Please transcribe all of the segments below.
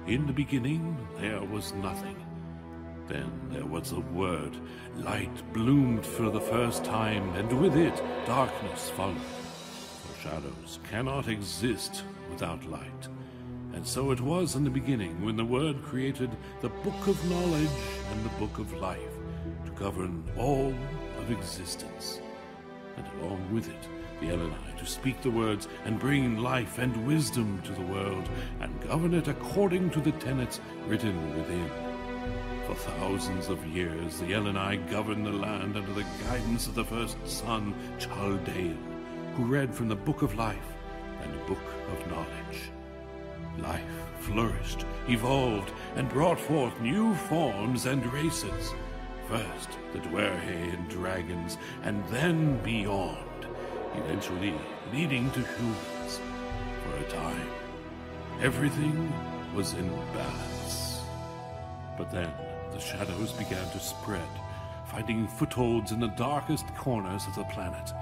In the beginning, there was nothing. Then there was a word. Light bloomed for the first time, and with it, darkness followed. For shadows cannot exist without light. And so it was in the beginning, when the Word created the Book of Knowledge and the Book of Life, to govern all of existence. And along with it, the Eleni to speak the words and bring life and wisdom to the world, and govern it according to the tenets written within. For thousands of years, the Eleni governed the land under the guidance of the first son, Chaldean, who read from the Book of Life and the Book of Knowledge. Life flourished, evolved, and brought forth new forms and races. First, the Dwerhe and dragons, and then beyond, eventually leading to humans. For a time, everything was in balance. But then, the shadows began to spread, finding footholds in the darkest corners of the planet.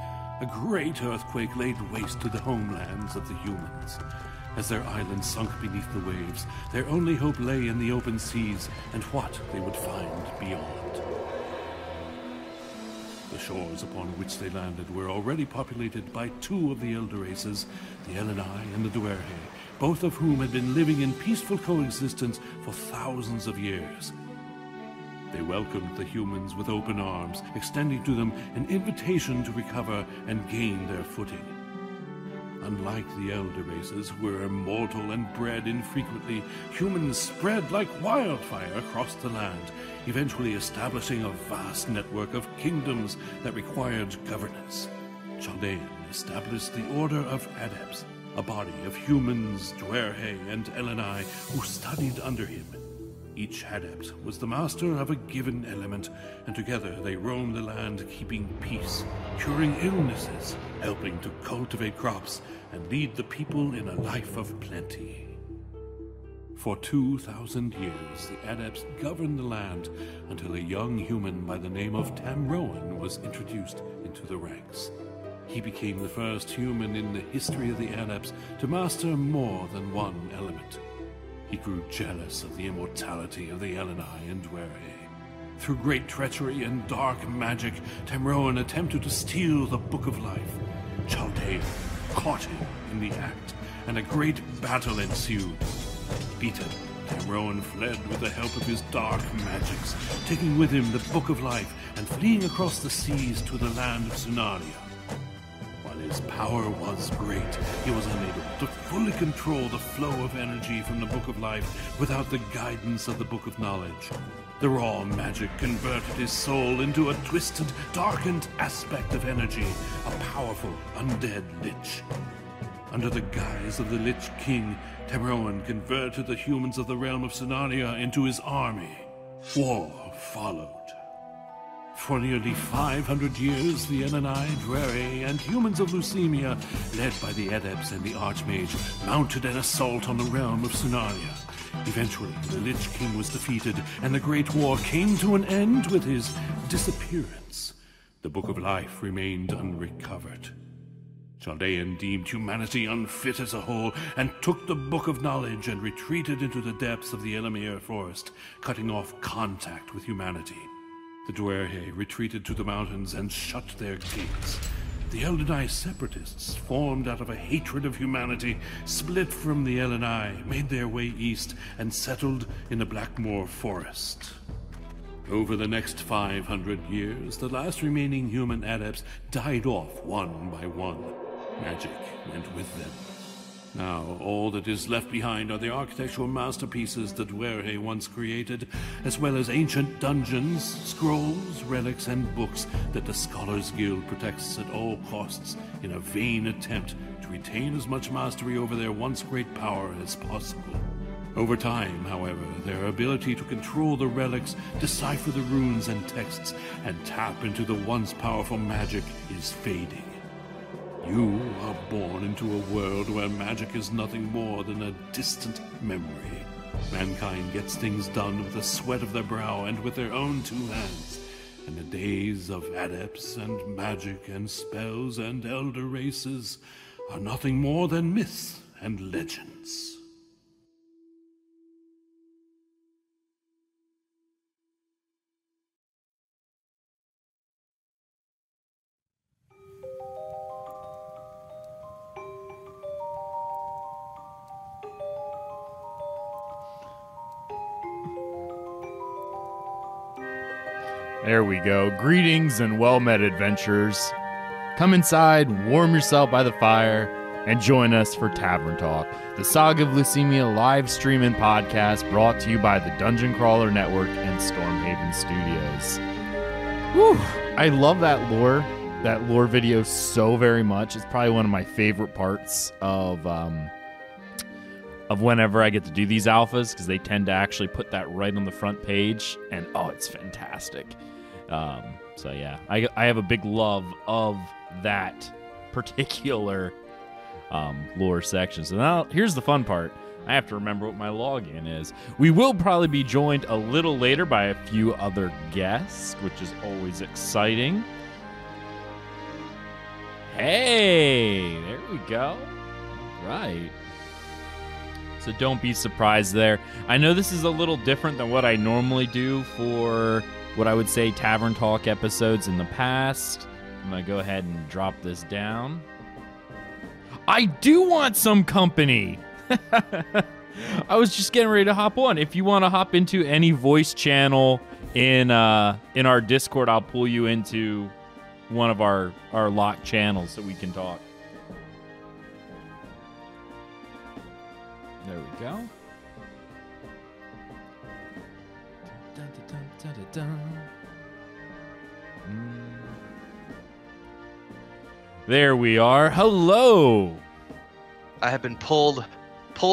A great earthquake laid waste to the homelands of the humans. As their islands sunk beneath the waves, their only hope lay in the open seas and what they would find beyond. The shores upon which they landed were already populated by two of the elder races, the Eleni and the Dwerhe, both of whom had been living in peaceful coexistence for thousands of years. They welcomed the humans with open arms, extending to them an invitation to recover and gain their footing. Unlike the elder races, who were immortal and bred infrequently, humans spread like wildfire across the land, eventually establishing a vast network of kingdoms that required governance. Chaldean established the Order of Adepts, a body of humans, Dwerhe, and Eleni who studied under him. Each adept was the master of a given element, and together they roamed the land keeping peace, curing illnesses, helping to cultivate crops, and lead the people in a life of plenty. For 2,000 years, the adepts governed the land until a young human by the name of Tamroan was introduced into the ranks. He became the first human in the history of the adepts to master more than one element. He grew jealous of the immortality of the Eleni and Dwerhe. Through great treachery and dark magic, Tamroan attempted to steal the Book of Life. Chaldean caught him in the act, and a great battle ensued. Beaten, Tamroan fled with the help of his dark magics, taking with him the Book of Life and fleeing across the seas to the land of Sunaria. While his power was great, he was unable to fully control the flow of energy from the Book of Life without the guidance of the Book of Knowledge. The raw magic converted his soul into a twisted, darkened aspect of energy, a powerful, undead lich. Under the guise of the Lich King, Tamroan converted the humans of the realm of Sunaria into his army. War followed. For nearly 500 years, the Eleni, Dwerhe, and humans of Lucimia, led by the Adepts and the Archmage, mounted an assault on the realm of Sunaria. Eventually, the Lich King was defeated, and the Great War came to an end with his disappearance. The Book of Life remained unrecovered. Chaldean deemed humanity unfit as a whole, and took the Book of Knowledge and retreated into the depths of the Elamir forest, cutting off contact with humanity. The Dwerhe retreated to the mountains and shut their gates. The Eleni separatists, formed out of a hatred of humanity, split from the Eleni, made their way east, and settled in the Blackmoor forest. Over the next 500 years, the last remaining human adepts died off one by one. Magic went with them. Now, all that is left behind are the architectural masterpieces the Dwerhe once created, as well as ancient dungeons, scrolls, relics, and books that the Scholars Guild protects at all costs in a vain attempt to retain as much mastery over their once great power as possible. Over time, however, their ability to control the relics, decipher the runes and texts, and tap into the once powerful magic is fading. You are born into a world where magic is nothing more than a distant memory. Mankind gets things done with the sweat of their brow and with their own two hands. And the days of adepts and magic and spells and elder races are nothing more than myths and legends. There we go. Greetings and well-met adventurers. Come inside, warm yourself by the fire, and join us for Tavern Talk, the Saga of Lucimia live stream and podcast brought to you by the Dungeon Crawler Network and Stormhaven Studios. Whew, I love that lore video so very much. It's probably one of my favorite parts of whenever I get to do these alphas, because they tend to actually put that right on the front page, and it's fantastic. So yeah, I have a big love of that particular lore section. So now here's the fun part. I have to remember what my login is. We will probably be joined a little later by a few other guests, which is always exciting. Hey, there we go. All right. So don't be surprised there. I know this is a little different than what I normally do for what I would say Tavern Talk episodes in the past. I'm going to go ahead and drop this down. I do want some company. I was just getting ready to hop on. If you want to hop into any voice channel in our Discord, I'll pull you into one of our locked channels so we can talk. There we go. Dun, dun, dun, dun, dun. There we are. Hello. I have been pulled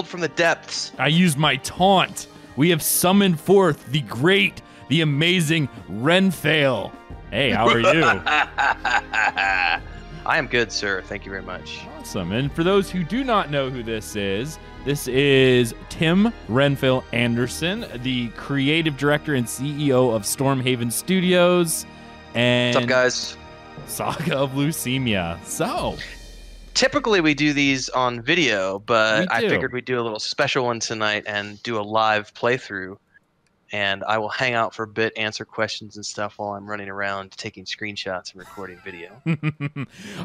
from the depths. I used my taunt. We have summoned forth the great, the amazing Renfail. Hey, how are you? I am good, sir. Thank you very much. Awesome. And for those who do not know who this is Tim Renfail Anderson, the creative director and CEO of Stormhaven Studios. And what's up, guys? Saga of Lucimia. So, typically we do these on video, but I figured we'd do a little special one tonight and do a live playthrough. And I will hang out for a bit, answer questions and stuff while I'm running around taking screenshots and recording video.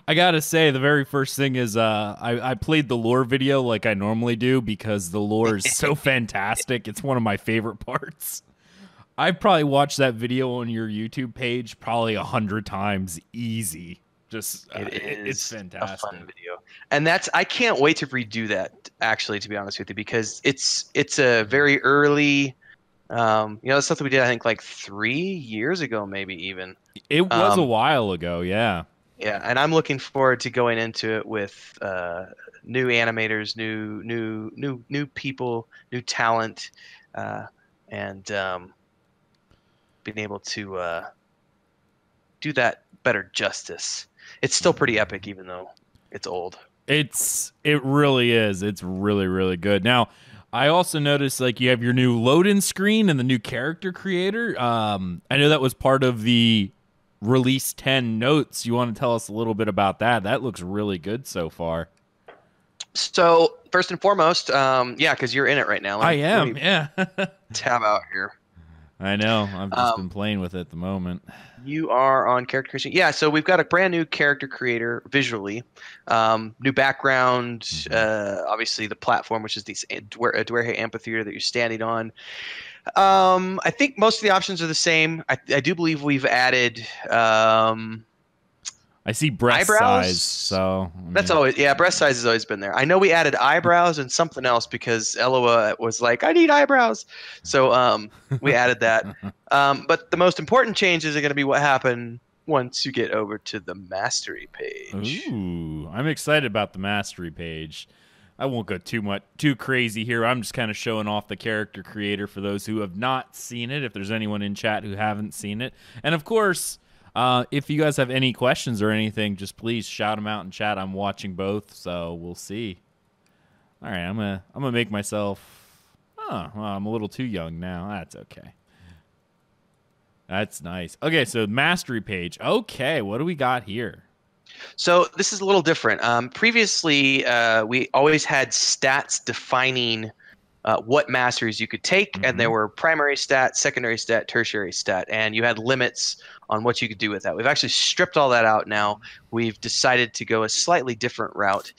I gotta say, the very first thing is I played the lore video like I normally do because the lore is so fantastic. It's one of my favorite parts. I've probably watched that video on your YouTube page probably 100 times easy. Just it's fantastic. A fun video. And I can't wait to redo that, actually, to be honest with you, because it's a very early... it's something we did, I think, like 3 years ago, maybe even. It was a while ago, yeah. Yeah, and I'm looking forward to going into it with new animators, new people, new talent, and being able to do that better justice. It's still pretty epic, even though it's old. It really is. It's really, really good. Now, I also noticed you have your new load-in screen and the new character creator. I know that was part of the Release 10 notes. You want to tell us a little bit about that? That looks really good so far. So first and foremost, because you're in it right now. I am, yeah. Tab out here. I know. I've just been playing with it at the moment. You are on character creation. Yeah, so we've got a brand new character creator visually. New background, obviously the platform, which is the Dwerhe Amphitheater that you're standing on. I think most of the options are the same. I do believe we've added... I see breast eyebrows. Size, so... That's always... Yeah, breast size has always been there. I know we added eyebrows and something else because Eloa was like, I need eyebrows. So we added that. But the most important changes are going to be what happened once you get over to the mastery page. Ooh, I'm excited about the mastery page. I won't go too crazy here. I'm just kind of showing off the character creator for those who have not seen it, if there's anyone in chat who haven't seen it. And of course... if you guys have any questions or anything, just please shout them out in chat. I'm watching both, so we'll see. All right, I'm gonna make myself. Oh, well, I'm a little too young now. That's okay. That's nice. Okay, so mastery page. Okay, what do we got here? So this is a little different. Previously, we always had stats defining what masteries you could take, and there were primary stat, secondary stat, tertiary stat, and you had limits on what you could do with that. We've actually stripped all that out now. We've decided to go a slightly different route,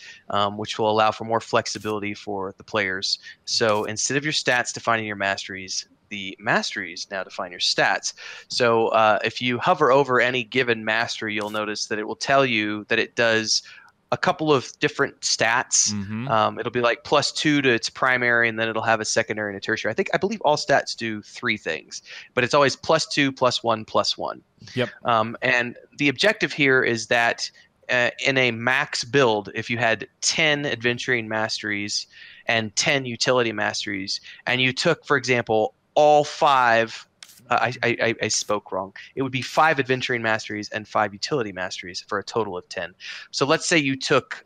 which will allow for more flexibility for the players. So instead of your stats defining your masteries, the masteries now define your stats. So if you hover over any given mastery, you'll notice that it will tell you that it does a couple of different stats. It'll be like +2 to its primary, and then it'll have a secondary and a tertiary. I believe all stats do 3 things, but it's always +2, +1, +1. Yep. And the objective here is that in a max build, if you had 10 adventuring masteries and 10 utility masteries, and you took, for example, all 5. I spoke wrong. It would be 5 adventuring masteries and 5 utility masteries for a total of 10. So let's say you took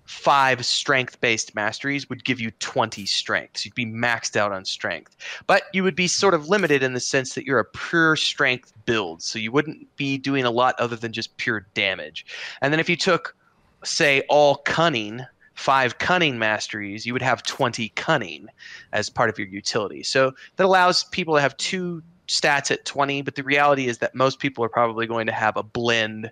5 strength-based masteries would give you 20 strength. So you'd be maxed out on strength. But you would be sort of limited in the sense that you're a pure strength build. So you wouldn't be doing a lot other than just pure damage. And then if you took, say, all cunning, 5 cunning masteries, you would have 20 cunning as part of your utility. So that allows people to have 2 stats at 20, but the reality is that most people are probably going to have a blend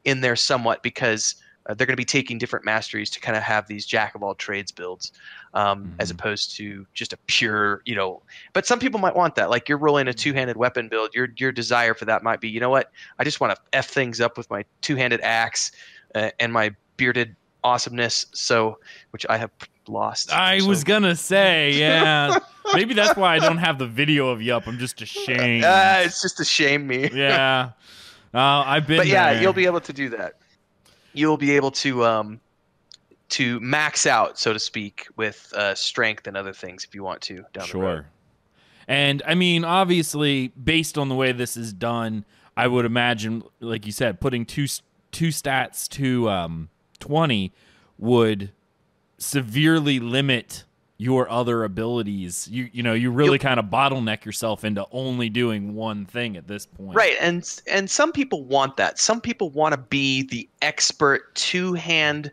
in there somewhat, because they're going to be taking different masteries to kind of have these jack of all trades builds, as opposed to just a pure, but some people might want that. Like, you're rolling a 2-handed weapon build. Your desire for that might be, you know what, I just want to F things up with my 2-handed axe and my bearded awesomeness, which I have lost. I was gonna say, yeah. Maybe that's why I don't have the video of you up. I'm just ashamed. It's just to shame me. Yeah. I've been. But yeah, there. You'll be able to do that. You'll be able to max out, so to speak, with strength and other things if you want to down the road. And I mean, obviously, based on the way this is done, I would imagine, like you said, putting two stats to 20 would severely limit your other abilities. You really kind of bottleneck yourself into only doing one thing at this point. Right, and some people want that. Some people want to be the expert 2-hand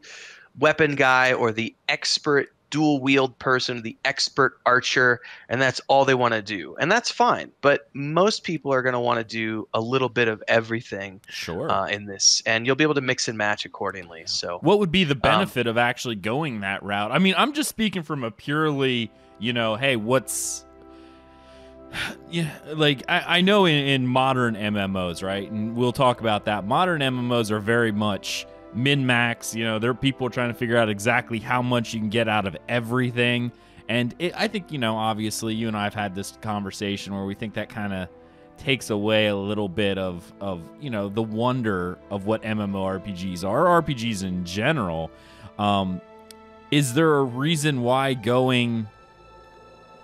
weapon guy, or the expert dual wield person, the expert archer, and that's all they want to do. And that's fine. But most people are going to want to do a little bit of everything in this, and you'll be able to mix and match accordingly. So what would be the benefit of actually going that route? I mean, I'm just speaking from a purely, hey, what's... Yeah, like I know in modern MMOs, right? And we'll talk about that. Modern MMOs are very much min-max. There are people trying to figure out exactly how much you can get out of everything. And I think, obviously you and I have had this conversation where we think that kind of takes away a little bit of the wonder of what MMORPGs are, or RPGs in general. Is there a reason why going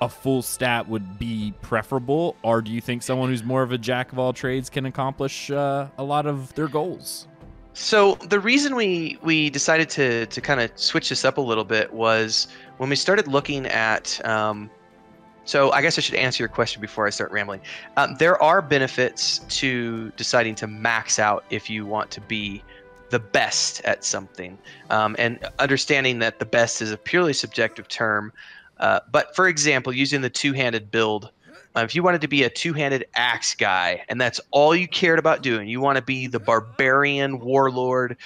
a full stat would be preferable, or do you think someone who's more of a jack of all trades can accomplish a lot of their goals? So the reason we decided to kind of switch this up a little bit was when we started looking at so I guess I should answer your question before I start rambling. There are benefits to deciding to max out if you want to be the best at something, and understanding that the best is a purely subjective term. But for example, using the 2-handed build, if you wanted to be a 2-handed axe guy and that's all you cared about doing, you want to be the barbarian warlord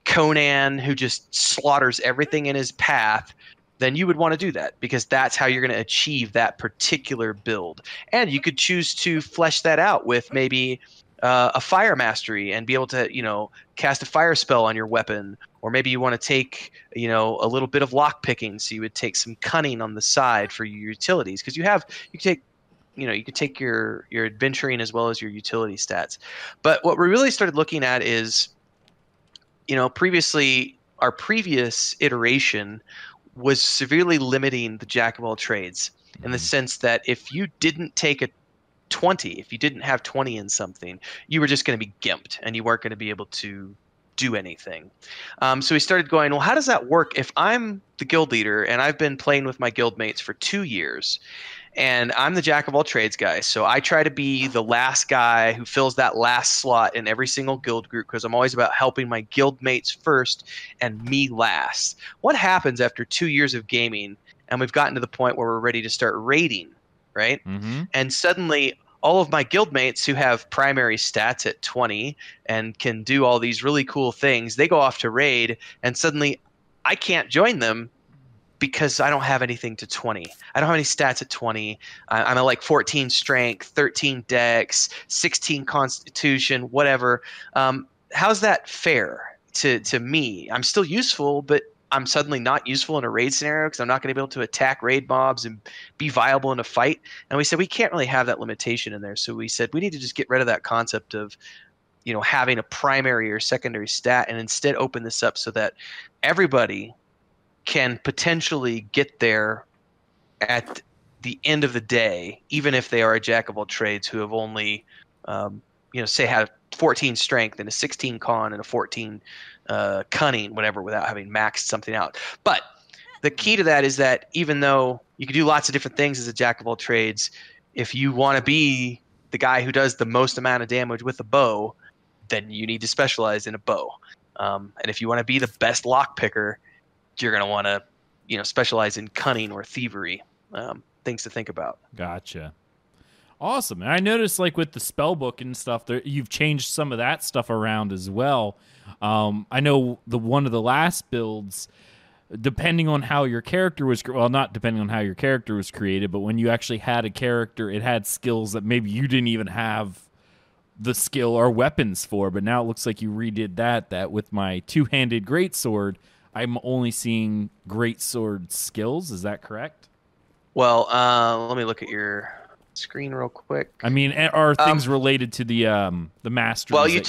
Conan who just slaughters everything in his path, then you would want to do that, because that's how you're going to achieve that particular build. And you could choose to flesh that out with maybe a fire mastery and be able to, cast a fire spell on your weapon. Or maybe you want to take, a little bit of lock picking, so you would take some cunning on the side for your utilities, because you could take your adventuring as well as your utility stats. But what we really started looking at is, previously our previous iteration was severely limiting the jack of all trades, in the sense that if you didn't take a 20, if you didn't have 20 in something, you were just going to be gimped and you weren't going to be able to do anything. So we started going, well, how does that work if I'm the guild leader and I've been playing with my guild mates for 2 years, and I'm the jack of all trades guy? So I try to be the last guy who fills that last slot in every single guild group, because I'm always about helping my guild mates first and me last. What happens after 2 years of gaming and we've gotten to the point where we're ready to start raiding, right? Mm-hmm. And suddenly all of my guildmates who have primary stats at 20 and can do all these really cool things, they go off to raid, and suddenly I can't join them because I don't have anything to 20. I don't have any stats at 20. I'm at like 14 strength, 13 dex, 16 constitution, whatever. How's that fair to me? I'm still useful, but I'm suddenly not useful in a raid scenario because I'm not going to be able to attack raid mobs and be viable in a fight. And we said we can't really have that limitation in there. So we said we need to just get rid of that concept of, having a primary or secondary stat, and instead open this up so that everybody can potentially get there at the end of the day, even if they are a jack of all trades who have only, say had 14 strength and a 16 con and a 14 cunning, whatever, without having maxed something out. But the key to that is that even though you can do lots of different things as a jack of all trades, if you want to be the guy who does the most amount of damage with a bow, then you need to specialize in a bow. And if you want to be the best lock picker, you're going to want to, specialize in cunning or thievery. Things to think about. Gotcha. Awesome. And I noticed, like, with the spell book and stuff, you've changed some of that stuff around as well. I know one of the last builds, depending on how your character was, not depending on how your character was created, but when you actually had a character, it had skills that maybe you didn't even have the skill or weapons for. But now it looks like you redid that with my two-handed greatsword, I'm only seeing greatsword skills. Is that correct? Well, let me look at your screen real quick. I mean, are things related to the masteries? Well, you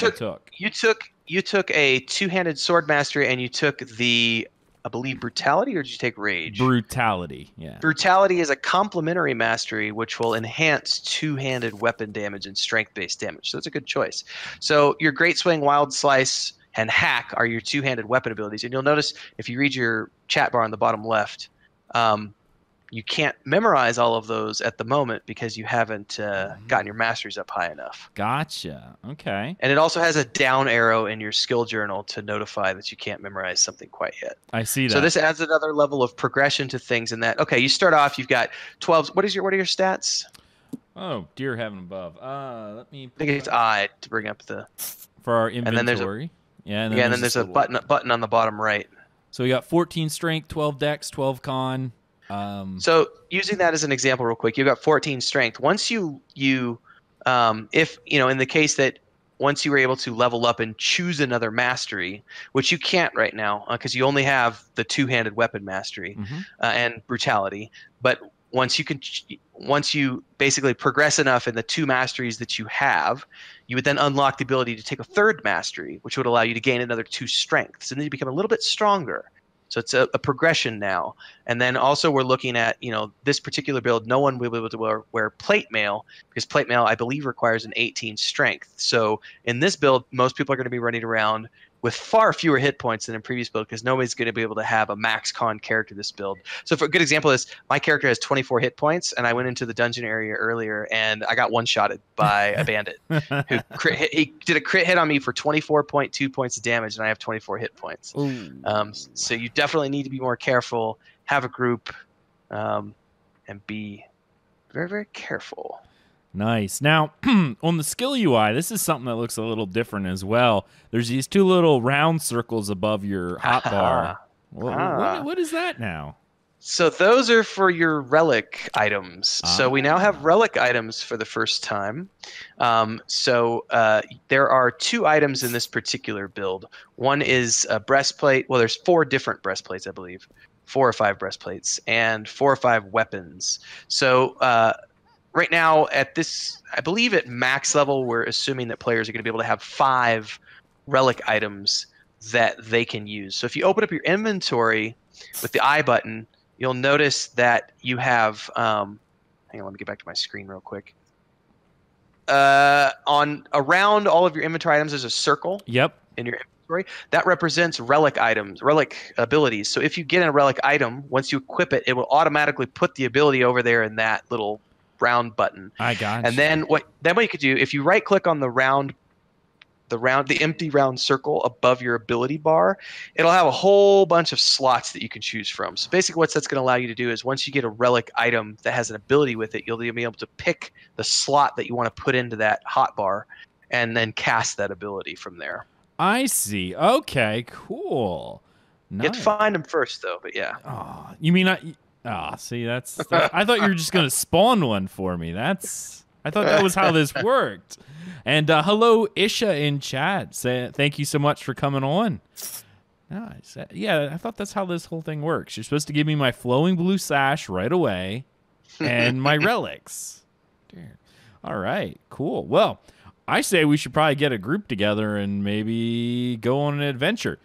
took a two-handed sword mastery, and you took the, I believe, brutality, or did you take rage? Brutality, yeah. Brutality is a complementary mastery which will enhance two-handed weapon damage and strength-based damage. So it's a good choice. So your Great Swing, Wild Slice, and Hack are your two-handed weapon abilities. And you'll notice if you read your chat bar on the bottom left, you can't memorize all of those at the moment because you haven't gotten your masteries up high enough. Gotcha. Okay. And it also has a down arrow in your skill journal to notify that you can't memorize something quite yet. I see that. So this adds another level of progression to things in that, okay, you start off, you've got 12. What are your stats? Oh, dear heaven above. Let me... I think it's I to bring up the... For our inventory. And then there's a button on the bottom right. So we got 14 strength, 12 dex, 12 con... So using that as an example real quick, you've got 14 strength. Once if, in the case that once you were able to level up and choose another mastery, which you can't right now because you only have the two-handed weapon mastery and brutality. But once you basically progress enough in the two masteries that you have, you would then unlock the ability to take a third mastery, which would allow you to gain another 2 strengths. And then you become a little bit stronger. So it's a progression now. And then also we're looking at, this particular build, no one will be able to wear plate mail because plate mail, I believe, requires an 18 strength. So in this build, most people are going to be running around with far fewer hit points than in previous build because nobody's going to be able to have a max con character this build. So for a good example is my character has 24 hit points, and I went into the dungeon area earlier and I got one-shotted by a bandit who he did a crit hit on me for 24.2 points of damage, and I have 24 hit points. So you definitely need to be more careful, have a group, and be very, very careful. Nice. Now, on the skill UI, this is something that looks a little different as well. There's these 2 little round circles above your hotbar. What is that now? So those are for your relic items. So we now have relic items for the first time. There are 2 items in this particular build. One is a breastplate. Well, there's 4 different breastplates, I believe. 4 or 5 breastplates and 4 or 5 weapons. So right now, I believe at max level, we're assuming that players are going to be able to have 5 relic items that they can use. So if you open up your inventory with the I button, you'll notice that you have hang on, let me get back to my screen real quick. Around all of your inventory items, there's a circle. Yep. In your inventory. That represents relic items, relic abilities. So if you get a relic item, once you equip it, it will automatically put the ability over there in that little round button. I got you. And then what you could do, if you right click on the empty round circle above your ability bar, it'll have a whole bunch of slots that you can choose from. So basically what that's going to allow you to do is once you get a relic item that has an ability with it, you'll be able to pick the slot that you want to put into that hotbar and then cast that ability from there. I see. Okay, cool. You have to find them first, though. But yeah. Oh, you mean I? Ah, see, that's I thought you were just gonna spawn one for me. I thought that was how this worked. And hello, Isha in chat. Thank you so much for coming on. Nice. Yeah, I thought that's how this whole thing works. You're supposed to give me my flowing blue sash right away, and my relics. All right, cool. Well, I say we should probably get a group together and maybe go on an adventure.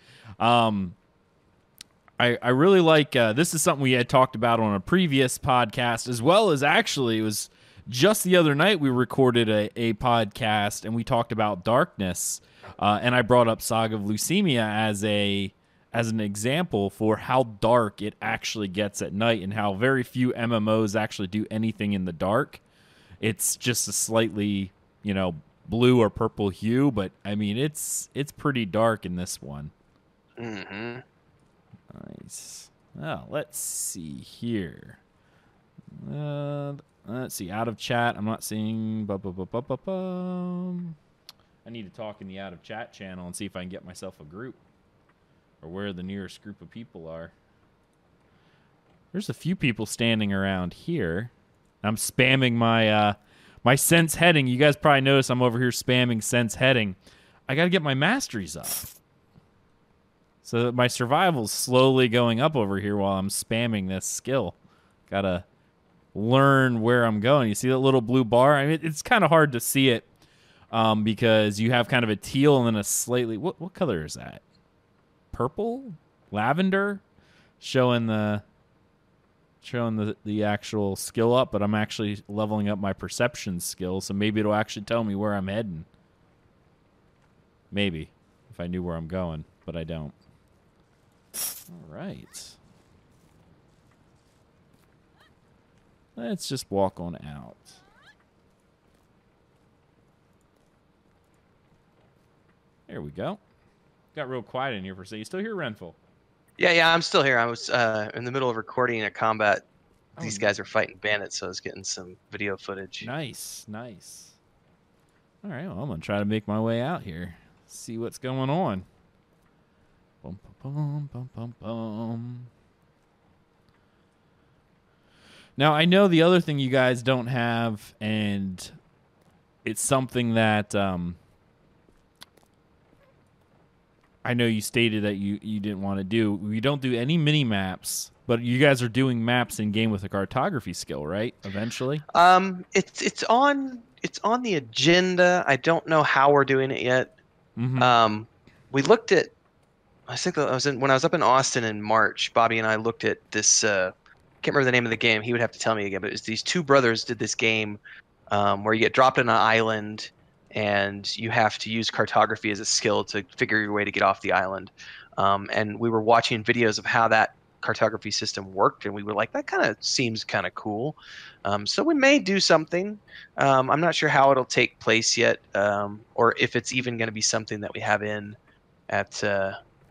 I really like, this is something we had talked about on a previous podcast, as well as actually it was just the other night we recorded a podcast and we talked about darkness, and I brought up Saga of Lucimia as an example for how dark it actually gets at night and how very few MMOs actually do anything in the dark. It's just a slightly, blue or purple hue, but I mean it's pretty dark in this one. Mm-hmm. Nice. Well, let's see here. Let's see. Out of chat. I'm not seeing. I need to talk in the out of chat channel and see if I can get myself a group or where the nearest group of people are. There's a few people standing around here. I'm spamming my my sense heading. You guys probably notice I'm over here spamming sense heading. I got to get my masteries up. So my survival's slowly going up over here while I'm spamming this skill. Gotta learn where I'm going. You see that little blue bar? I mean, it's kind of hard to see it because you have kind of a teal and then a slightly... What color is that? Purple? Lavender? Showing the actual skill up, but I'm actually leveling up my perception skill, so maybe it'll actually tell me where I'm heading. Maybe, if I knew where I'm going, but I don't. All right. Let's just walk on out. There we go. Got real quiet in here for a second. You still here, Renfail? Yeah, I'm still here. I was in the middle of recording a combat. These guys are fighting bandits, so I was getting some video footage. Nice. All right, well, I'm going to try to make my way out here. See what's going on. Bum, bum, bum, bum, bum. Now, I know the other thing you guys don't have, and it's something that I know you stated that you didn't want to do. We don't do any mini maps, but you guys are doing maps in game with a cartography skill, right? Eventually. It's on the agenda. I don't know how we're doing it yet. Mm-hmm. We looked at. I think when I was up in Austin in March. Bobby and I looked at this. I can't remember the name of the game. He would have to tell me again. But it was these two brothers did this game where you get dropped on an island and you have to use cartography as a skill to figure your way to get off the island. And we were watching videos of how that cartography system worked, and we were like, that kind of seems kind of cool. So we may do something. I'm not sure how it'll take place yet, or if it's even going to be something that we have in at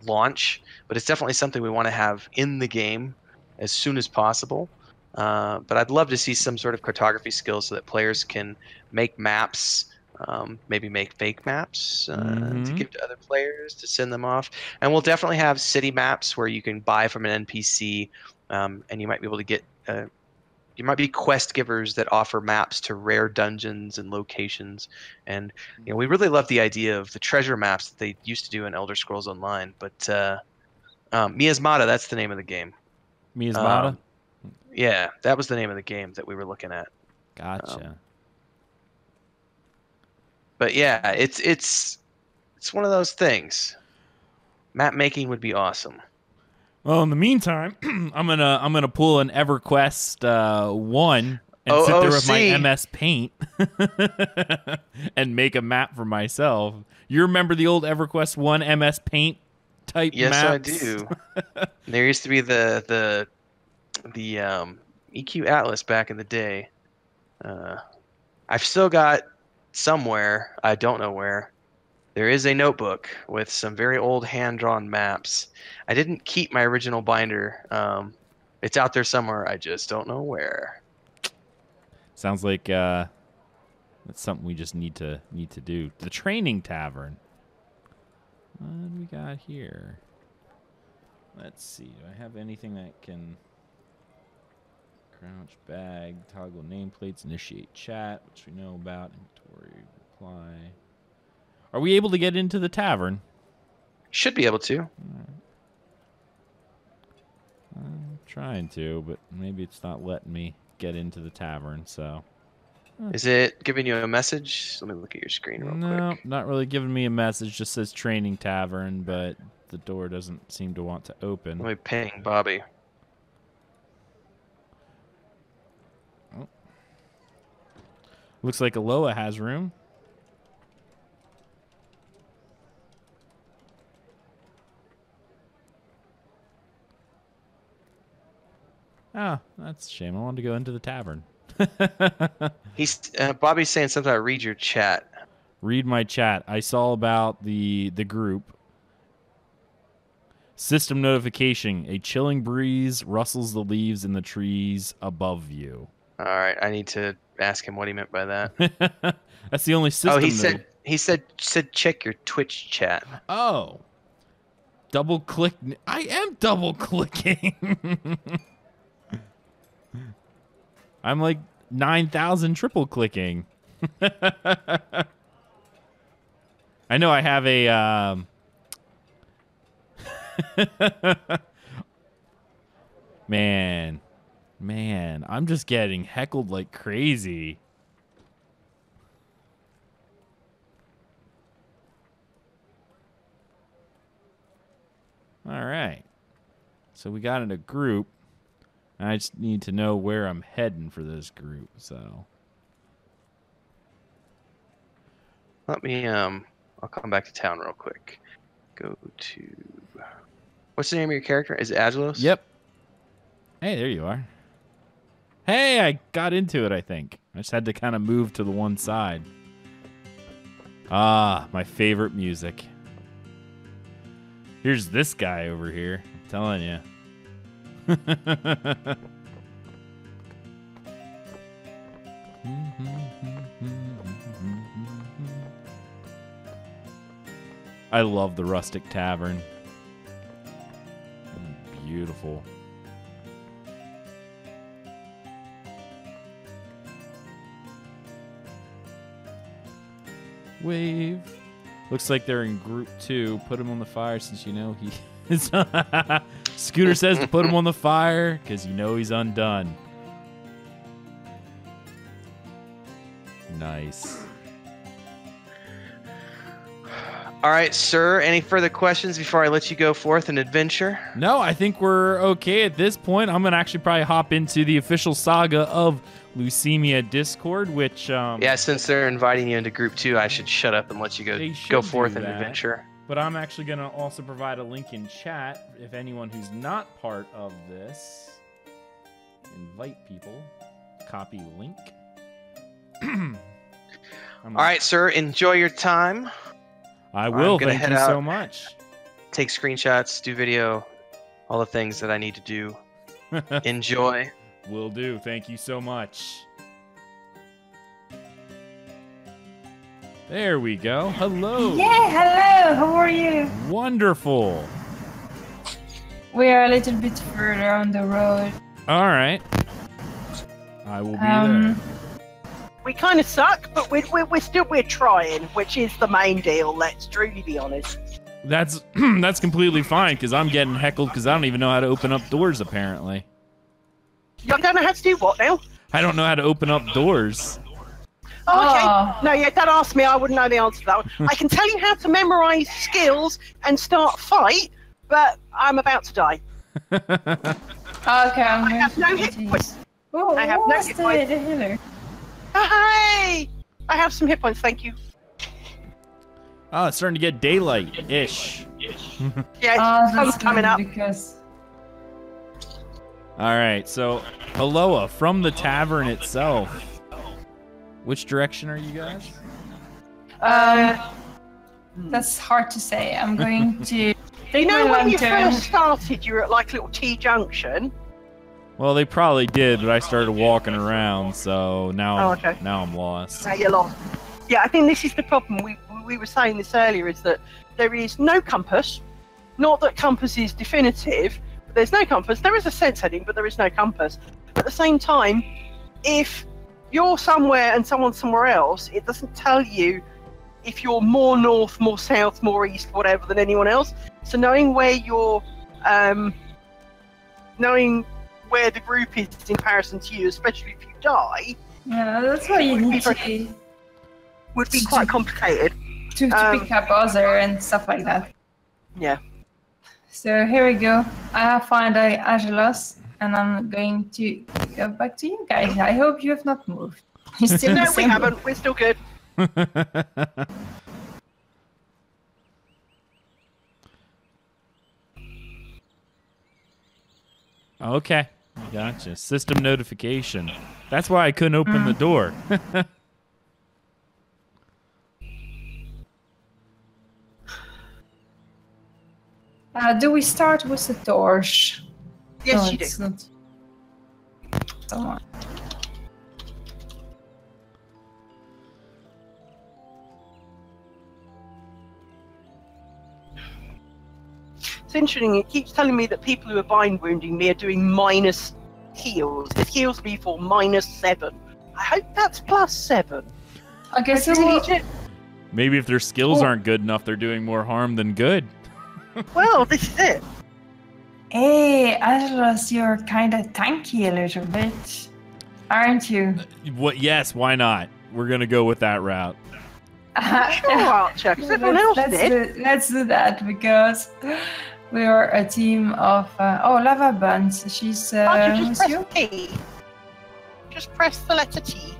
launch, but it's definitely something we want to have in the game as soon as possible. But I'd love to see some sort of cartography skills so that players can make maps, maybe make fake maps to give to other players to send them off. And we'll definitely have city maps where you can buy from an NPC, and you might be able to get you might be quest givers that offer maps to rare dungeons and locations. And we really love the idea of the treasure maps that they used to do in Elder Scrolls Online. But Miasmata, that's the name of the game. Miasmata? Yeah, that was the name of the game that we were looking at. Gotcha. But yeah, it's one of those things. Map making would be awesome. Well, in the meantime, I'm gonna pull an EverQuest 1 and sit there with my MS Paint and make a map for myself. You remember the old EverQuest 1 MS Paint type yes, maps? Yes, I do. There used to be the EQ Atlas back in the day. I've still got somewhere, I don't know where, there is a notebook with some very old hand-drawn maps. I didn't keep my original binder. It's out there somewhere. I just don't know where. Sounds like that's something we just need to do. The training tavern. What do we got here? Let's see. Do I have anything that can crouch, bag, toggle nameplates, initiate chat, which we know about, inventory, reply. Are we able to get into the tavern? Should be able to. Right. I'm trying to, but maybe it's not letting me get into the tavern, so. Is it giving you a message? Let me look at your screen real quick. No, not really giving me a message. Just says training tavern, but the door doesn't seem to want to open. Let me ping Bobby. Oh. Looks like Aloha has room. Ah, that's a shame. I wanted to go into the tavern. He's Bobby's saying something about read your chat. Read my chat. I saw about the group. System notification. A chilling breeze rustles the leaves in the trees above you. All right, I need to ask him what he meant by that. That's the only system. Oh, he said check your Twitch chat. Oh. Double click. I am double clicking. I'm like 9,000 triple clicking. I know I have a man, I'm just getting heckled like crazy. All right. So we got in a group. I just need to know where I'm heading for this group, so. Let me, I'll come back to town real quick. Go to... What's the name of your character? Is it Aggelos? Yep. Hey, there you are. Hey, I got into it, I think. I just had to kind of move to the one side. Ah, my favorite music. Here's this guy over here. I'm telling you. I love the rustic tavern. Beautiful. Wave. Looks like they're in group 2. Put him on the fire since you know he is. Scooter says to put him on the fire because you know he's undone. Nice. All right, sir. Any further questions before I let you go forth and adventure? No, I think we're okay at this point. I'm going to actually probably hop into the official Saga of Lucimia Discord, which... yeah, since they're inviting you into group 2, I should shut up and let you go forth and adventure. But I'm actually going to also provide a link in chat if anyone who's not part of this. Invite people. Copy link. All right, sir. Enjoy your time. I will. Thank you so much. Take screenshots, do video, all the things that I need to do. Enjoy. Will do. Thank you so much. There we go. Hello. Yeah, hello. How are you? Wonderful. We are a little bit further on the road. All right. I will be there. We kind of suck, but we're trying, which is the main deal. Let's truly be honest. That's completely fine because I'm getting heckled because I don't even know how to open up doors. Apparently. You don't know how to do what now? I don't know how to open up doors. Oh, okay. No, yeah, don't ask me. I wouldn't know the answer to that one. I can tell you how to memorize skills and start a fight, but I'm about to die. Okay, I have no hit points. Oh, I have no hit points. The healer? Hey! I have some hit points, thank you. Oh, it's starting to get daylight-ish. Yeah, That's sun's coming up. Because... All right, so Aloha from the tavern itself. Which direction are you guys? That's hard to say. I'm going to You take know my when you lantern. first started, you were at like little T-junction? Well, they probably did, but I started walking around, so now, now I'm lost. Now you're lost. Yeah, I think this is the problem. We were saying this earlier, is that there is no compass, not that compass is definitive. There's no compass. There is a sense heading, but there is no compass. At the same time, if you're somewhere and someone's somewhere else, it doesn't tell you if you're more north, more south, more east, whatever than anyone else. So knowing where you're, knowing where the group is in comparison to you, especially if you die, Yeah, that's why you need to would be quite complicated. pick up other and stuff like that. Yeah. So here we go. I have found Aggelos, and I'm going to go back to you guys. I hope you have not moved. You're still No, the we same. haven't. We're still good. Okay, gotcha. System notification. That's why I couldn't open the door. Do we start with the torch? Yes, No, you do. it's not. Come on. It's interesting. It keeps telling me that people who are bind wounding me are doing minus heals. It heals me for -7. I hope that's +7. Okay, so Maybe if their skills aren't good enough, they're doing more harm than good. Well, this is it. hey, Aggelos, you're kind of tanky a little bit, aren't you? What? Yes, why not? We're gonna go with that route. Sure, Archer, because everyone else did. Let's do that because we are a team of Lava Buns. She's Archer, just with press you. T. Just press the letter T.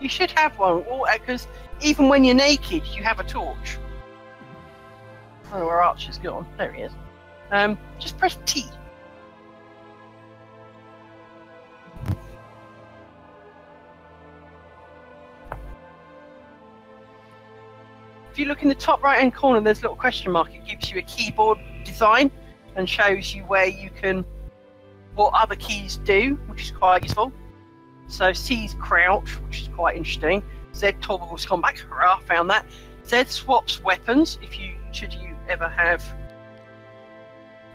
You should have one, because even when you're naked, you have a torch. Oh, where Archer's gone. There he is. Just press T. If you look in the top right-hand corner, there's a little question mark. It gives you a keyboard design and shows you where you can, what other keys do, which is quite useful. So C's crouch, which is quite interesting. Z toggles combat. Hurrah, found that. Z swaps weapons if you should you ever have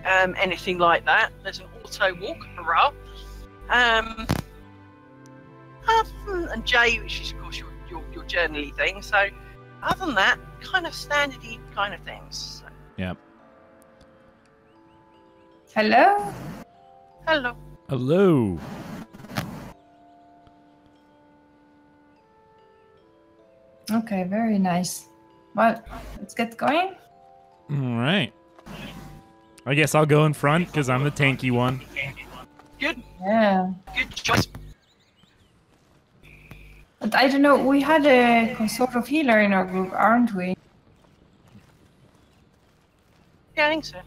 anything like that. There's an auto walk. Hurrah. And J, which is of course your journaly thing. So other than that, kind of standardy kind of things. So. Yep. Hello? Hello. Hello. Okay, very nice. Well, let's get going. All right. I guess I'll go in front because I'm the tanky one. Good. Yeah. Good choice. But I don't know, we had a sort of healer in our group, aren't we? Yeah, I think so.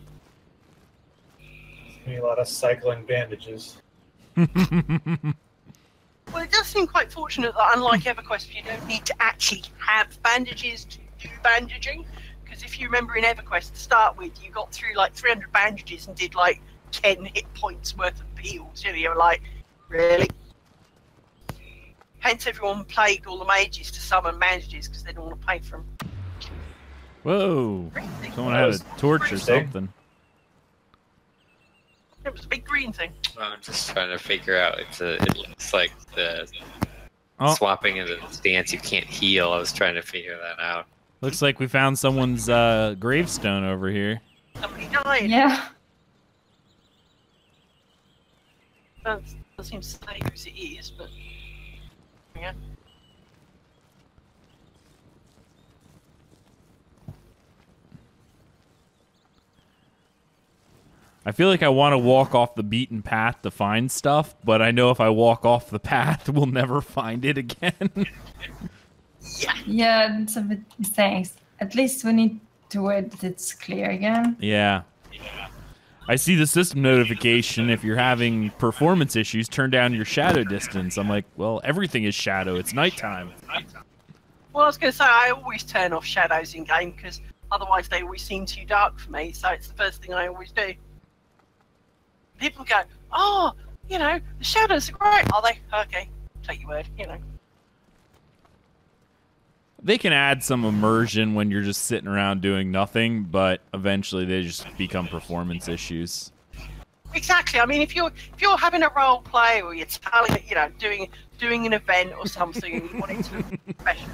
Be a lot of cycling bandages. Well, it does seem quite fortunate that, unlike EverQuest, you don't need to actually have bandages to do bandaging. Because if you remember in EverQuest to start with, you got through like 300 bandages and did like 10 hit points worth of heals. You know, you were like, really? Hence, everyone plagued all the mages to summon bandages because they didn't want to pay for them. Whoa. Someone had a torch or something. It was a big green thing. I'm just trying to figure out. It looks like the swapping of the stance. You can't heal. I was trying to figure that out. Looks like we found someone's gravestone over here. Somebody died. Yeah. Doesn't seem to say whose it is, but yeah. I feel like I want to walk off the beaten path to find stuff, but I know if I walk off the path, we'll never find it again. Yeah, it's a bit thanks. At least we need to wait that it's clear again. Yeah. I see the system notification. If you're having performance issues, turn down your shadow distance. I'm like, well, everything is shadow. It's nighttime. Well, I was going to say, I always turn off shadows in game because otherwise they always seem too dark for me. So it's the first thing I always do. People go, oh, you know, the shadows are great. Are they? Okay, take your word, you know. They can add some immersion when you're just sitting around doing nothing, but eventually they just become performance issues. Exactly. I mean, if you're having a role play or you're telling, doing an event or something, and you want it to be professional.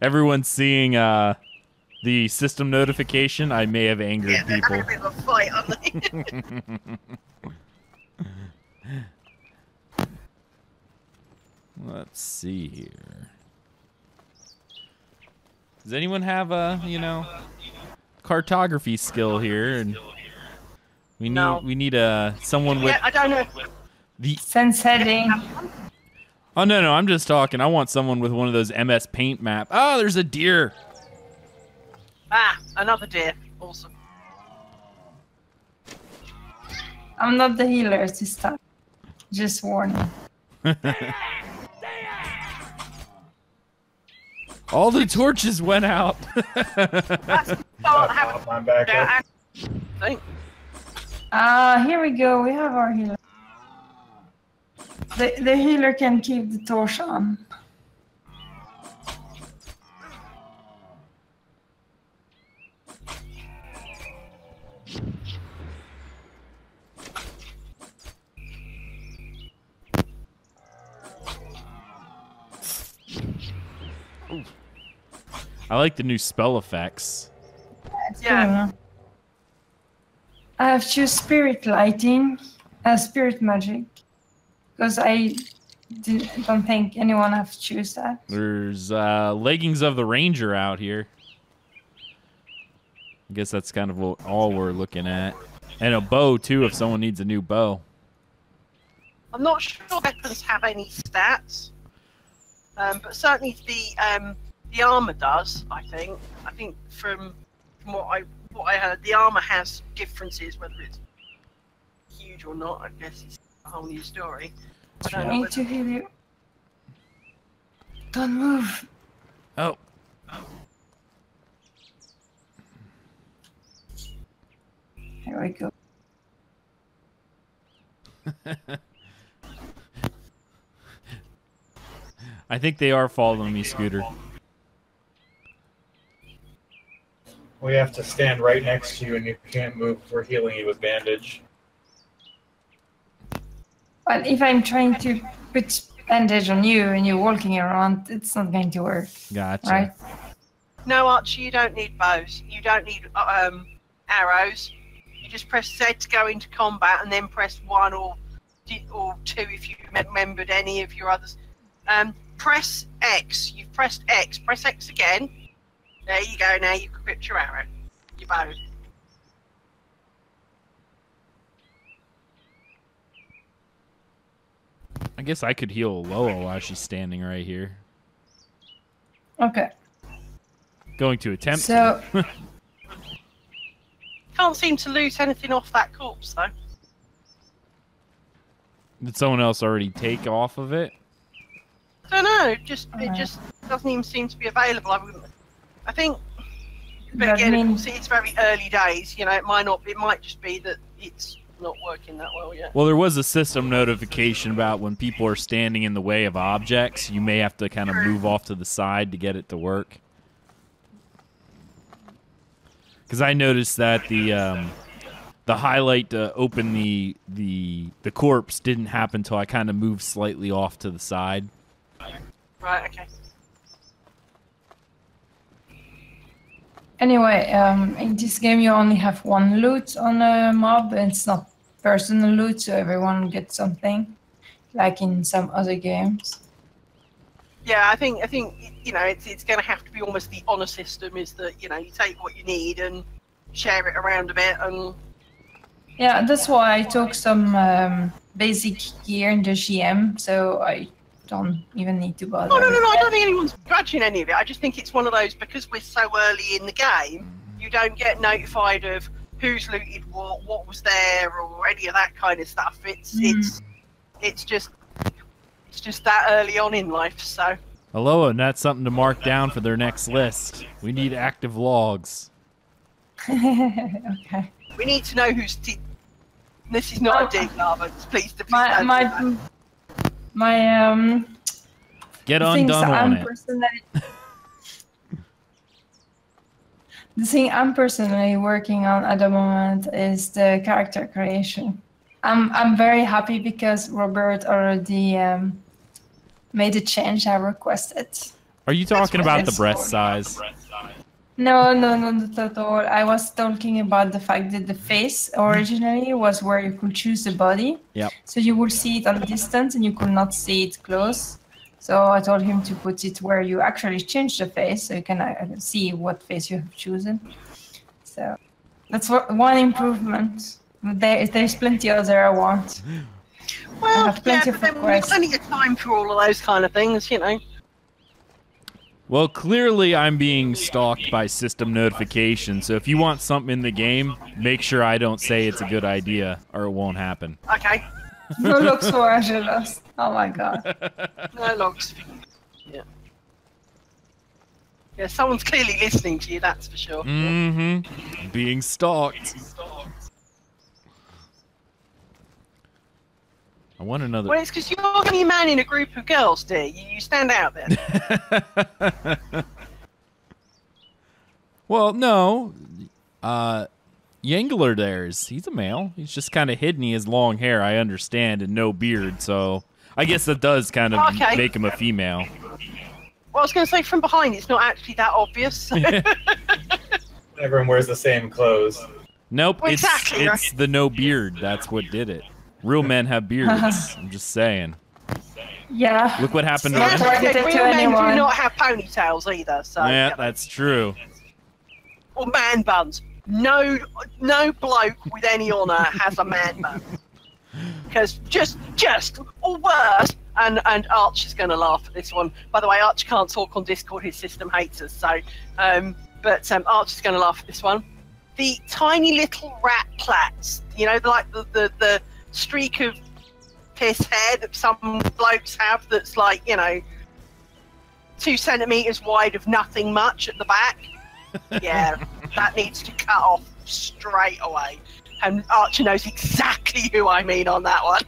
Everyone's seeing the system notification. I may have angered people. They're having a bit of a fight, aren't they? Let's see here. Does anyone have a cartography skill here? And we need someone with. Yeah, I don't know. Sense heading. Oh no, I'm just talking. I want someone with one of those MS Paint map. Oh, there's a deer. Ah, another deer. Awesome. I'm not the healer this time. Just warning. All the torches went out. I'm back up. Here we go. We have our healer. The healer can keep the torch on. I like the new spell effects. Yeah. I have choose spirit lighting, spirit magic, because I don't think anyone have choose that. There's leggings of the ranger out here. I guess that's kind of all we're looking at, and a bow too if someone needs a new bow. I'm not sure weapons have any stats, but certainly the armor does. I think from what I heard, the armor has differences, whether it's huge or not. I guess it's a whole new story. I need to heal you. Don't move. Oh. Here we go. I think they are following me, Scooter. We have to stand right next to you and you can't move. We're healing you with bandage. But if I'm trying to put bandage on you and you're walking around, it's not going to work. Gotcha. Right? No, Archie, you don't need bows. You don't need arrows. You just press Z to go into combat, and then press 1 or 2 if you remembered any of your others. Press X. You've pressed X. Press X again. There you go. Now you can grip your arrow. Your bow. I guess I could heal Loa while she's standing right here. Okay. Going to attempt. So. Can't seem to lose anything off that corpse, though. Did someone else already take off of it? I don't know. It just doesn't even seem to be available. I think. But again, it's very early days. You know, it might just be that it's not working that well yet. Well, there was a system notification about when people are standing in the way of objects, you may have to kind of move off to the side to get it to work. Because I noticed that the highlight to open the corpse didn't happen until I kind of moved slightly off to the side. Right. Okay. Anyway, in this game you only have one loot on a mob, and it's not personal loot, so everyone gets something, like in some other games. Yeah, I think you know it's going to have to be almost the honor system. Is that you take what you need and share it around a bit, and yeah, that's why I took some basic gear in the GM, so I don't even need to bother. No, I don't think anyone's grudging any of it. I just think it's one of those, because we're so early in the game, you don't get notified of who's looted what was there, or any of that kind of stuff. It's just that early on in life. So Aloha, and that's something to mark down for their next list. We need active logs. Okay. We need to know who's. This is not a dig, Lava. Please, my Get undone on it. The thing I'm personally working on at the moment is the character creation. I'm very happy because Robert already made a change I requested. Are you talking about the breast size? No, not at all. I was talking about the fact that the face originally was where you could choose the body. Yep. So you would see it on distance and you could not see it close. So I told him to put it where you actually change the face, so you can see what face you have chosen. So that's one improvement. There's plenty other I want. Well, I have plenty yeah, of but then we've requests. plenty of time for all of those kind of things, you know. Well, clearly I'm being stalked by system notification, so if you want something in the game, make sure I don't say it's a good idea, or it won't happen. Okay. No looks for Aggelos. Oh my god. No logs. Yeah. Yeah, someone's clearly listening to you, that's for sure. Mm-hmm. Being stalked. I want another... Well, it's because you're the only man in a group of girls, dear. You stand out there. Well, no. Yangler there's. He's a male. He's just kind of hidden. He has long hair, I understand, and no beard, so... I guess that does kind of make him a female. Well, I was going to say, from behind, it's not actually that obvious. Everyone wears the same clothes. Nope, Well, it's exactly, it's right? the no beard. That's what did it. Real men have beards. I'm just saying. Yeah. Look what happened to Not Renfail. targeted Real to men do anyone. not have ponytails either, so... Yeah, you know. that's true. Or man buns. No bloke with any honour has a man bun. Because just, or worse, and Archer's going to laugh at this one. By the way, Archer can't talk on Discord, his system hates us, so... but Archer's going to laugh at this one. The tiny little rat plaits, you know, like the streak of piss hair that some blokes have that's like, you know, 2 centimetres wide of nothing much at the back. Yeah, that needs to cut off straight away. And Archer knows exactly who I mean on that one.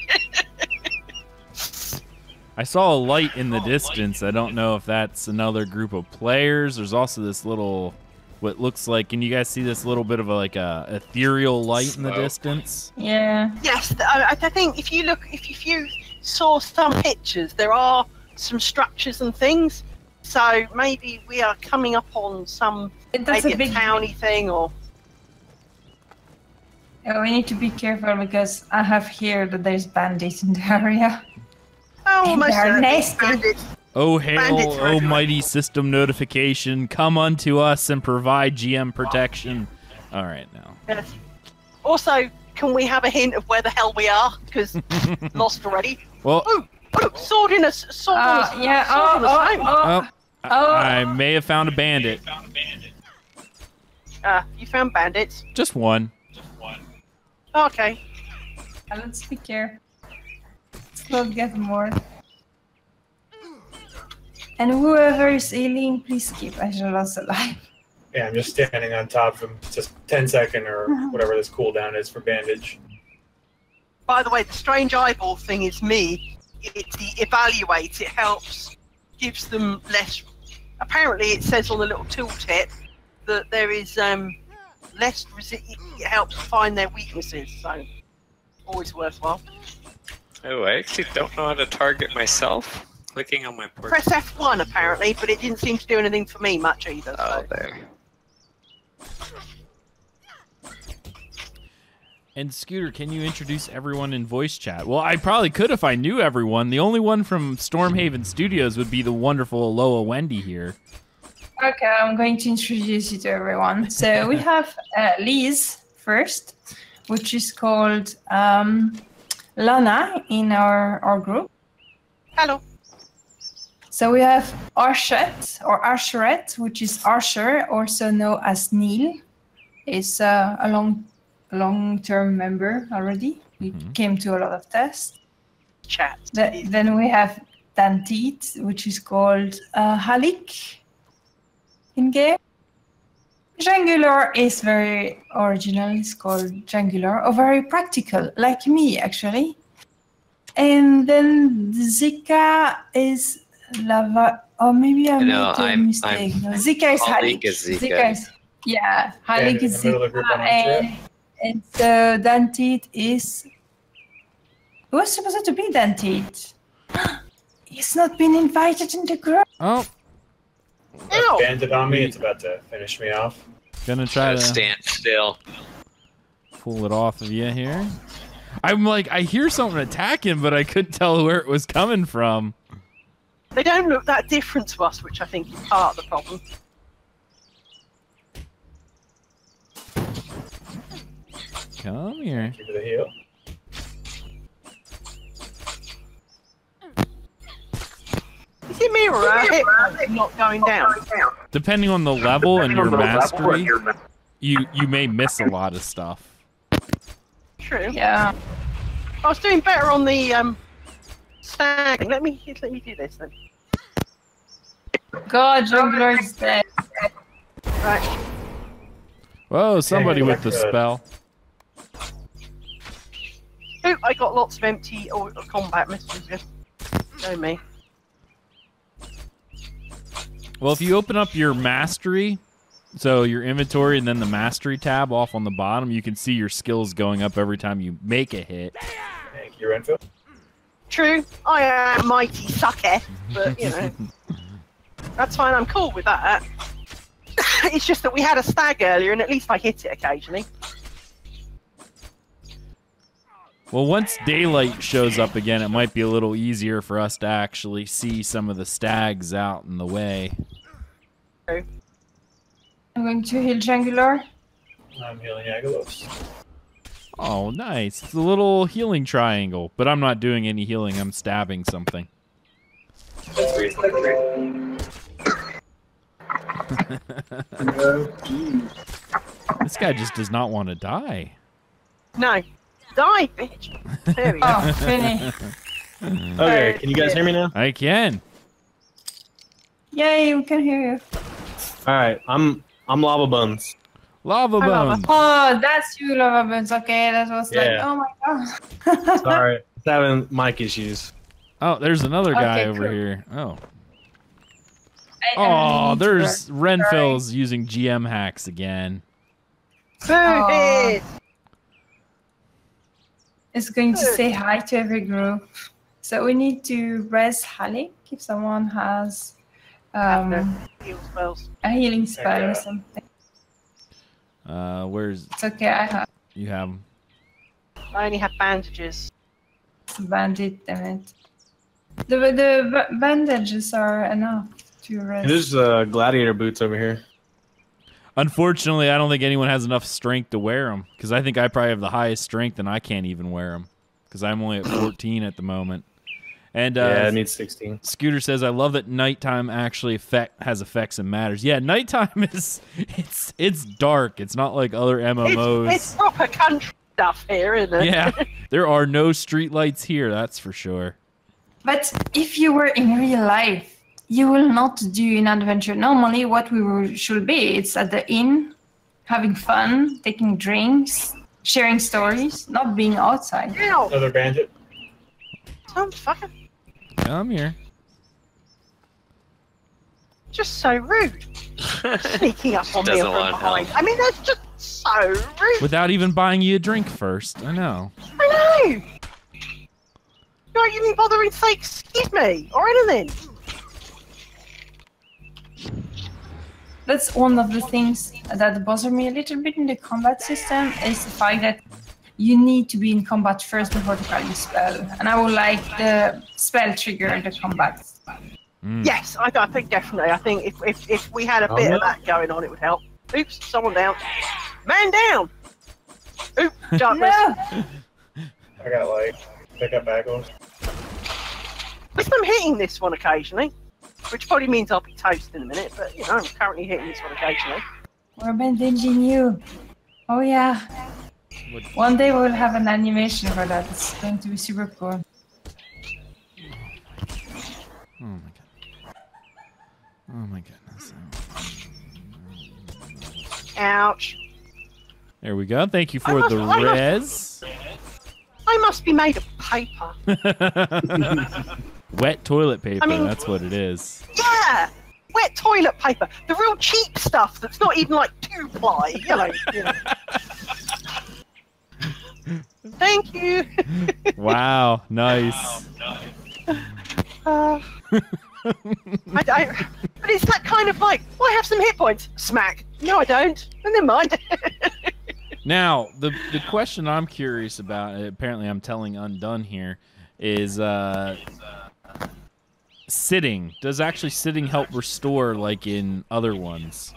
I saw a light in the distance. I don't know if that's another group of players. There's also this little, what looks like, can you guys see this little bit of a ethereal light in the distance? Yeah. Yes, I think if you saw some pictures, there are some structures and things. So maybe we are coming up on some That's maybe a big... towny thing, or Yeah, we need to be careful because I have heard that there's bandits in the area. almost They're nasty. bandits. Oh, hail, Bandits are almighty system notification, come unto us and provide GM protection. All right, now. Yes. Also, can we have a hint of where the hell we are? Because lost already. Well, Oh, look, sword in a sword. Yeah. Sword in a I may have found a bandit. You found bandits. Just one. Okay. Let's be careful. Let's not get more. And whoever is healing, please keep Aggelos alive. Yeah, I'm just standing on top of him. Just 10-second or whatever this cooldown is for bandage. By the way, the strange eyeball thing is me. It evaluates. It helps. Gives them less. Apparently, it says on the little tooltip that there is less. It helps find their weaknesses. So, always worthwhile. Oh, I actually don't know how to target myself. Clicking on my portrait. Press F1 apparently, but it didn't seem to do anything for me much either. Oh, So. there. And Scooter, can you introduce everyone in voice chat? Well, I probably could if I knew everyone. The only one from Stormhaven Studios would be the wonderful Aloha Wendy here. Okay, I'm going to introduce you to everyone. So we have Liz first, which is called Lana in our group. Hello. So we have Arshette or Arsheret, which is Archer, also known as Neil. Is a long-term member already. He came to a lot of tests. Chat. Then we have Dantit, which is called Halik in game. Jangular is very original. It's called Jangular, or very practical, like me actually. And then Zika is Lava. Or maybe I made a mistake. No, Zika is Halik. Zika is Zika. Yeah, Halik in is the middle of the group on our and so Dantit is. Who was supposed to be Dantit? He's not been invited in the group. Oh, Ow! Bandit on me. It's about to finish me off. gonna try Gotta to stand still. pull it off of you here. I'm like, I hear something attacking, but I couldn't tell where it was coming from. They don't look that different to us, which I think is part of the problem. Come here. Give it a heal. Is it me or our hit points not going down? Depending on the level and your mastery, you may miss a lot of stuff. True. Yeah. I was doing better on the stag. Let me do this then. God, Jungler is dead. Right. Whoa, somebody Yeah, with the good. spell. Ooh, I got lots of empty or combat messages. Go me. Well, if you open up your mastery, so your inventory and then the mastery tab off on the bottom, you can see your skills going up every time you make a hit. Thank you, Renfail. True, I am mighty sucker, but you know, that's fine. I'm cool with that. It's just that we had a stag earlier, and at least I hit it occasionally. Well, once daylight shows up again, it might be a little easier for us to actually see some of the stags out in the way. True. I'm going to heal Jangular. I'm healing Aggelos. Oh, nice. It's a little healing triangle, but I'm not doing any healing. I'm stabbing something. That's reasonable. This guy just does not want to die. No, die, bitch. There we go. Oh, Finny. Okay, can you guys hear me now? I can. Yay, we can hear you. All right, I'm Lava Bones. Lava Hi, Lava. Bones. Oh, that's you, Lava Bones. Okay, that was like, Yeah. oh my god. Sorry, it's having mic issues. Oh, there's another guy Okay, over cool. here. Oh. I Oh, need there's to- Renfail's using GM hacks again. Boo Aw. hit. It's going to say hi to every group. So we need to res Halik if someone has Heal spells. a healing spell or Okay. something. Where's It's okay, I have you have him? I only have bandages. bandit, damn it. The bandages are enough to rest. There's gladiator boots over here. Unfortunately, I don't think anyone has enough strength to wear them because I think I probably have the highest strength and I can't even wear them because I'm only at 14 at the moment. And Yeah, it needs 16. Scooter says, "I love that nighttime actually has effects and matters." Yeah, nighttime is it's dark. It's not like other MMOs. It's proper country stuff here, isn't it? Yeah, there are no streetlights here. That's for sure. But if you were in real life, you will not do an adventure. Normally, what should be, it's at the inn, having fun, taking drinks, sharing stories, not being outside. Ow! Another bandit. Some fucking Come here. just so rude. Sneaking up on me Doesn't from want behind. help. I mean, that's just so rude. Without even buying you a drink first. I know. I know. No, you didn't bother and say excuse me or anything. That's one of the things that bother me a little bit in the combat system is the fact that you need to be in combat first before to cast the spell. And I would like the spell trigger the combat. Mm. Yes, I think definitely. I think if we had a bit of that going on, it would help. Oops, someone down. Man down. Oops, darkness. No! I got like pick up Aggelos. At least I'm hitting this one occasionally, which probably means I'll be toast in a minute. But you know, I'm currently hitting this one occasionally. We're bandaging you. Oh yeah. One day we'll have an animation for that. It's going to be super cool. Oh my god. Oh my goodness. Ouch. There we go. Thank you for the I must- res. I must be made of paper. Wet toilet paper. I mean- That's what it is. Yeah. wet toilet paper, the real cheap stuff that's not even like 2-ply, you know. Thank you. Wow, nice. But it's that kind of like, well, I have some hit points. Smack. No, I don't. And never mind. Now, the question I'm curious about, apparently I'm telling Undone here, is sitting. Does actually sitting help restore like in other ones?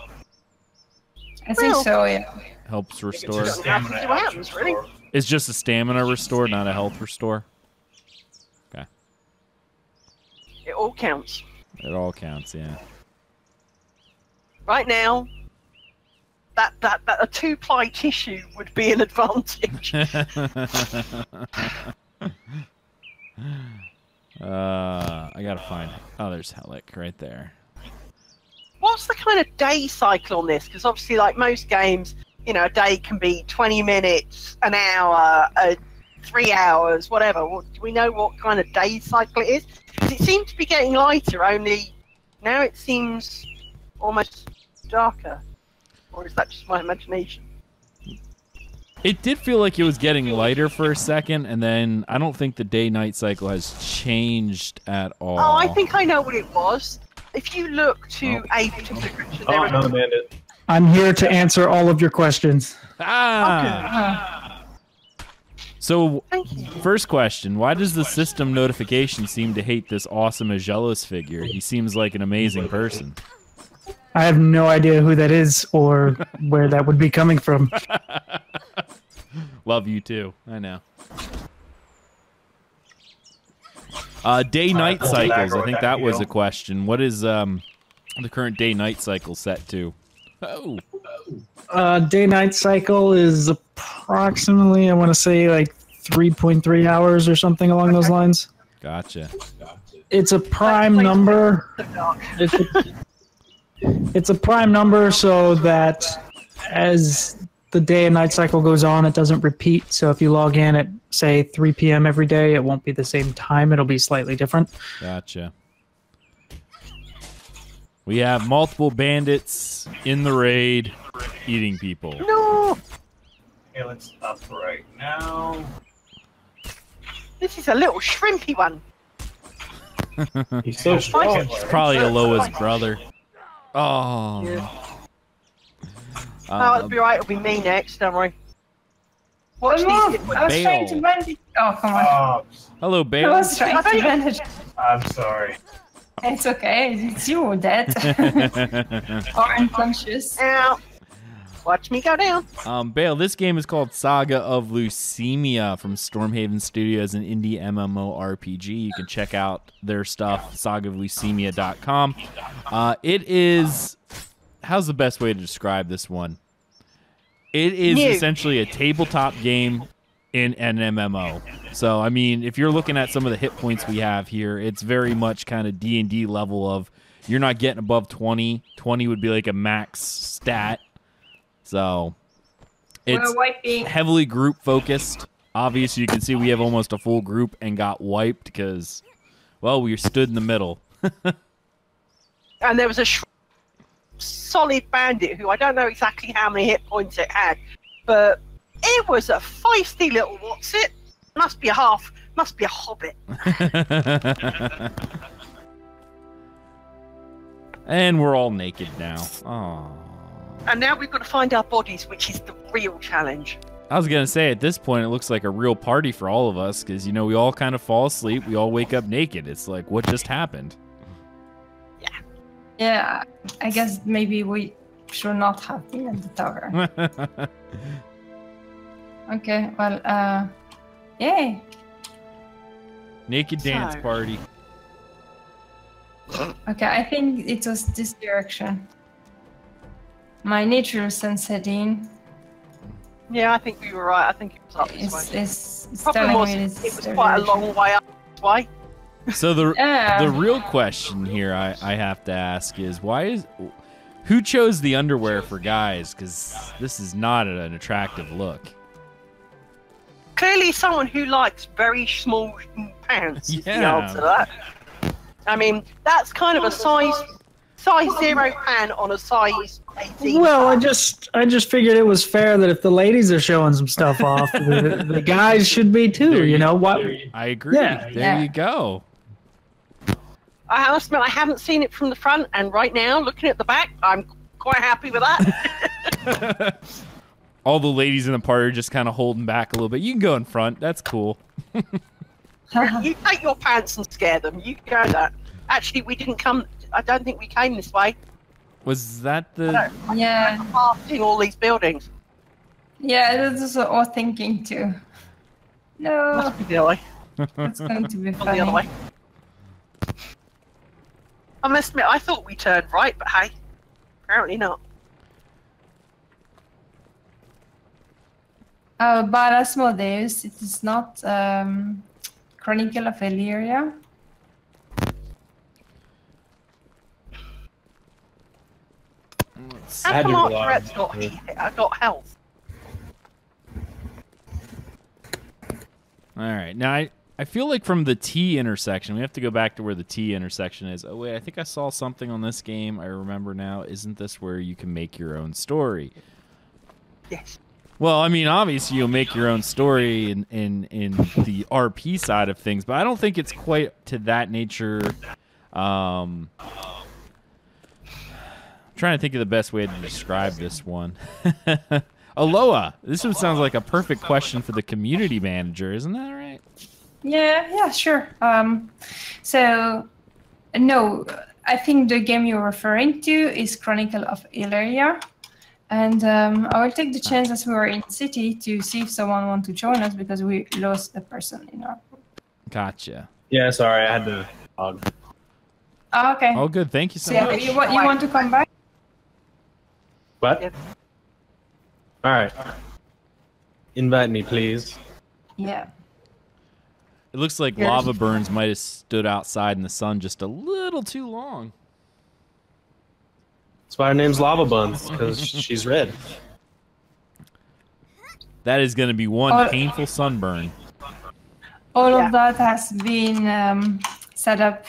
I think so, yeah. Helps restore. It's just stamina See what happens, restore. really. It's just a stamina restore, not a health restore. Okay. It all counts. It all counts, yeah. Right now, that a 2-ply tissue would be an advantage. I gotta find it. Oh, there's Helic right there. What's the kind of day cycle on this? Because obviously, like most games, you know, a day can be 20 minutes, an hour, 3 hours, whatever. Do we know what kind of day cycle it is? 'Cause it seems to be getting lighter, only now it seems almost darker. Or is that just my imagination? It did feel like it was getting lighter for a second, and then I don't think the day-night cycle has changed at all. Oh, I think I know what it was. If you look to a particular creature, there Oh, are another bandit. I'm here to answer all of your questions. Ah! So, Thank you. first question, why does the system notification seem to hate this awesome Aggelos figure? He seems like an amazing person. I have no idea who that is or where that would be coming from. Love you too. I know. Day-night We'll cycles. back I think with that that was deal. a question. What is the current day-night cycle set to? Oh, Day-night cycle is approximately, I want to say, like 3.3 hours or something along those lines. gotcha. It's a prime number. It's a prime number so that as the day and night cycle goes on, it doesn't repeat. So if you log in at, say, 3 p.m. every day, it won't be the same time. It'll be slightly different. Gotcha. We have multiple bandits in the raid eating people. No! Okay, let's up right now. This is a little shrimpy one. He's so strong. It's probably Aloa's brother. Oh. Yeah. Oh, it'll be right. It'll be me next. Don't worry. Watch Come on, these. I was trying to bandage. Oh, come on. Hello, I Bale. was trying to bandage. I'm sorry. It's okay. It's you dead. Or unconscious. Ow. Watch me go down. Bale, this game is called Saga of Lucimia from Stormhaven Studios, an indie MMORPG. You can check out their stuff, sagaoflucimia.com. It is... How's the best way to describe this one? It is New. essentially a tabletop game in an MMO. So, I mean, if you're looking at some of the hit points we have here, it's very much kind of D&D level of you're not getting above 20. 20 would be like a max stat. So, it's We're wiping. heavily group focused. Obviously, you can see we have almost a full group and got wiped because, well, we stood in the middle. And there was a solid bandit who I don't know exactly how many hit points it had, but it was a feisty little what's it? Must be a hobbit. And we're all naked now. Oh. And now we've got to find our bodies, which is the real challenge. I was going to say, at this point, it looks like a real party for all of us because, you know, we all kind of fall asleep. We all wake up naked. It's like, what just happened? Yeah, I guess maybe we should not have been in the tower. Okay, well, yay. Naked dance So- party. Okay, I think it was this direction. My natural sense heading Yeah, I think we were right. I think it was up this way. is Problem telling was, me it it's was the quite a direction. long way up this way. So the Yeah. real question here I have to ask is who chose the underwear for guys? Because this is not an attractive look. Clearly, someone who likes very small pants is the Yeah. answer to that. I mean, that's kind of a size size 0 pan on a size 18. Well, I just figured it was fair that if the ladies are showing some stuff off, the guys should be too. You know what? I agree. Yeah. There you go. I must admit, I haven't seen it from the front, and right now, looking at the back, I'm quite happy with that. All the ladies in the party are just kind of holding back a little bit. You can go in front. That's cool. You take your pants and scare them. You go that. Actually, we didn't come. I don't think we came this way. Was that the... Yeah. Passing all these buildings. Yeah, that's what I was thinking too. No, Must be the other way. it's going to be Not the other funny. way. I must admit, I thought we turned right, but hey, apparently not. But Asmodeus, it is not Chronicle of Illyria. How come Archerette got health? All right. Now, I feel like from the T intersection, we have to go back to where the T intersection is. Oh, wait, I think I saw something on this game. I remember now. Isn't this where you can make your own story? Yes. Well, I mean, obviously you'll make your own story in the RP side of things, but I don't think it's quite to that nature. I'm trying to think of the best way to describe this one. Aloha, this one sounds like a perfect question for the community manager, isn't that right? Yeah, sure. So, no, I think the game you're referring to is Chronicle of Illyria. And I will take the chance as we were in city to see if someone wants to join us because we lost a person in our group. Gotcha. Yeah, sorry, I had to log. Oh, okay. Oh, good. Thank you so So much. you want to come back? What? Yep. All right. Invite me, please. Yeah. It looks like Here's- lava burns might have stood outside in the sun just a little too long. That's why her name's Lava Buns, because she's red. That is going to be one Oh. painful sunburn. All Yeah. of that has been set up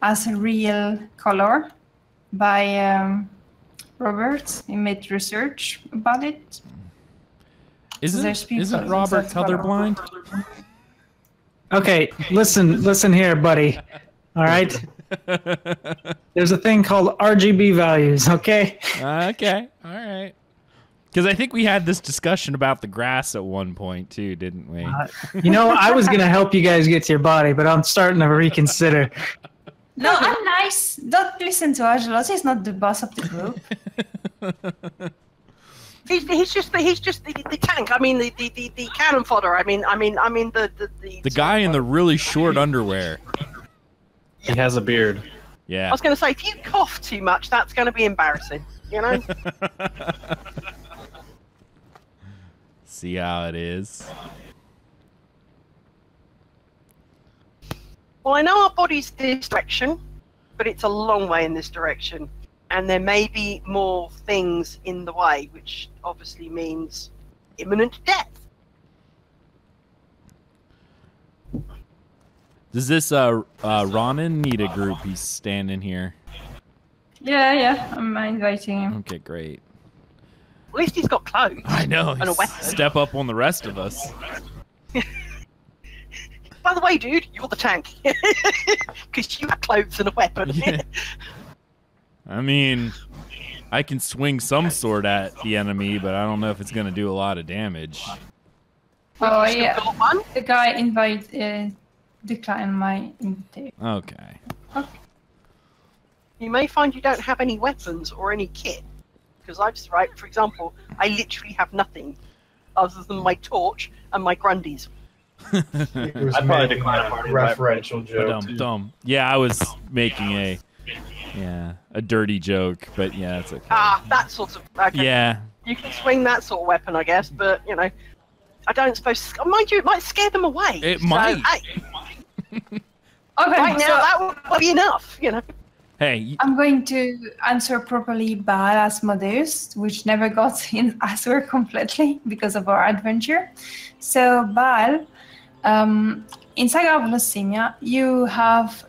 as a real color by Robert. He made research about it. There's people Isn't Robert inside the color. colorblind? Okay, listen here, buddy. All right. There's a thing called RGB values. Okay. Okay. All right. Because I think we had this discussion about the grass at one point too, didn't we? You know, I was gonna help you guys get to your body, but I'm starting to reconsider. No, I'm nice. Don't listen to Aggelos. He's not the boss of the group. He's just the tank. I mean the cannon fodder. I mean The guy in the really short underwear. He has a beard. I Yeah. was going to say, if you cough too much, that's going to be embarrassing. You know. See how it is. Well, I know our body's this direction, but it's a long way in this direction, and there may be more things in the way, which obviously means imminent death. Does this Ronan need a group? He's standing here. Yeah, I'm inviting him. Okay, great. At least he's got clothes. I know. And a weapon. Step up on the rest of us. By the way, dude, you're the tank. Because you have clothes and a weapon. Yeah. I mean, I can swing some sword at the enemy, but I don't know if it's going to do a lot of damage. Oh, Still yeah. got one? The guy declined my invitation. Okay. You may find you don't have any weapons or any kit. Because for example, I literally have nothing other than my torch and my grundies. It was I'd probably making decline a a party referential joke. Dumb, dumb. Yeah, I was making a dirty joke, but yeah, that's okay. Ah, that sort of. Okay. Yeah. You can swing that sort of weapon, I guess, but you know, I don't suppose. Mind you, it might scare them away. It So, might. hey, Okay, right now so that would be enough, you know. Hey, I'm going to answer properly Baal Asmodeus, which never got in answer completely because of our adventure. So Baal, in Saga of Lucimia, you have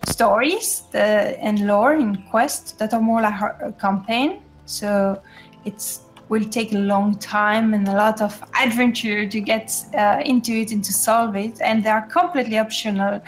stories and lore in Quest that are more like a campaign. So it will take a long time and a lot of adventure to get into it and to solve it. And they are completely optional.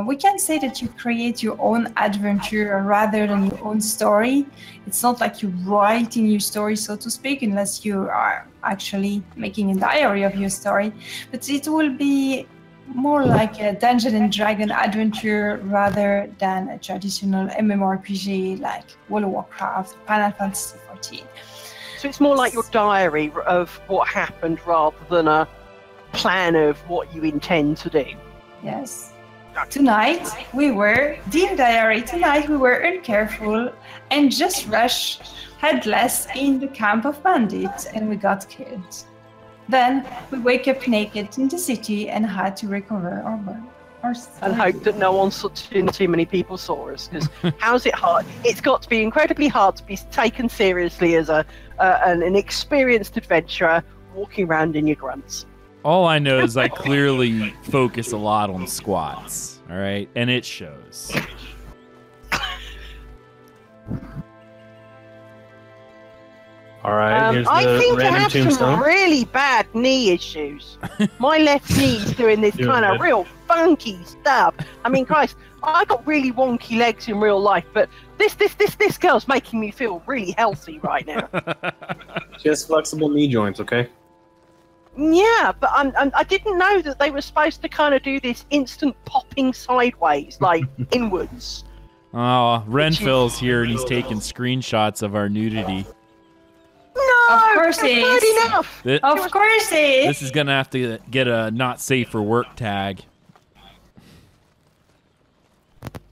We can say that you create your own adventure rather than your own story. It's not like you write in your story, so to speak, unless you are actually making a diary of your story. But it will be more like a Dungeon and Dragon adventure rather than a traditional MMORPG like World of Warcraft, Final Fantasy XIV. So it's more like your diary of what happened rather than a plan of what you intend to do. Yes. Tonight we were, dear diary, tonight we were uncareful and just rushed headless in the camp of bandits and we got killed. Then we wake up naked in the city and had to recover our body. And hope that no one saw too many people saw us, because how's it hard? It's got to be incredibly hard to be taken seriously as an experienced adventurer walking around in your grunts. All I know is I clearly focus a lot on squats, all right? And it shows. All right, here's I the think I random have tombstone. some really bad knee issues. My left knee's doing this Doing kind of good. real funky stuff. I mean, Christ, I got really wonky legs in real life, but this girl's making me feel really healthy right now. She has flexible knee joints, okay? Yeah, but I didn't know that they were supposed to kind of do this instant popping sideways, like inwards. Oh, Renfail's here and he's taking screenshots of our nudity. No, Of course that's it good is. enough. Of course it This is going to have to get a not safe for work tag.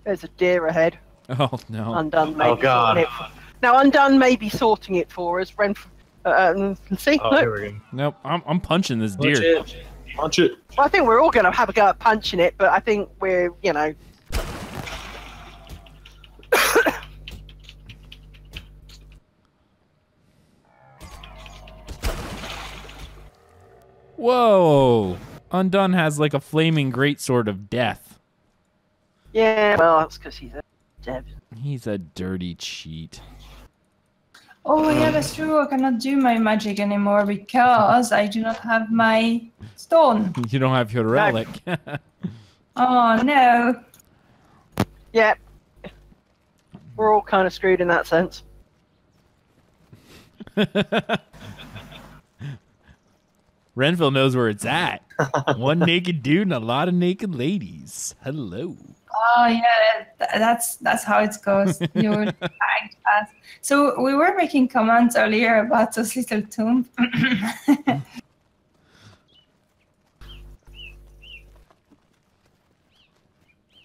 There's a deer ahead. Oh, no. Undone may Oh, be God. sorting it. Now, Undone may be sorting it for us. See, Oh, look. here we go. Nope, I'm punching this Punch deer. it. Punch it. Well, I think we're all going to have a go at punching it, but I think we're, Whoa! Undone has like a flaming greatsword of death. Yeah, well, that's because he's a dev. He's a dirty cheat. Oh yeah, that's true. I cannot do my magic anymore because I do not have my stone. You don't have your relic. Oh no. Yeah. We're all kind of screwed in that sense. Renfail knows where it's at. One naked dude and a lot of naked ladies. Hello. Oh yeah, that's how it goes. You will act as. So we were making comments earlier about those little tombs.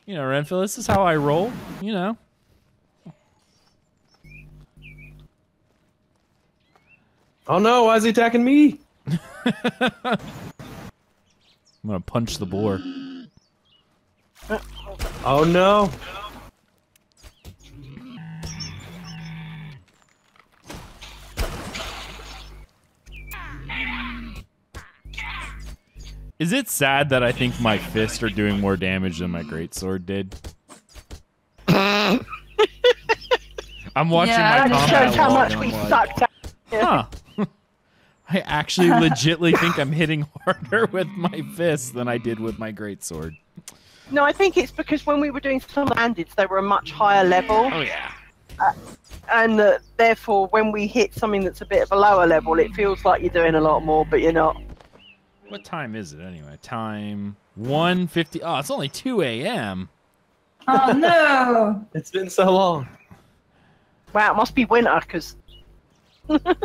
You know, Renfail, this is how I roll. You know. Oh no, why is he attacking me? I'm gonna punch the boar. Oh no. Is it sad that I think my fists are doing more damage than my greatsword did? I'm watching Yeah, my that combat Shows how log much and we I'm like, sucked at. huh. I actually legitly think I'm hitting harder with my fists than I did with my greatsword. No, I think it's because when we were doing some bandits, they were a much higher level. Oh yeah. And therefore, when we hit something that's a bit of a lower level, it feels like you're doing a lot more, but you're not. What time is it anyway? Time 1:50. Oh, it's only 2 a.m. Oh no. It's been so long. Wow, it must be winter, because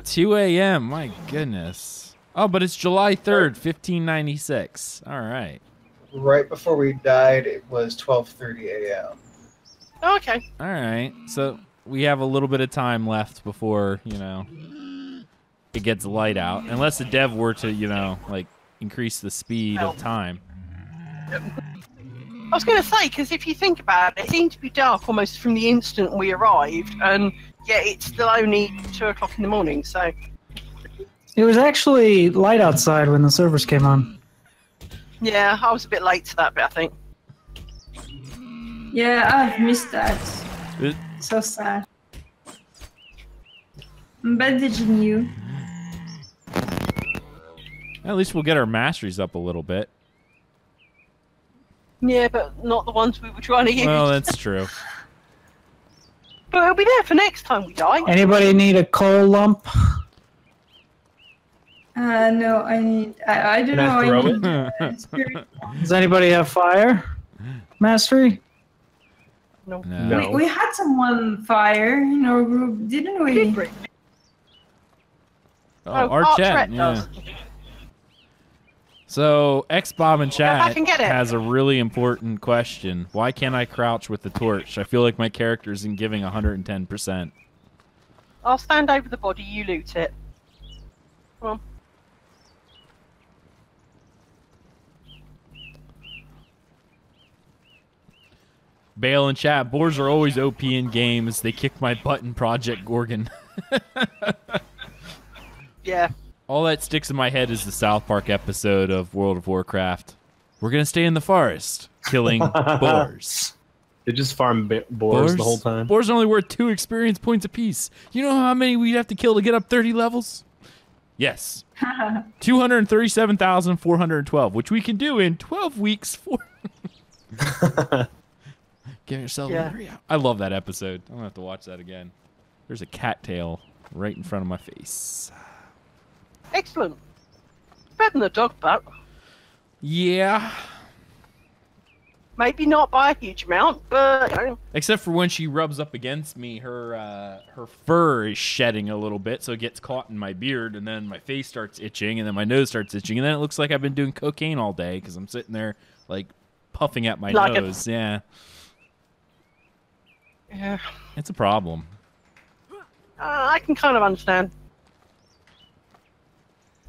2 a.m. My goodness. Oh, but it's July 3rd, 1596. All right. Right before we died, it was 12:30 a.m. oh, okay. All right. So we have a little bit of time left before, you know, it gets light out. Unless the dev were to, you know, like increase the speed of time. I was going to say, because if you think about it, it seemed to be dark almost from the instant we arrived, and yet it's still only 2 o'clock in the morning, so... It was actually light outside when the servers came on. Yeah, I was a bit late to that bit, I think. Yeah, I've missed that. It- So sad. I'm bandaging you. At least we'll get our masteries up a little bit. Yeah, but not the ones we were trying to use. Well, that's true. But it'll be there for next time we die. Anybody need a coal lump? No, I need. I don't Can I know. throw I need spirit. Does anybody have fire? Mastery? No. No. We had someone fire in our group, didn't we? Oh, Oh, our chat. Art Yeah. does. So, X-Bob in Go chat back and get it. has a really important question. Why can't I crouch with the torch? I feel like my character isn't giving 110%. I'll stand over the body, you loot it. Come on. Bale in chat, boars are always OP in games. They kicked my butt in Project Gorgon. Yeah. All that sticks in my head is the South Park episode of World of Warcraft. We're going to stay in the forest, killing boars. They just farm boars the whole time. Boars are only worth 2 experience points apiece. You know how many we'd have to kill to get up 30 levels? Yes. 237,412, which we can do in 12 weeks. Give yourself a hurry up. I love that episode. I'm going to have to watch that again. There's a cattail right in front of my face. Excellent. Better than a dog butt. Yeah. Maybe not by a huge amount, but you know. Except for when she rubs up against me, her fur is shedding a little bit, so it gets caught in my beard, and then my face starts itching, and then my nose starts itching, and then it looks like I've been doing cocaine all day because I'm sitting there like puffing at my nose. Yeah. Yeah. It's a problem. I can kind of understand.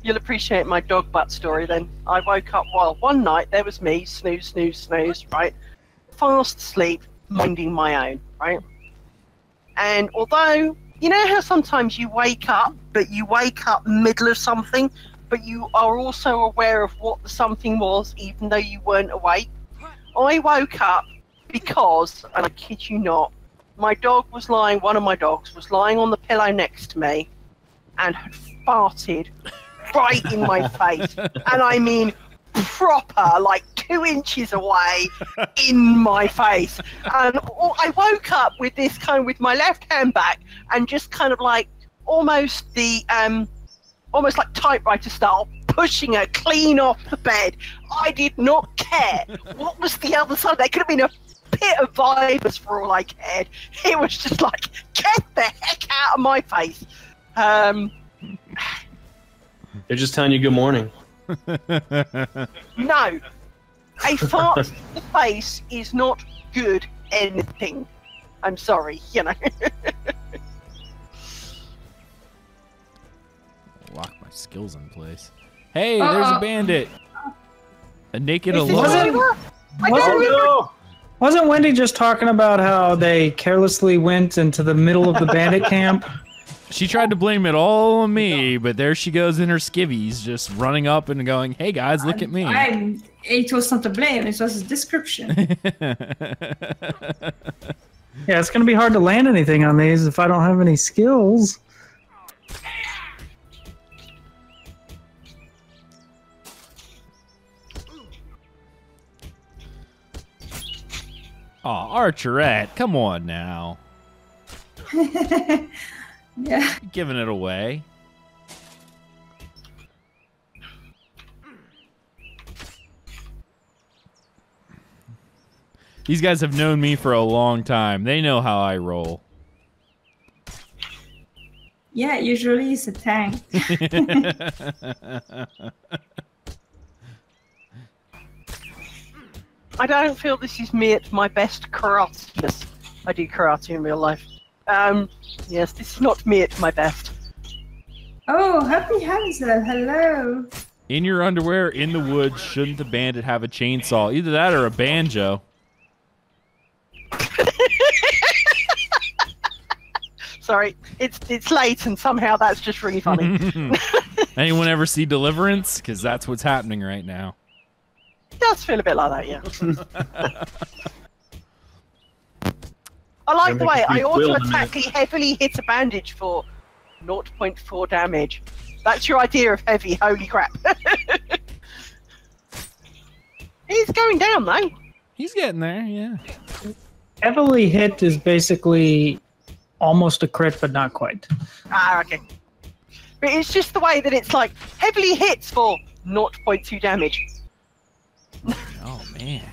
You'll appreciate my dog butt story then. I woke up one night, there was me, snooze, snooze, snooze, right? Fast asleep, minding my own, right? And although, you know how sometimes you wake up, but you wake up middle of something, but you are also aware of what the something was, even though you weren't awake? I woke up because, and I kid you not, one of my dogs was lying on the pillow next to me and had farted right in my face. And I mean proper, like 2 inches away in my face. And I woke up with this with my left hand back and just kind of like almost like typewriter style, pushing her clean off the bed. I did not care what was the other side. There could have been a pit of vipers for all I cared. It was just like, get the heck out of my face. They're just telling you good morning. No. A fart in the face is not good anything. I'm sorry, you know. Lock my skills in place. Hey, there's a bandit. A naked alone. Wasn't Wendy just talking about how they carelessly went into the middle of the bandit camp? She tried to blame it all on me, but there she goes in her skivvies, just running up and going, hey guys, look at me. It was not a blame, it was a description. Yeah, it's going to be hard to land anything on these if I don't have any skills. Oh, Archerette, come on now. Yeah. You're giving it away. These guys have known me for a long time. They know how I roll. Yeah, usually it's a tank. I don't feel this is me at my best karate. Yes, I do karate in real life. Yes, this is not me at my best. Oh, happy Hansel, hello. In your underwear, in the woods, shouldn't the bandit have a chainsaw? Either that or a banjo. Sorry, it's late and somehow that's just really funny. Anyone ever see Deliverance? Because that's what's happening right now. It does feel a bit like that, yeah. I like the way I Will in a auto-attack heavily hit a bandage for 0.4 damage. That's your idea of heavy, holy crap. He's going down though. He's getting there, yeah. Heavily hit is basically almost a crit, but not quite. Ah, okay. But it's just the way that it's like heavily hits for 0.2 damage. Oh, man.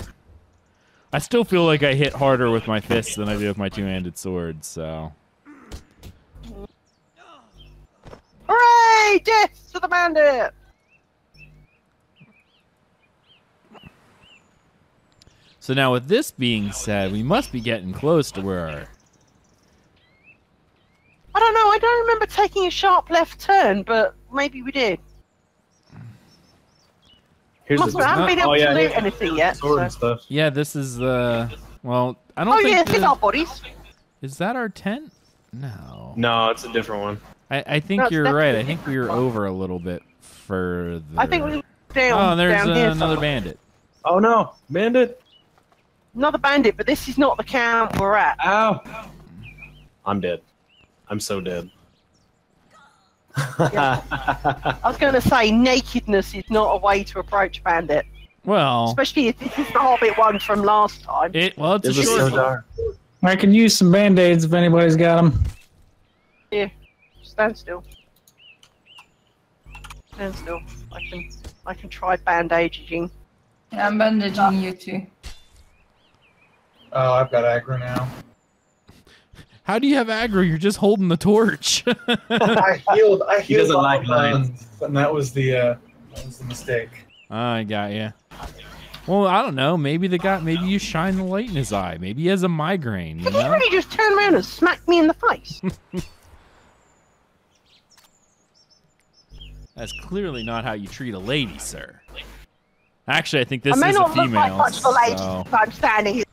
I still feel like I hit harder with my fists than I do with my two-handed sword, so... Hooray! Death to the bandit! So now with this being said, we must be getting close to where... I don't know, I don't remember taking a sharp left turn, but maybe we did. Here's I haven't been able to loot anything yet. Sword So. and stuff. Yeah, this is the... Well, I don't Oh think... yeah, it's our bodies. Is that our tent? No. No, it's a different one. I think No, it's you're right. I definitely think we were over a little bit further. I think we were down. Oh, there's down here another somewhere. bandit. Oh no, bandit! Another bandit, but this is not the camp we're at. Ow! I'm dead. I'm so dead. I was going to say, nakedness is not a way to approach bandit, Well, especially if this is the Hobbit one from last time. it's a It was short so one. dark. I can use some band-aids if anybody's got them. Yeah, stand still. Stand still. I can try bandaging. Yeah, I'm bandaging you too. Oh, I've got aggro now. How do you have aggro? You're just holding the torch. I healed doesn't all like the lions. runs, and that was the mistake. I got you. Well, I don't know. Maybe maybe you shine the light in his eye. Maybe he has a migraine. You Did he know? really just turn around and smack me in the face? That's clearly not how you treat a lady, sir. Actually, I think this I may is a not look like female. much of a lady So. if I'm standing here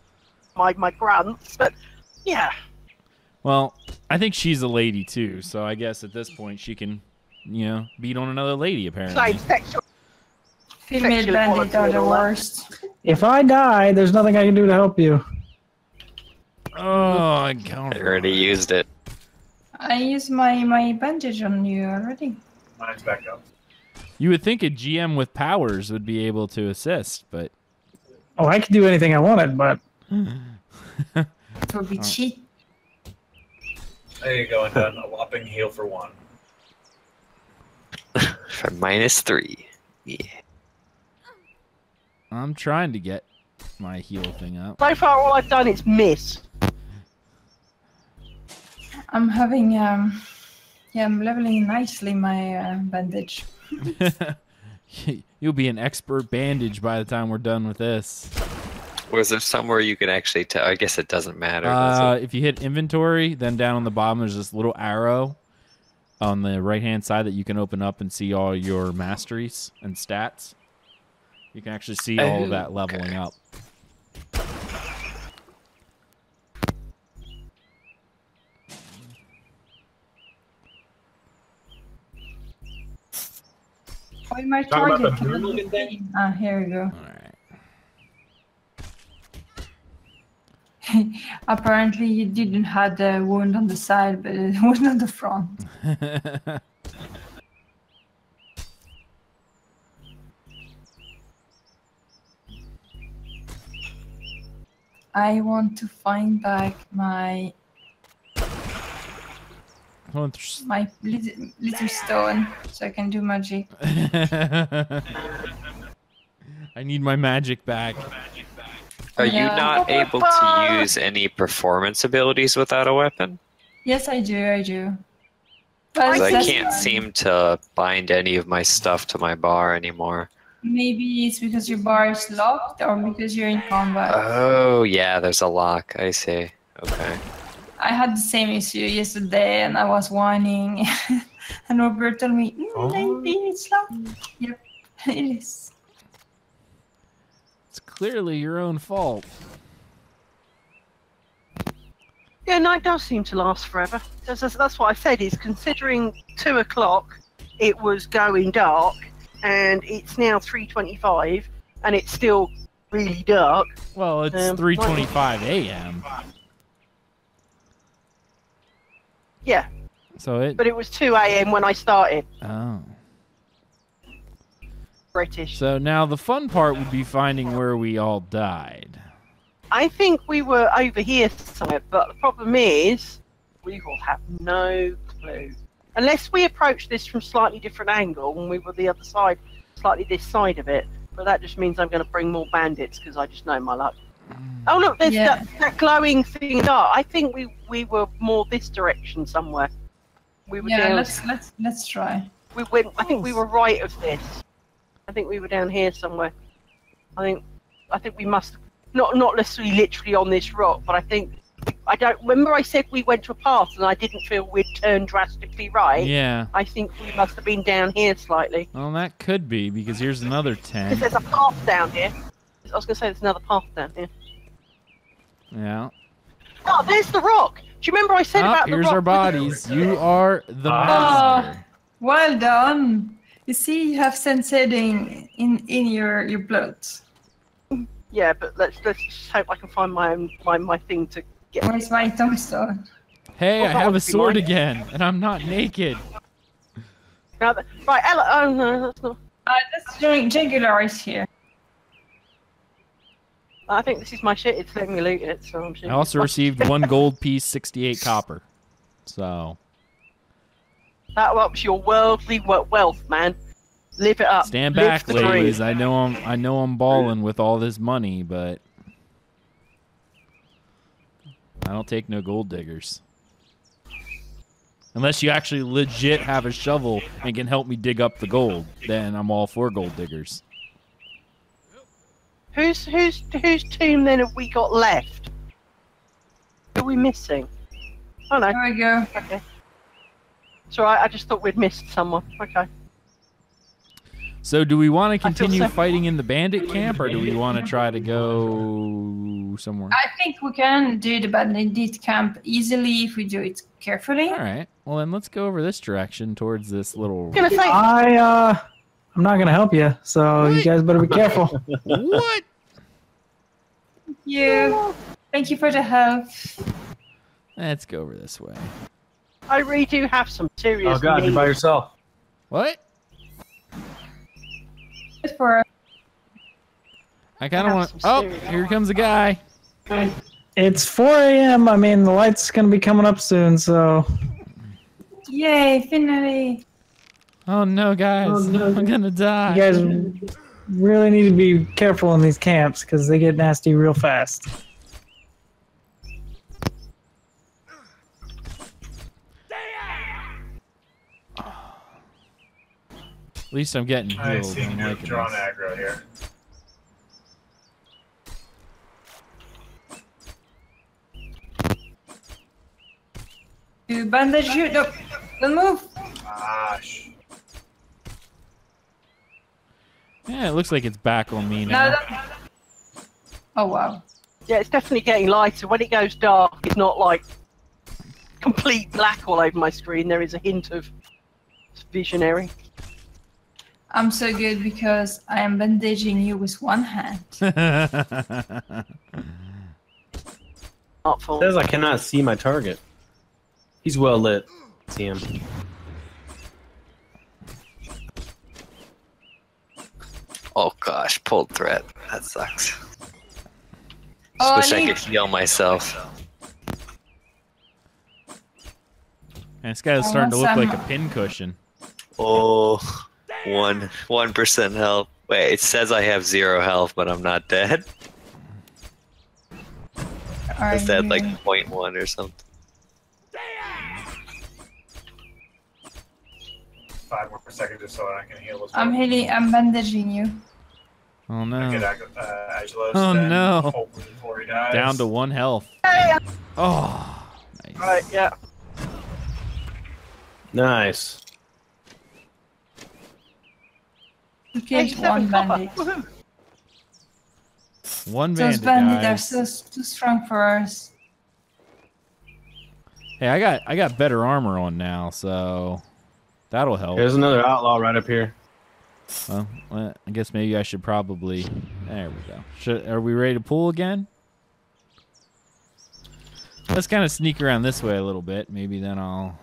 with my grunts, but yeah. Well, I think she's a lady too. So I guess at this point she can, beat on another lady apparently. Same sexual. Female Sexual bandits are equality the and all that. worst. If I die, there's nothing I can do to help you. Oh, I I can't. already used it. I use my bandage on you already. Mine's back up. You would think a GM with powers would be able to assist, but Oh, I could do anything I wanted, but It would be cheat. There you go, and done. A whopping heal for 1. For -3. Yeah. I'm trying to get my heal thing up. So far, all I've done is miss. I'm having I'm leveling nicely my bandage. You'll be an expert bandage by the time we're done with this. Was there somewhere you can actually tell? I guess it doesn't matter. Does it? If you hit inventory, then down on the bottom there's this little arrow on the right-hand side that you can open up and see all your masteries and stats. You can actually see all of that leveling up. Why my Talking about target? the moon-looking thing? Ah, here we go. All right. Apparently, you didn't have the wound on the side, but a wound on the front. I want to find back my little stone so I can do magic. I need my magic back. Are you Yeah. not able to use any performance abilities without a weapon? Yes, I do. But 'Cause I that's can't fine. seem to bind any of my stuff to my bar anymore. Maybe it's because your bar is locked or because you're in combat. Oh, yeah, there's a lock. I see. Okay. I had the same issue yesterday and I was whining and Robert told me, maybe it's locked. Yep, it is. It's clearly your own fault. Yeah, night does seem to last forever. That's what I said, is considering 2 o'clock, it was going dark, and it's now 3:25, and it's still really dark. Well, it's Um, 3:25 a.m. Yeah, but it was 2 a.m. when I started. Oh. British. So now the fun part would be finding where we all died. I think we were over here somewhere, but the problem is we will have no clue. Unless we approach this from slightly different angle and we were the other side, slightly this side of it. But that just means I'm going to bring more bandits because I just know my luck. Oh look, there's that glowing thing. I think we were more this direction somewhere. We were down. Let's try. We went. I think we were right of this. I think we were down here somewhere. I think we must not necessarily literally on this rock, but I don't remember. I said we went to a path, and I didn't feel we'd turned drastically right. Yeah. I think we must have been down here slightly. Well, that could be because here's another 10. Because there's a path down here. I was going to say there's another path down here. Yeah. Oh, there's the rock. Do you remember I said about the rock? Here's our bodies. You are the master. Well done. You see, you have sensing in your blood. Yeah, but let's just hope I can find my thing to get. Where's my tombstone? Hey, I have a sword again, and I'm not naked. Right, Ella. Oh no, that's not. That's Jangular is here. I think this is my shit. It's letting me loot it, so I'm sure. I also received 1 gold piece, 68 copper. So. That ups your worldly wealth, man. Live it up. Stand back, ladies. I know I'm balling with all this money, but I don't take no gold diggers. Unless you actually legit have a shovel and can help me dig up the gold, then I'm all for gold diggers. Whose tomb then have we got left? Who are we missing? Oh no. There we go. Okay. It's alright, I just thought we'd missed someone. Okay. So do we want to continue fighting in the bandit camp, or do we want to try to go somewhere? I think we can do the bandit camp easily if we do it carefully. All right. Well, then let's go over this direction towards this little... I'm not gonna help you, so you guys better be careful. What? Thank you for the help. Let's go over this way. I really do have some serious. Oh God, you're by yourself. What? For I kind of want. Oh, here comes a guy. It's 4 a.m. I mean, the light's gonna be coming up soon, so. Yay! Finally. Oh no, guys! Oh, no. I'm gonna die. You guys really need to be careful in these camps because they get nasty real fast. At least I'm getting healed. I see you're drawing aggro here. To bandage you. No, don't move. Gosh. Yeah, it looks like it's back on me now. No, oh wow. Yeah, it's definitely getting lighter. When it goes dark, it's not like complete black all over my screen. There is a hint of visionary. I'm so good because I am bandaging you with one hand. It says I cannot see my target. He's well lit. See him. Oh gosh, pulled threat. That sucks. Oh, Just wish I could heal myself. And this guy's starting to look like a pincushion. Oh, 1% health. Wait, it says I have 0 health, but I'm not dead. It said like 0.1 or something. 5 more seconds just so I can heal as well. I'm healing. I'm bandaging you. Oh no. I get Aggelos, Oh then no. hopefully before he dies. Down to 1 health. Oh. Nice. Right, yeah. Nice. You killed one bandit. One Those bandit, bandits are so too strong for us. Hey, I got better armor on now, so that'll help. There's another outlaw right up here. Well, I guess maybe I should probably. There we go. Are we ready to pull again? Let's kind of sneak around this way a little bit. Maybe then I'll...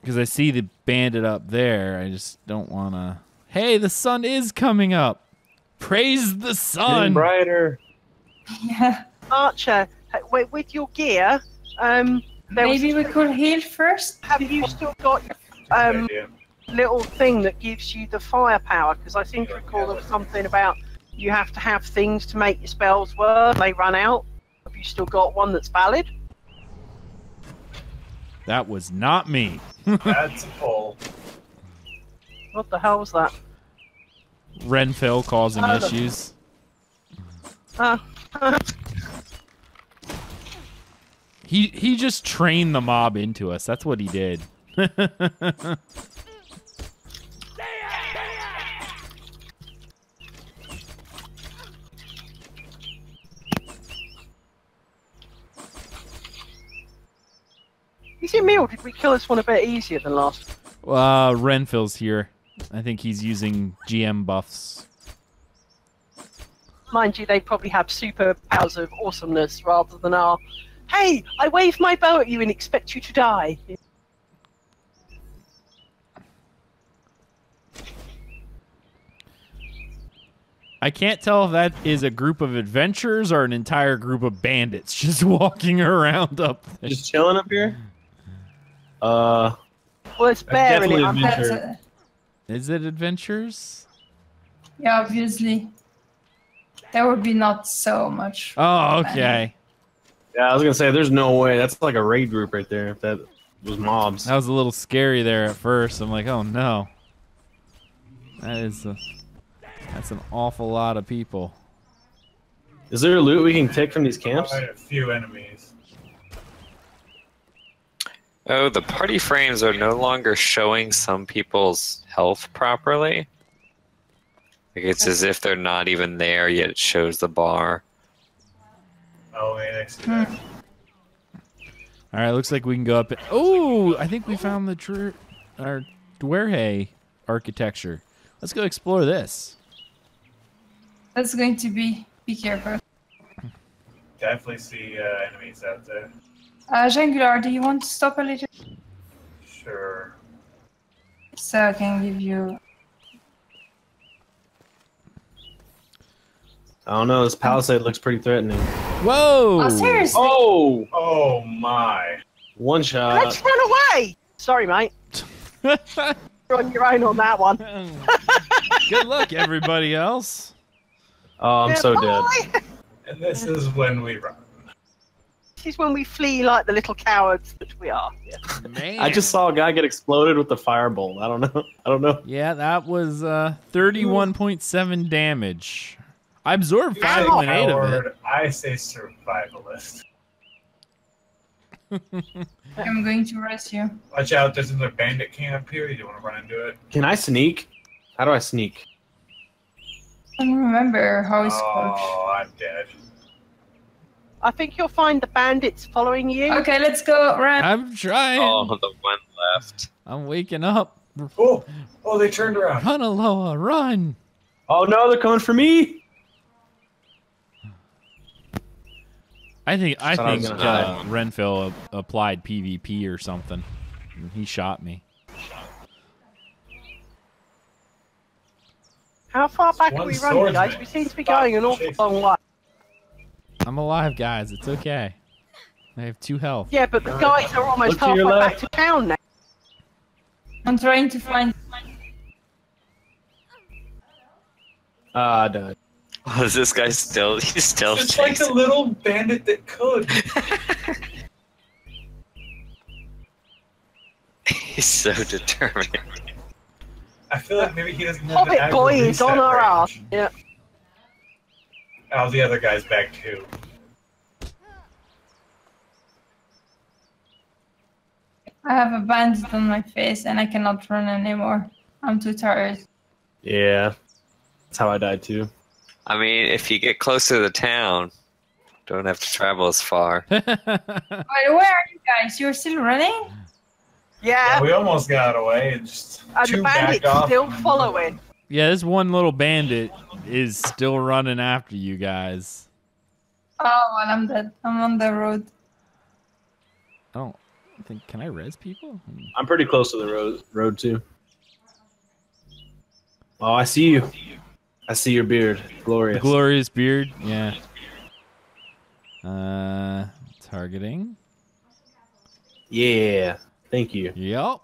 Because I see the bandit up there. I just don't want to... Hey, the sun is coming up. Praise the sun. Getting brighter. Yeah. Archer, with your gear, Maybe we could heal first. have you still got little thing that gives you the firepower? Because I seem to recall there was something about you have to have things to make your spells work. They run out. Have you still got one that's valid? That was not me. That's a pull. What the hell was that? Renfail causing issues. He just trained the mob into us. That's what he did. Is it me or did we kill this one a bit easier than last? Renfail's here. I think he's using GM buffs. Mind you, they probably have super powers of awesomeness rather than our, hey, I wave my bow at you and expect you to die. I can't tell if that is a group of adventurers or an entire group of bandits just walking around up there. Just chilling up here? Well, it's bear in it. Definitely I'm adventure. Is it adventurers? Yeah, obviously. There would be not so much. Oh, okay. Yeah, I was gonna say there's no way. That's like a raid group right there. If that was mobs. That was a little scary there at first. I'm like, oh no. That's an awful lot of people. Is there loot we can take from these camps? Quite a few enemies. Oh, the party frames are no longer showing some people's health properly. Like it's as if they're not even there, yet it shows the bar. Oh, yeah, I see that. All right, looks like we can go up. Oh, I think we found our Dwerhe architecture. Let's go explore this. That's going to be careful. Definitely see enemies out there. Jangular, do you want to stop a little? Sure. So I can give you... I don't know. This palisade looks pretty threatening. Whoa! Oh, seriously? Oh! Oh my. One shot. Let's run away! Sorry, mate. You're on your own on that one. Good luck, everybody else. Oh, I'm so dead. Bye. And this is when we run. This is when we flee like the little cowards that we are. Yeah. Man. I just saw a guy get exploded with the firebolt. I don't know. Yeah, that was 31.7 damage. I absorbed 5.8 of it. I say survivalist. I'm going to rest you. Watch out, there's another bandit camp here. You don't want to run into it. Can I sneak? How do I sneak? I don't remember how it's called. Oh, I'm dead. I think you'll find the bandits following you. Okay, let's go run. I'm trying. Oh, the one left. I'm waking up. Oh, they turned around. Run, Aloha, run. Oh no, they're coming for me! I think I was gonna die. Renfail applied PvP or something. He shot me. How far back One are we running, guys? swordsman. We seem to be going an awful long way. I'm alive, guys. It's okay. I have 2 health. Yeah, but the guys are almost Look to your halfway back left. to town now. I'm trying to find... Ah, I died. Oh, is this guy still? He's still Just like the little bandit that could. He's so determined. I feel like maybe he doesn't have Hobbit an boy aggro is on reset our ass. range. Yeah. Oh, the other guy's back too. I have a bandage on my face and I cannot run anymore. I'm too tired. Yeah. That's how I died too. I mean, if you get closer to the town, don't have to travel as far. Wait, where are you guys? You're still running? Yeah, We almost got away and just and the two backed bandits off. still following. Yeah, this one little bandit is still running after you guys. Oh, well, I'm dead. I'm on the road. Oh, I think. Can I res people? I'm pretty close to the road too. Oh, I see you. I see your beard. Glorious. Glorious beard. Yeah. Targeting. Yeah. Thank you. Yep.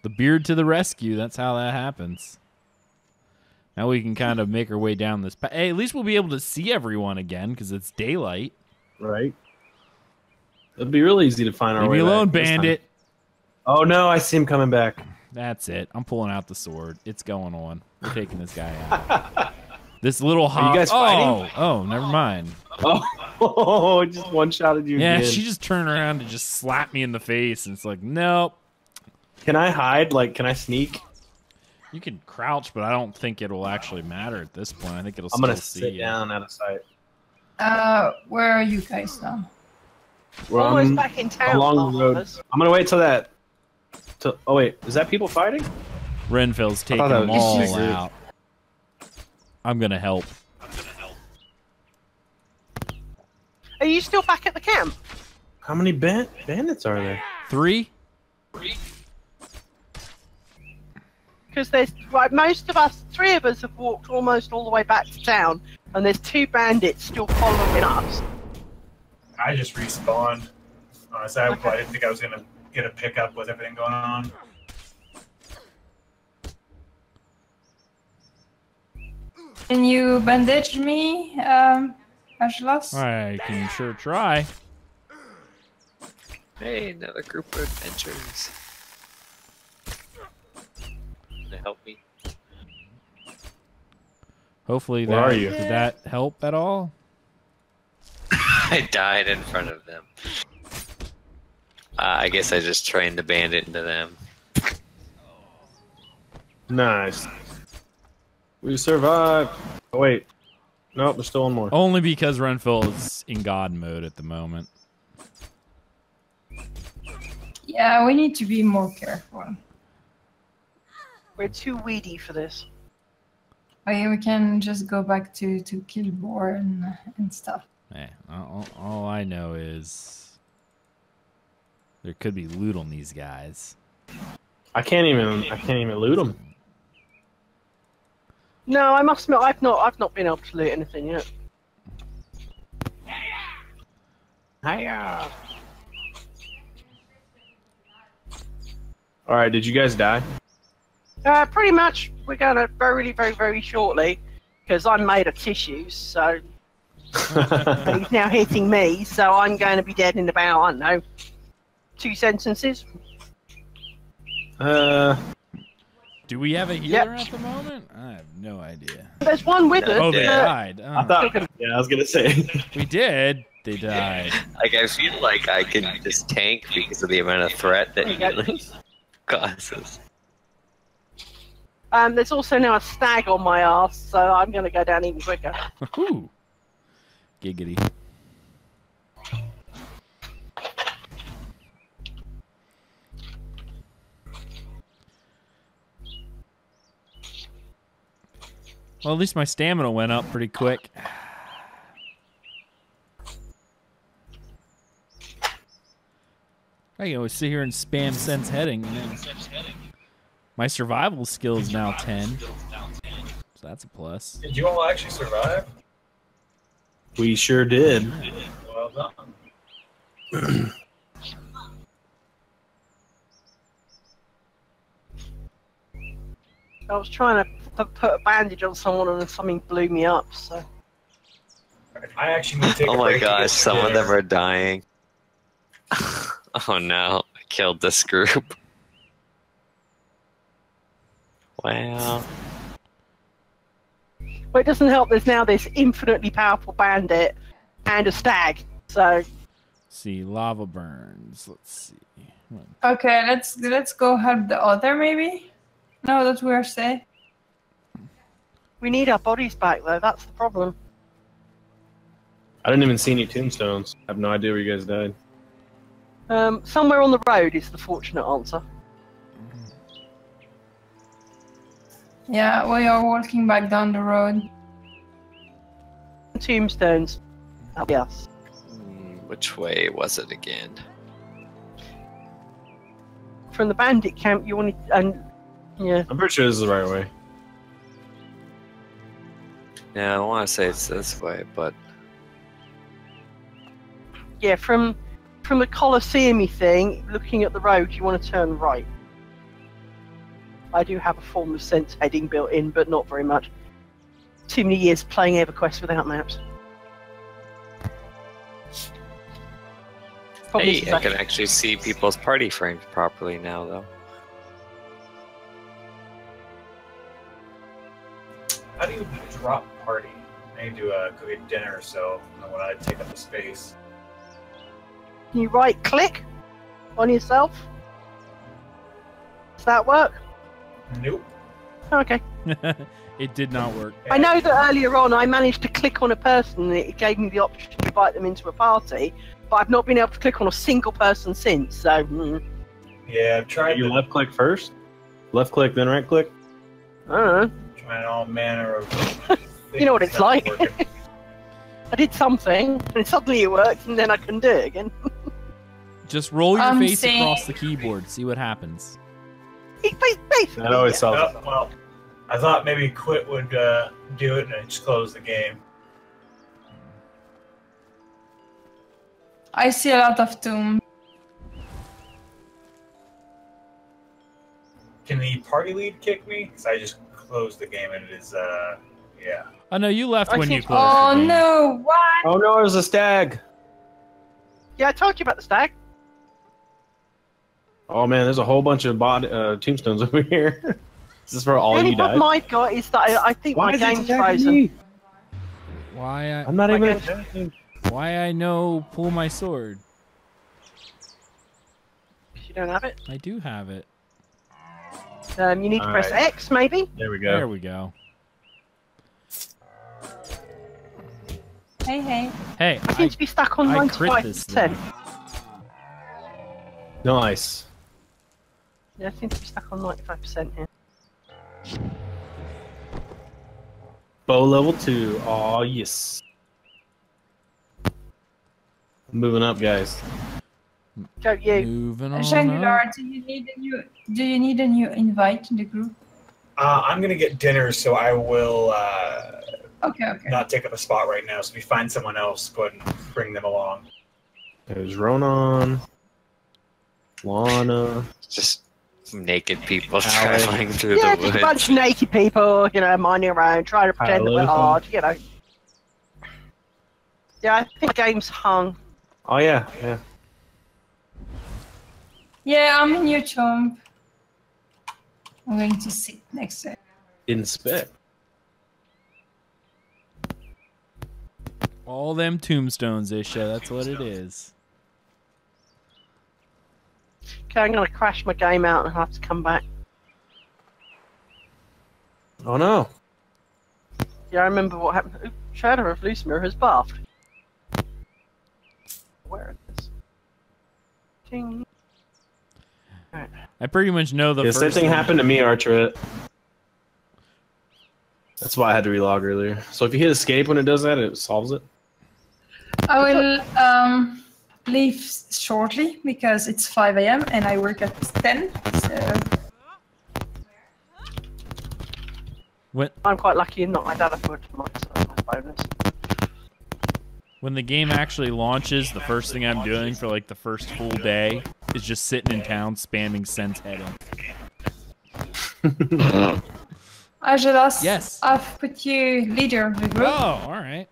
The beard to the rescue. That's how that happens. Now we can kind of make our way down this path. Hey, at least we'll be able to see everyone again because it's daylight. Right. It'll be real easy to find our way. Leave me alone, back this time. bandit. Oh no, I see him coming back. That's it. I'm pulling out the sword. It's going on. We're taking this guy out. This little hop. you guys fighting? Oh, never mind. Oh, just one-shotted you Yeah, again. she just turned around to just slap me in the face, and it's like, nope. Can I hide? Like, can I sneak? You can crouch, but I don't think it will actually matter at this point. I think it'll I'm still gonna see sit you. down out of sight. Where are you guys now? Well, Almost I'm back in town. along the road. Marvelous. I'm gonna wait till that. Oh wait, is that people fighting? Renfail's taking that them was all just- out. I'm gonna help. Are you still back at the camp? How many bandits are there? 3? Because there's right, most of us, 3 of us, have walked almost all the way back to town, and there's 2 bandits still following us. I just respawned. Honestly, I didn't think I was gonna get a pickup with everything going on. Can you bandage me, Aggelos? I can sure try. Hey, another group of adventurers. To help me. Hopefully Where that are you? did that help at all? I died in front of them. I guess I just trained the bandit into them. Nice. We survived. Oh wait, nope, there's still one more. Only because Renfail is in God mode at the moment. Yeah, we need to be more careful. We're too weedy for this. Okay, we can just go back to kill boar and stuff. All I know is there could be loot on these guys. I can't even loot them. No, I must admit, I've not been able to loot anything yet. Hiya. All right, did you guys die? Pretty much, we're gonna very, very, very shortly, because I'm made of tissues, so he's now hitting me, so I'm going to be dead in about, I don't know, 2 sentences. Do we have a healer at the moment? I have no idea. There's one with us. Oh, they Yeah. died. Oh. I thought. Yeah, I was gonna say. We did. They died. Like, I feel like I can just tank because of the amount of threat that healing causes. There's also now a stag on my ass, so I'm going to go down even quicker. Ooh. Giggity. Well, at least my stamina went up pretty quick. I can always sit here and spam sense heading. My survival skill is now 10. So that's a plus. Did you all actually survive? We sure did. Well done. I was trying to put a bandage on someone and then something blew me up, so... I actually need to take Oh a my break to gosh, get some of together. them are dying. Oh no, I killed this group. Wow. But it doesn't help, there's now this infinitely powerful bandit and a stag, so... See, lava burns. Let's see. Okay, let's go help the other maybe. No, that's where I stay. We need our bodies back, though, that's the problem. I didn't even see any tombstones. I have no idea where you guys died. Somewhere on the road is the fortunate answer. Yeah, we are walking back down the road. Tombstones. That'll be us. Which way was it again? From the bandit camp, you wanted, and yeah. I'm pretty sure this is the right way. Yeah, I want to say it's this way, but Yeah, from the Colosseum thing, looking at the road, you want to turn right. I do have a form of sense heading built in, but not very much. Too many years playing EverQuest without maps. hey, I can actually see people's party frames properly now, though. How do you drop party? I need to go get dinner, so I don't want to take up the space. Can you right click on yourself? Does that work? Nope. Oh, okay. It did not work. I know that earlier on I managed to click on a person and it gave me the option to invite them into a party, but I've not been able to click on a single person since, so... Yeah, I've tried You left click first? Left click, then right click? I don't know. trying all manner of You know what it's things, not like. working. I did something, and suddenly it worked, and then I couldn't do it again. Just roll your I'm face saying- across the keyboard. See what happens. Basically, That always solves Oh, well, I thought maybe quit would do it and then just close the game. I see a lot of tomb. Can the party lead kick me? Because I just closed the game and it is, yeah. Oh no, you left I when you think- closed. Oh the game. no, what? Oh no, there's a stag! Yeah, I told you about the stag. Oh man, there's a whole bunch of tombstones over here. Is this for all The only you died? problem I've got is that I think Why my is it game's attacking frozen. me? Why I'm not My even game's- attacking. I know pull my sword. You don't have it. I do have it. You need to press Alright. X, maybe. There we There go. we go. Hey, hey. Hey, I seem to be stuck on I crit this 95%. thing. Nice. Yeah, I seem to be stuck on 95% here. Bow level 2. Aw, yes. Moving up, guys. Go you. Moving on. Shangular, up. do you need a new invite in the group? I'm going to get dinner, so I will Okay, okay. not take up a spot right now. So if we find someone else, go ahead and bring them along. There's Ronan. Lana. Just naked people Alex. traveling through Yeah, the just a woods. bunch of naked people, you know, minding around, trying to pretend that we're Hello. hard, you know. Yeah, I think the game's hung. Oh yeah, yeah. Yeah, I'm in your tomb. I'm going to sit next to it. Inspect. All them tombstones, Isha. That's what it is. Okay, I'm going to crash my game out and have to come back. Oh no. Yeah, I remember what happened. Ooh, Shadow of Lucimia has buffed. Where is this? Ding. I pretty much know the The first same thing happened to me, Archeret. That's why I had to relog earlier. So if you hit escape when it does that, it solves it. I will leave shortly because it's 5 a.m. and I work at 10. So I'm quite lucky in that I don't have to work too much, so that's my bonus. When the game actually launches, the first thing I'm doing for like the first full day is just sitting in town spamming Sense heading. Aggelos, Yes. I've put you leader of the group. Oh, all right.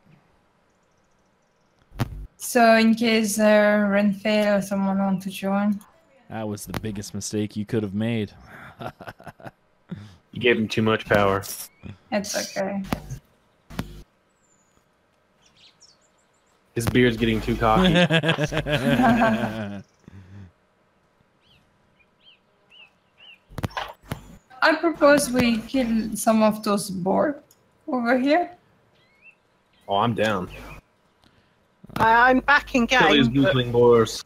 So in case Renfail or someone want to join. That was the biggest mistake you could have made. You gave him too much power. It's okay. His beard's getting too cocky. I propose we kill some of those boar over here. Oh, I'm down. I'm back in Kill these game. But googling boars.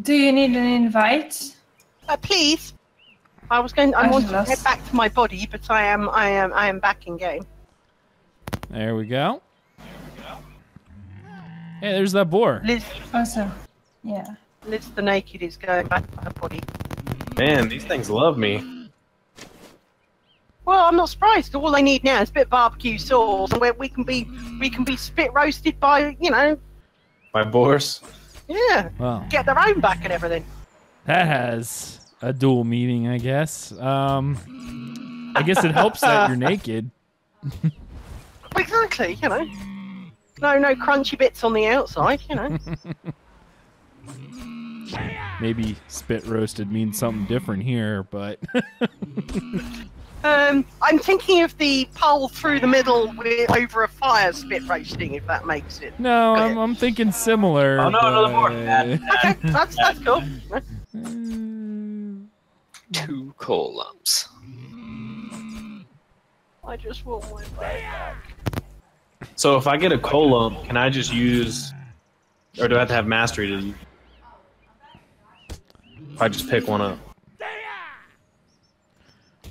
Do you need an invite? please. I want to Aggelos. head back to my body, but I am back in game. There we go. Hey, there's that boar. Liz, Also, yeah. Liz the naked is going back to her body. Man, these things love me. Well, I'm not surprised. All they need now is a bit of barbecue sauce, and we can be spit roasted by, you know. My boars. Yeah. Well, Get their own back and everything. that has a dual meaning, I guess. I guess it helps that you're naked. Exactly, you know. No crunchy bits on the outside, you know. Maybe spit roasted means something different here, but I'm thinking of the pole through the middle with, over a fire spit roasting, if that makes it. no, I'm thinking similar. Oh no, another boar. Okay, that's cool. 2 coal lumps. I just want my bag back. So if I get a coal lump, can I just use, or do I have to have mastery to use? If I just pick one up.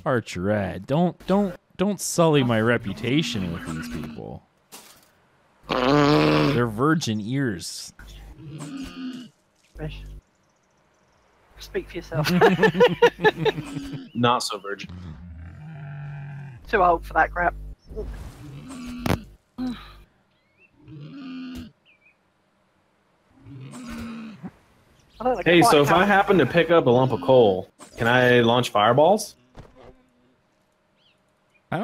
Archerette, don't sully my reputation with these people. They're virgin ears. Fish. Speak for yourself. Not so virgin. Too old for that crap. Hey, so if I happen to pick up a lump of coal, can I launch fireballs? I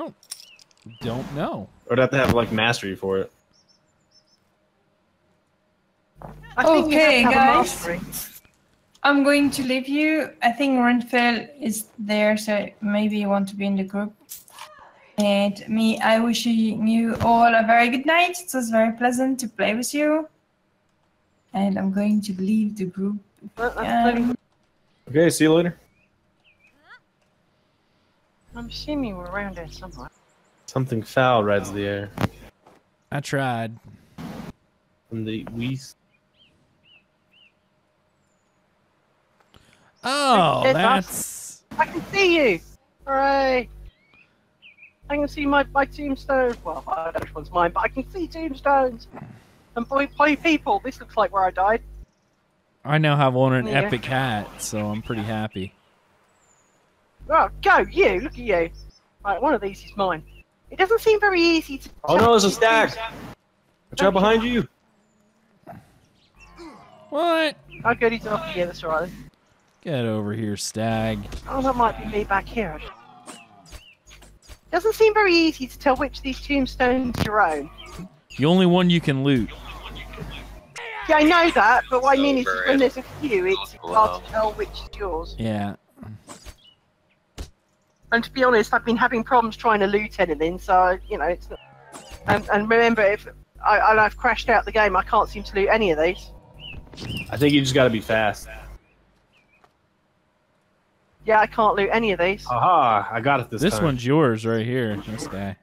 don't know. Or do I have to have like mastery for it? I think you Okay, have to have a guys. mastery. I'm going to leave you. I think Renfail is there, so maybe you want to be in the group. And me, I wish you all a very good night. It was very pleasant to play with you. And I'm going to leave the group. Okay, see you later. I'm assuming we're around here somewhere. Something foul rides the air. I tried. From the west. Oh, Yes, that's I can see you! Hooray! I can see my tombstone. Well, I don't know which one's mine, but I can see tombstones. And boy, people, this looks like where I died. I now have on an Yeah. epic hat, so I'm pretty happy. Oh, go, you! Look at you! Right, one of these is mine. It doesn't seem very easy to... Oh no, there's a stack! Watch out behind you! What? Oh, good, he's off. Yeah, that's alright. Get over here, stag. Oh, that might be me back here. Doesn't seem very easy to tell which of these tombstones your own. The only one you can loot. Yeah, I know that, but what I mean is Over when it. there's a few, it's hard to tell which is yours. Yeah. And to be honest, I've been having problems trying to loot anything, so, you know, it's not... And remember, if I've crashed out the game, I can't seem to loot any of these. I think you just gotta be fast. Yeah, I can't loot any of these. Aha, I got it this time. This one's yours right here. This guy.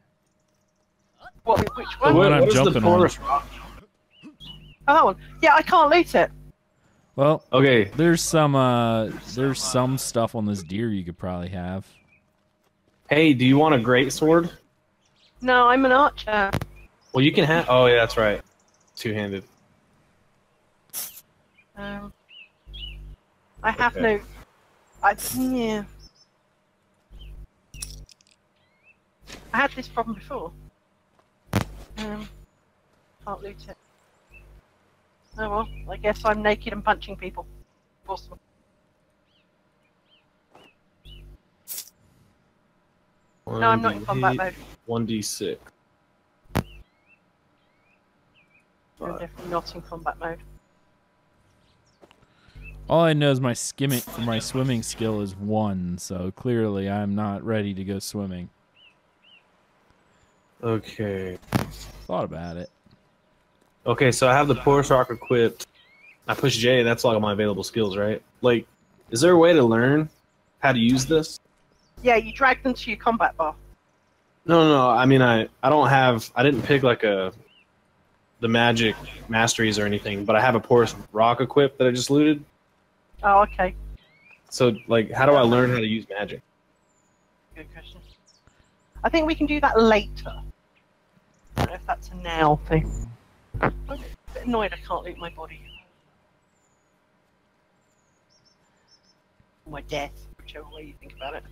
What, which The one? one I'm what is the jumping on. forest rock? Oh, that one. Yeah, I can't loot it. Well, Okay, there's some stuff on this deer you could probably have. hey, do you want a great sword? No, I'm an archer. Well, you can have... Oh, yeah, that's right. Two-handed. I have Okay. no... yeah. I had this problem before. Can't loot it. Oh well, I guess I'm naked and punching people. Awesome. No, I'm not in combat mode. 1d6. I'm definitely not in combat mode. All I know is my swimming skill is 1, so clearly I'm not ready to go swimming. Okay. Thought about it. Okay, so I have the Porous Rock equipped. I push J, that's all my available skills, right? Like, is there a way to learn how to use this? Yeah, you drag them to your combat bar. No, I mean, I didn't pick like the magic masteries or anything, but I have a Porous Rock equipped that I just looted. Oh, okay. So, like, how do I learn how to use magic? Good question. I think we can do that later. That's a now thing. I'm a bit annoyed I can't loot my body. Or my death, whichever way you think about it.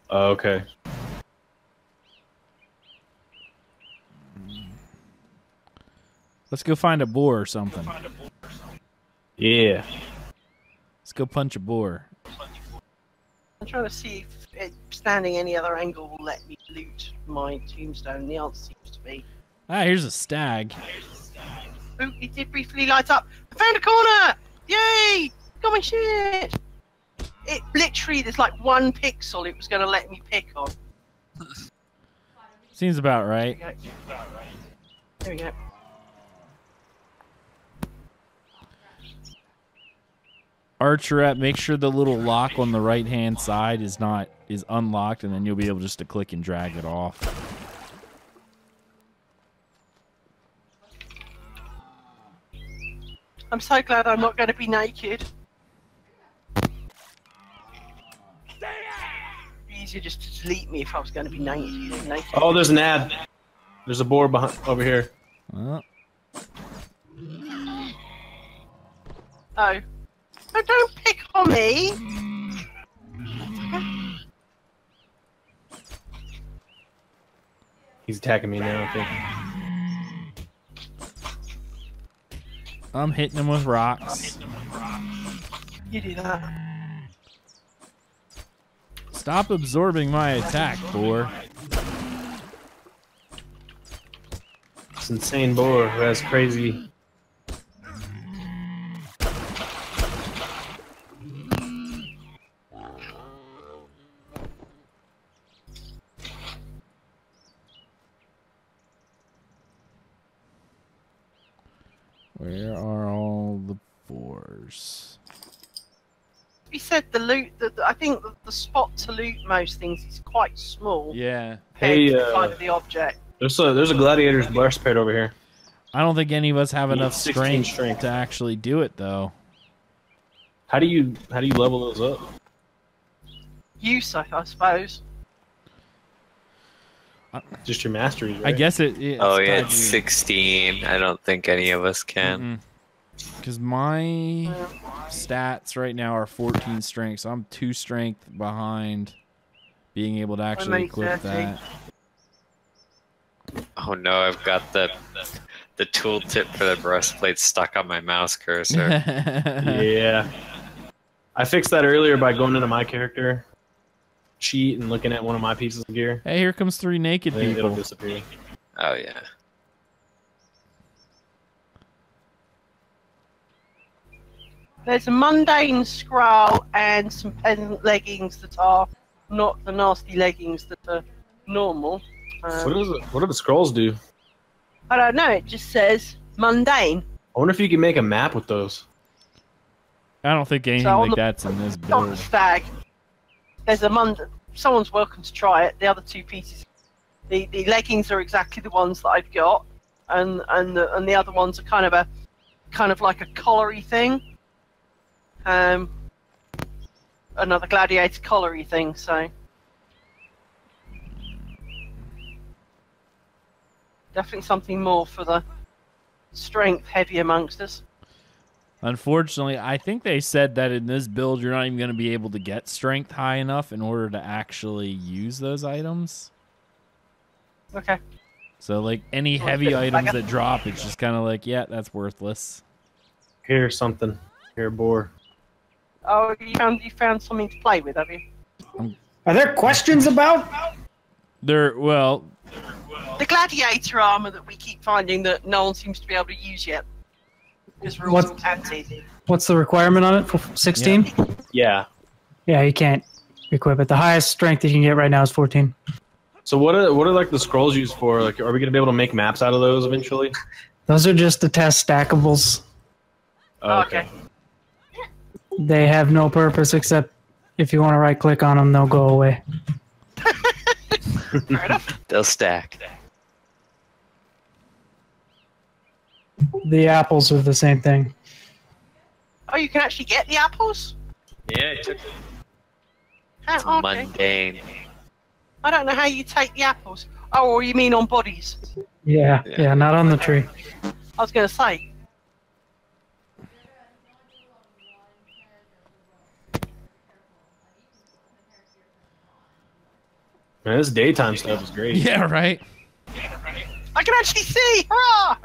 Okay. Let's go find a boar or something. Yeah. Let's go punch a boar. I'm trying to see if standing any other angle will let me loot my tombstone. The answer seems to be... Ah, here's a stag. Oh, it did briefly light up. I found a corner! Yay! Got my shit! It literally, there's like 1 pixel it was going to let me pick on. Seems about right. There we go. Archerette, make sure the little lock on the right hand side is unlocked, and then you'll be able just to click and drag it off. I'm so glad I'm not going to be naked. Easier just to delete me if I was going to be naked. Oh, there's an ad. There's a boar behind over here. Oh. Oh. Oh, don't pick on me! He's attacking me now, I think. I'm hitting him with rocks. You do that. Stop absorbing my attack, boar. This insane boar who has crazy... Where are all the boars? You said the loot. I think the spot to loot most things is quite small. Yeah. Hey, to find the object. There's a gladiator's breastplate over here. I don't think any of us have enough 16 strength to actually do it, though. How do you level those up? Use, I suppose. Just your mastery, right? I guess it's Oh yeah, it's 16. I don't think any of us can. Because my stats right now are 14 strength, so I'm 2 strength behind being able to actually equip that. Oh no, I've got the tooltip for the breastplate stuck on my mouse cursor. Yeah. I fixed that earlier by going into my character sheet and looking at one of my pieces of gear. Hey, here comes 3 naked people. It'll disappear. Oh yeah. There's a mundane scroll and some peasant leggings that are not the nasty leggings that are normal. What do the scrolls do? I don't know. It just says mundane. I wonder if you can make a map with those. I don't think anything like that's in this On build. the stag, there's a someone's welcome to try it. The other 2 pieces, the leggings are exactly the ones that I've got, and the other ones are kind of like a collary thing. Another gladiator collary thing. So definitely something more for the strength heavy amongst us. Unfortunately, I think they said that in this build you're not even going to be able to get strength high enough in order to actually use those items. Okay. So, like, any heavy items that drop, it's just kind of like, yeah, that's worthless. Here's something. Here, boar. Oh, you found something to play with, have you? Are there questions about? Well... The gladiator armor that we keep finding that no one seems to be able to use yet. Because we're What- all anti. What's the requirement on it for 16? Yeah. Yeah, you can't equip it. The highest strength you can get right now is 14. So what are like the scrolls used for? Like, are we gonna be able to make maps out of those eventually? Those are just to test stackables. Oh, Okay. They have no purpose except if you want to right click on them, they'll go away. Fair enough. They'll stack. The apples are the same thing. Oh, you can actually get the apples? Yeah, it took Ah, it's okay. mundane. I don't know how you take the apples. Oh, or you mean on bodies? Yeah, yeah, not on the tree. I was going to say. Man, this daytime stuff is great. Yeah, right. I can actually see! Hurrah!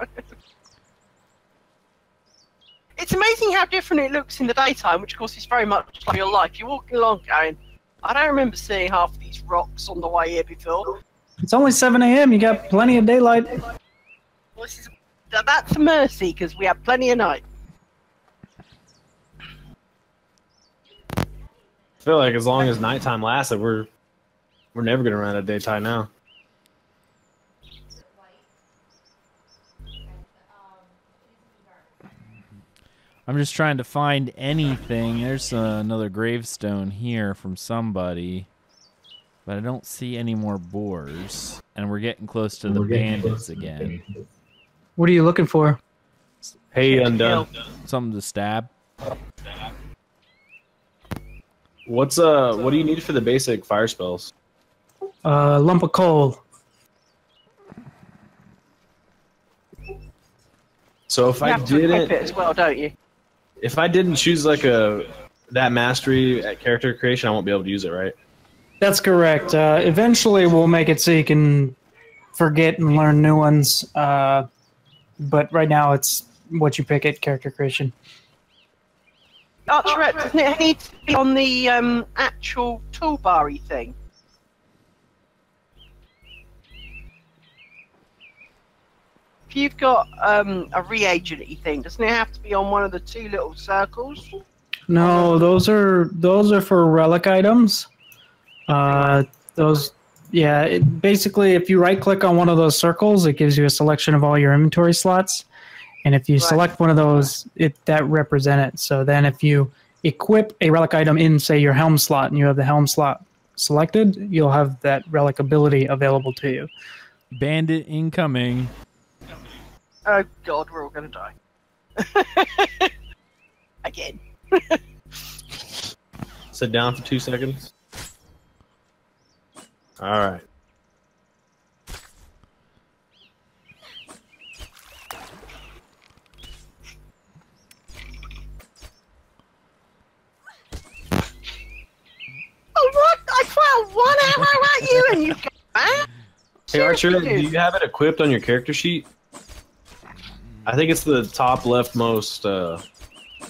It's amazing how different it looks in the daytime, which of course is very much like your life. You're walking along going, I don't remember seeing half these rocks on the way here before. It's only 7 a.m. You got plenty of daylight. Well, that's a mercy, because we have plenty of night. I feel like as long as nighttime lasted, we're never gonna run out of daytime now. I'm just trying to find anything. There's another gravestone here from somebody, but I don't see any more boars. And we're getting close to the bandits again. What are you looking for? Hey, Undone. Something to stab. What do you need for the basic fire spells? Lump of coal. So if You I have to equip didn't, it as well, don't you? if I didn't choose like that mastery at character creation, I won't be able to use it, right? That's correct. Eventually, we'll make it so you can forget and learn new ones. But right now, it's what you pick at character creation. Archerette, doesn't it need to be on the actual toolbar-y thing? If you've got a reagent-y thing, doesn't it have to be on one of the two little circles? No, those are for relic items. Basically, if you right-click on one of those circles, it gives you a selection of all your inventory slots. And if you select one of those, that represent it. So then if you equip a relic item in, say, your helm slot, and you have the helm slot selected, you'll have that relic ability available to you. Bandit incoming. Oh god, we're all gonna die. Again. Sit down for 2 seconds. All right. Oh, what? I fired one arrow at you and you go back? Hey Archer, Seriously, do dude. you have it equipped on your character sheet? I think it's the top leftmost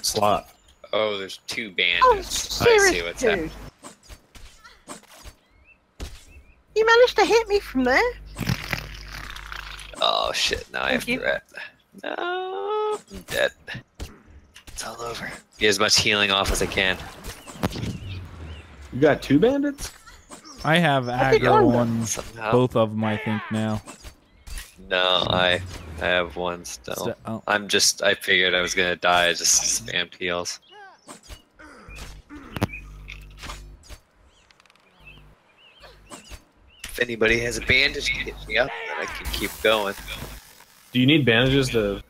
slot. Oh, there's two Oh, bandits. I see seriously, what's dude. happening. You managed to hit me from there? Oh shit! Now I have Thank you. threat. No, I'm dead. It's all over. Get as much healing off as I can. You got 2 bandits? I have think aggro I'm on Somehow. both of them, I think, now. No, I have one still. Oh. I figured I was gonna die. I just spammed heals. If anybody has a bandage to hit me up, then I can keep going. Do you need bandages to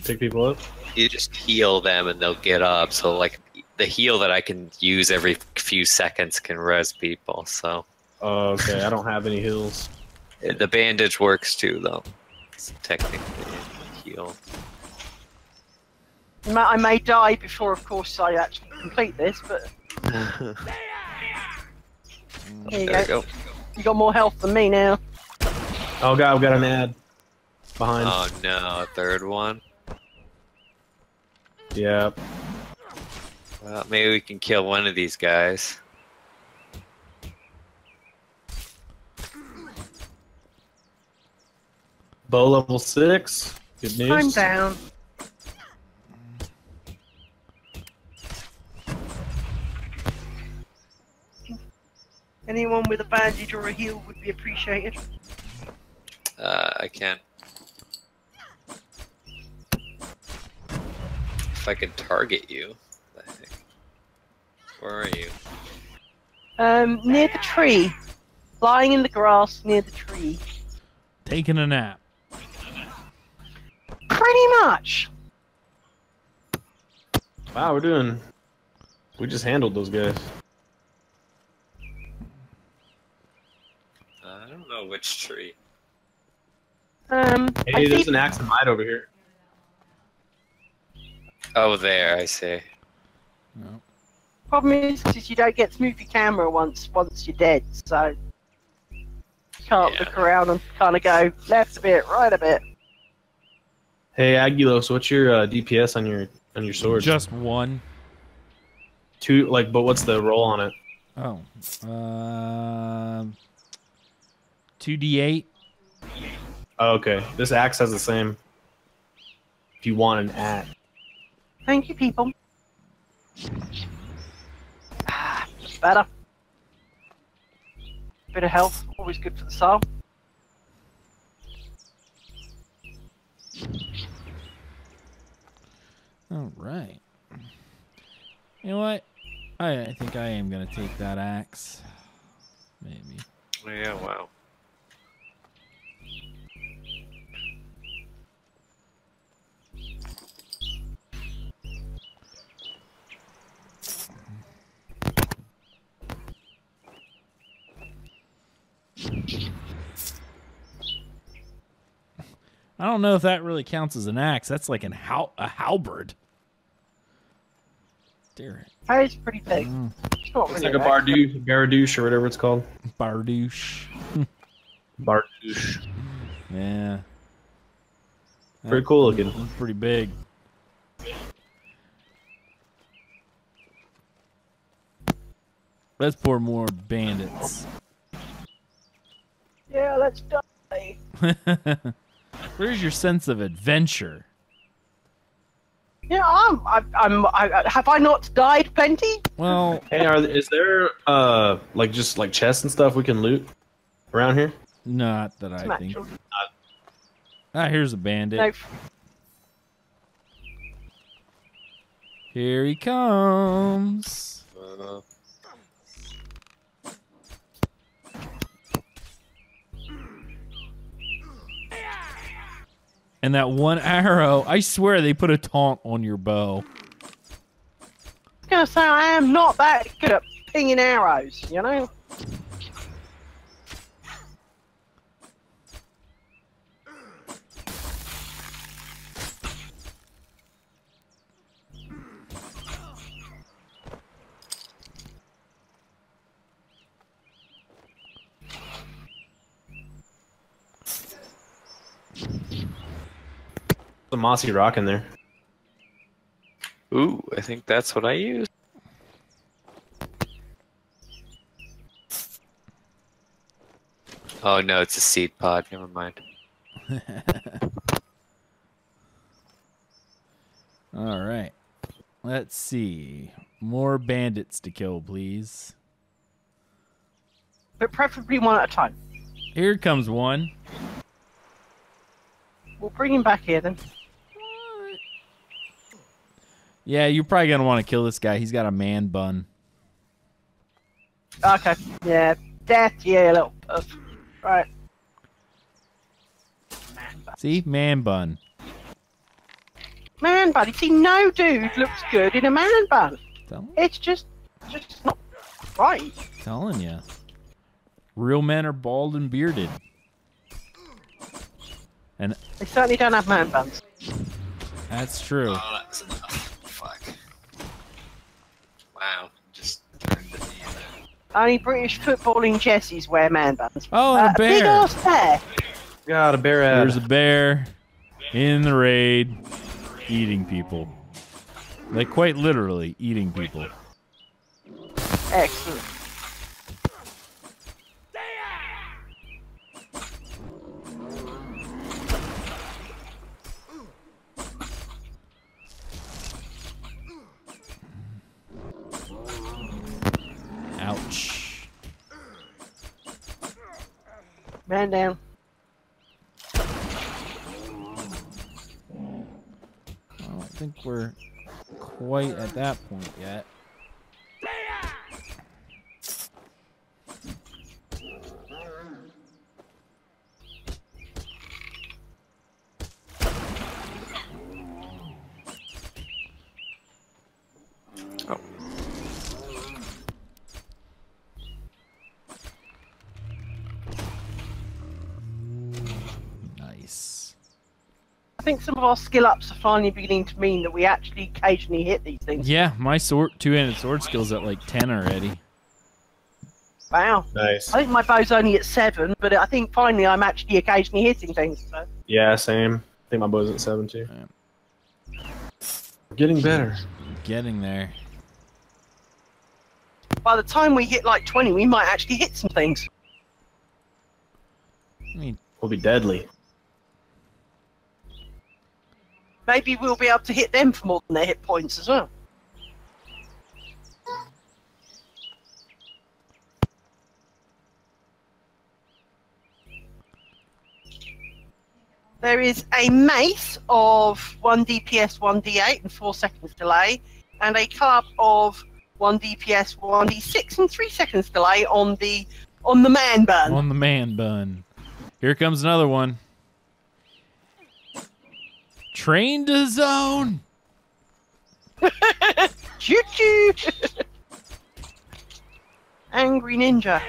pick people up? You just heal them and they'll get up. So like the heal that I can use every few seconds can res people. So Oh, okay. I don't have any heals. the bandage works too, though. It's technically a heal. I may die before, of course, I actually complete this, but here you There we go. go. You got more health than me now. Oh god, I've got an ad behind. Oh no, a third one. Yeah. Well, maybe we can kill one of these guys. Bow level 6. Good news. I'm down. Anyone with a bandage or a heal would be appreciated. I can. If I could target you, I think. Where are you? Near the tree. Lying in the grass near the tree. Taking a nap. Pretty much. Wow, we're We just handled those guys. I don't know which tree. Hey, there's an axe and might over here. Oh, there, I see. No. Problem is you don't get to move your camera once you're dead, so you can't look around and kind of go left a bit, right a bit. Hey, Aggelos, what's your DPS on your sword? Just one. 2, but what's the roll on it? Oh. 2d8. Oh, okay. This axe has the same. If you want an axe. Thank you, people. Better. Bit of health, always good for the soul. All right. You know what? I think I am gonna take that axe. Maybe. Yeah, wow. I don't know if that really counts as an axe. That's like a halberd. Dear. That is pretty big. It's not It's really like a Bardouche or whatever it's called. Bardouche. Bardouche. Yeah. Pretty cool looking. That's pretty big. Let's pour more bandits. Yeah, let's die. Where's your sense of adventure? Yeah, have I not died plenty? Well, Hey, is there just chests and stuff we can loot around here? not that I think. Ah, here's a bandit. No. Here he comes. And that one arrow, I swear they put a taunt on your bow. I was gonna say I am not that good at pinging arrows, you know? The mossy rock in there. Ooh, I think that's what I use. Oh no, it's a seed pod. Never mind. All right. Let's see. More bandits to kill, please. But preferably one at a time. Here comes one. We'll bring him back here then. Yeah, you're probably going to want to kill this guy. He's got a man bun. Okay. Yeah. Death, yeah, little puff. Right. See? Man bun. Man bun. You see, no dude looks good in a man bun. It's just not right. Telling you. Real men are bald and bearded. And they certainly don't have man buns. That's true. Oh, that's enough. Fuck. Wow. Just turned the knee. Only British footballing Jessies wear man buns. Oh, and a bear. Big ass bear. Got a bear out. There's a bear in the raid eating people. Like, quite literally eating people. Excellent. Ouch. Man down. I don't think we're quite at that point yet. I think some of our skill ups are finally beginning to mean that we actually occasionally hit these things. Yeah, my two-handed sword skill's at like 10 already. Wow. Nice. I think my bow's only at 7, but I think finally I'm actually occasionally hitting things. So. Yeah, same. I think my bow's at 7 too. Getting better. Getting there. By the time we hit like 20, we might actually hit some things. I mean, We'll be deadly. Maybe we'll be able to hit them for more than their hit points as well. There is a mace of 1 DPS, 1 D8 and 4 seconds delay, and a club of 1 DPS, 1 D6 and 3 seconds delay on the man bun. on the man bun. Here comes another one. Train to zone. Choo choo! Angry ninja.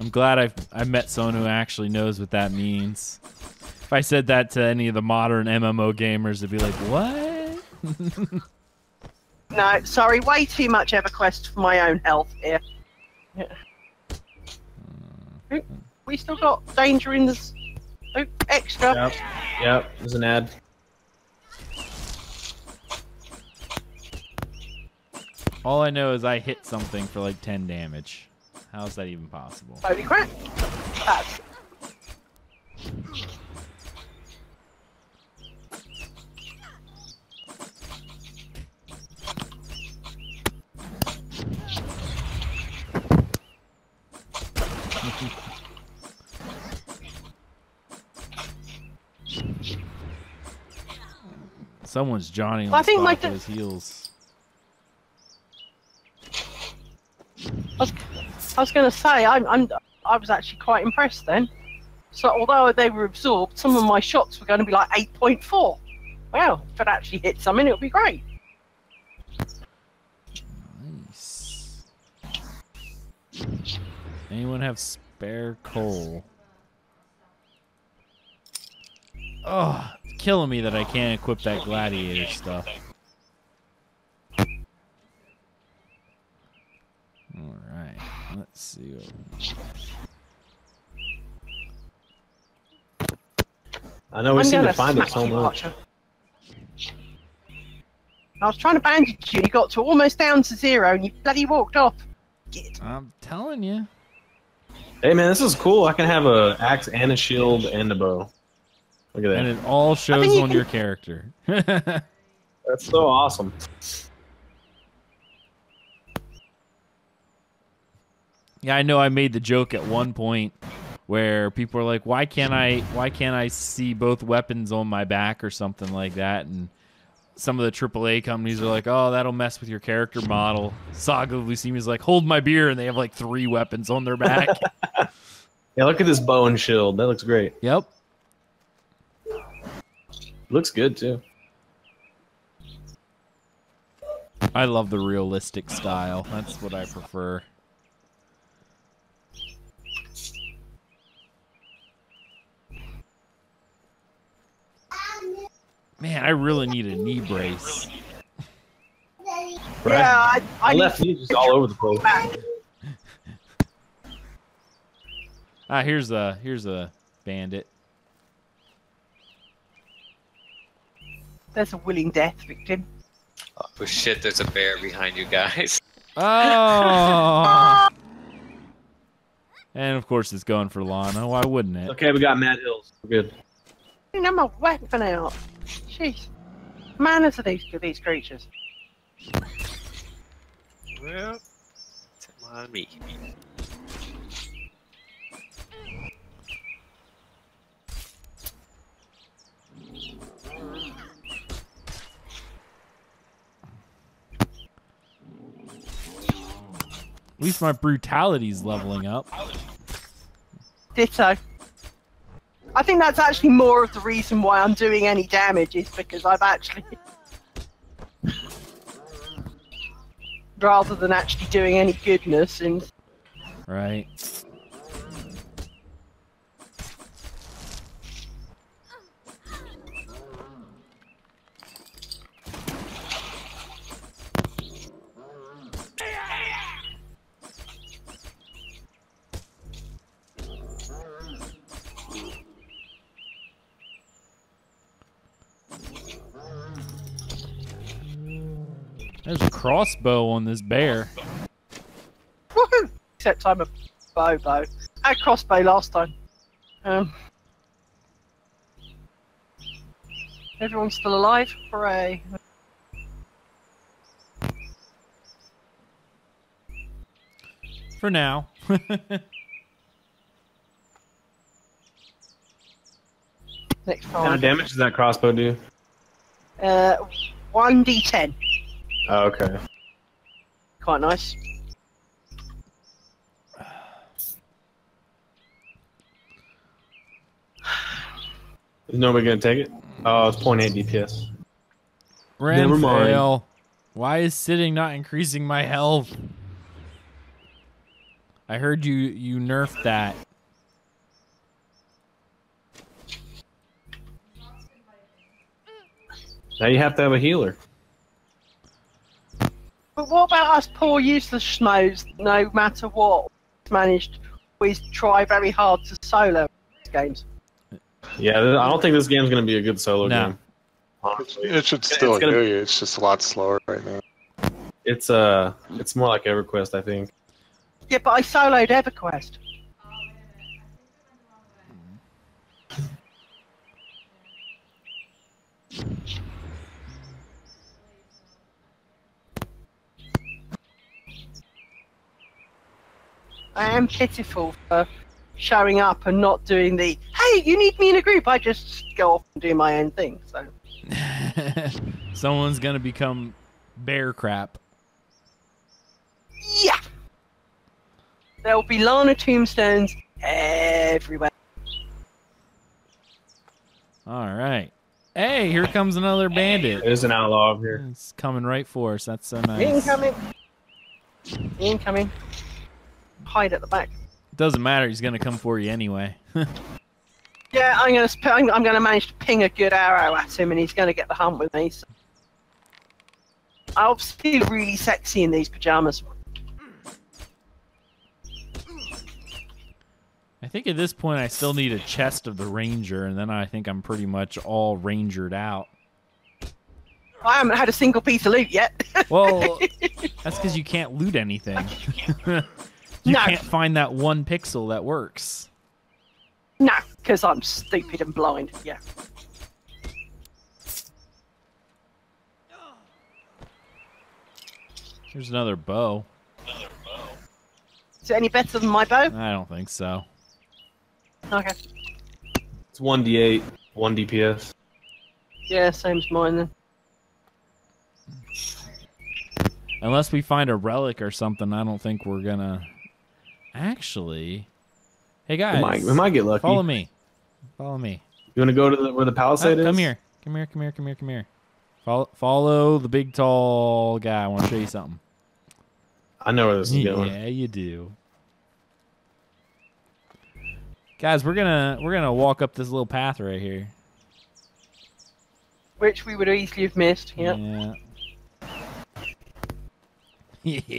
I'm glad I've met someone who actually knows what that means. If I said that to any of the modern MMO gamers, they'd be like, what? No, sorry, way too much EverQuest for my own health here. Yeah. Ooh, we still got danger in this. Oh, extra. Yep, there's an ad. All I know is I hit something for like 10 damage. How is that even possible? Holy crap. That's... Someone's Johnny on I think my his heels. I was going to say, I was actually quite impressed then. So although they were absorbed, some of my shots were going to be like 8.4. Wow, if it actually hit something, it would be great. Nice. Anyone have spare coal? Oh, it's killing me that I can't equip that gladiator stuff. Alright, let's see. I know we seem to find it so much. I was trying to bandage you, you got to almost down to 0 and you bloody walked off. I'm telling you. Hey man, this is cool. I can have an axe and a shield and a bow. Look at that. And it all shows on your character. That's so awesome. Yeah, I know I made the joke at one point where people are like, why can't I see both weapons on my back or something like that? And some of the AAA companies are like, oh, that'll mess with your character model. Saga of Lucimia is like, hold my beer, and they have like 3 weapons on their back. Yeah, look at this bow and shield. That looks great. Yep. Looks good too. I love the realistic style. That's what I prefer. Man, I really need a knee brace. Right. Yeah, I left knee just all over the place. Ah, here's a bandit. There's a willing death victim. Oh shit, there's a bear behind you guys. Oh! And of course it's going for Lana. Why wouldn't it? Okay, we got Mad Hills. We're good. You know my weapon out. Jeez. Manners are these creatures. Well, it's on me. At least my brutality's leveling up. Ditto. I think that's actually more of the reason why I'm doing any damage is because I've actually... rather than actually doing any goodness and... Right. There's a crossbow on this bear. Woohoo! Except I'm a bow. I had crossbow last time. Everyone's still alive? Hooray. For now. Next How much time. damage does that crossbow do? 1d10. Oh, okay. Quite nice. Is nobody gonna take it? Oh, it's 0.8 DPS. Never mind. Renfail. Why is sitting not increasing my health? I heard you nerfed that. Now you have to have a healer. But what about us poor useless schmoes, no matter what, managed to always try very hard to solo these games? Yeah, I don't think this game's gonna be a good solo No. game. Honestly. It should still gonna- heal you. It's just a lot slower right now. It's more like EverQuest, I think. Yeah, but I soloed EverQuest. I am pitiful for showing up and not doing the, hey, you need me in a group. I just go off and do my own thing. So Someone's gonna become bear crap. yeah, there will be Lana tombstones everywhere. All right. Hey, here comes another bandit. There's an outlaw over here. It's coming right for us. That's so nice. Incoming. Incoming. Hide at the back. Doesn't matter. He's gonna come for you anyway. Yeah, I'm gonna manage to ping a good arrow at him, and he's gonna get the hump with me. So. I'll feel really sexy in these pajamas. I think at this point I still need a chest of the ranger, and then I think I'm pretty much all rangered out. I haven't had a single piece of loot yet. Well, that's because you can't loot anything. You No. can't find that one pixel that works. No, because I'm stupid and blind. Yeah. Here's another bow. Is it any better than my bow? I don't think so. Okay. It's 1d8, 1 DPS. Yeah, same as mine then. Unless we find a relic or something, I don't think we're gonna... Actually... Hey guys, We might get lucky. follow me. Follow me. You want to go to where the palisade is? Come here. Come here, come here, come here, come here. Follow the big, tall guy. I want to show you something. I know where this is going. Yeah, you do. Guys, we're gonna walk up this little path right here. Which we would easily have missed. Yep. Yeah.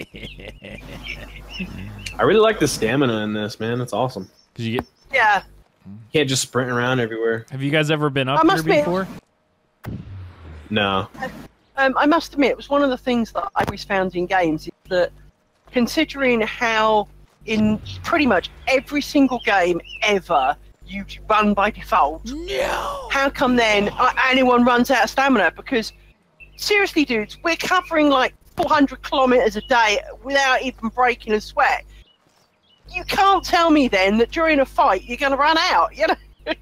I really like the stamina in this, man. It's awesome. Cause you get. Yeah. You can't just sprint around everywhere. Have you guys ever been up I here must admit- before? No. I must admit, it was one of the things that I always found in games is that considering how in pretty much every single game ever you run by default, No. how come then anyone runs out of stamina? Because seriously, dudes, we're covering like 400 kilometers a day without even breaking a sweat. You can't tell me then that during a fight you're going to run out, you know?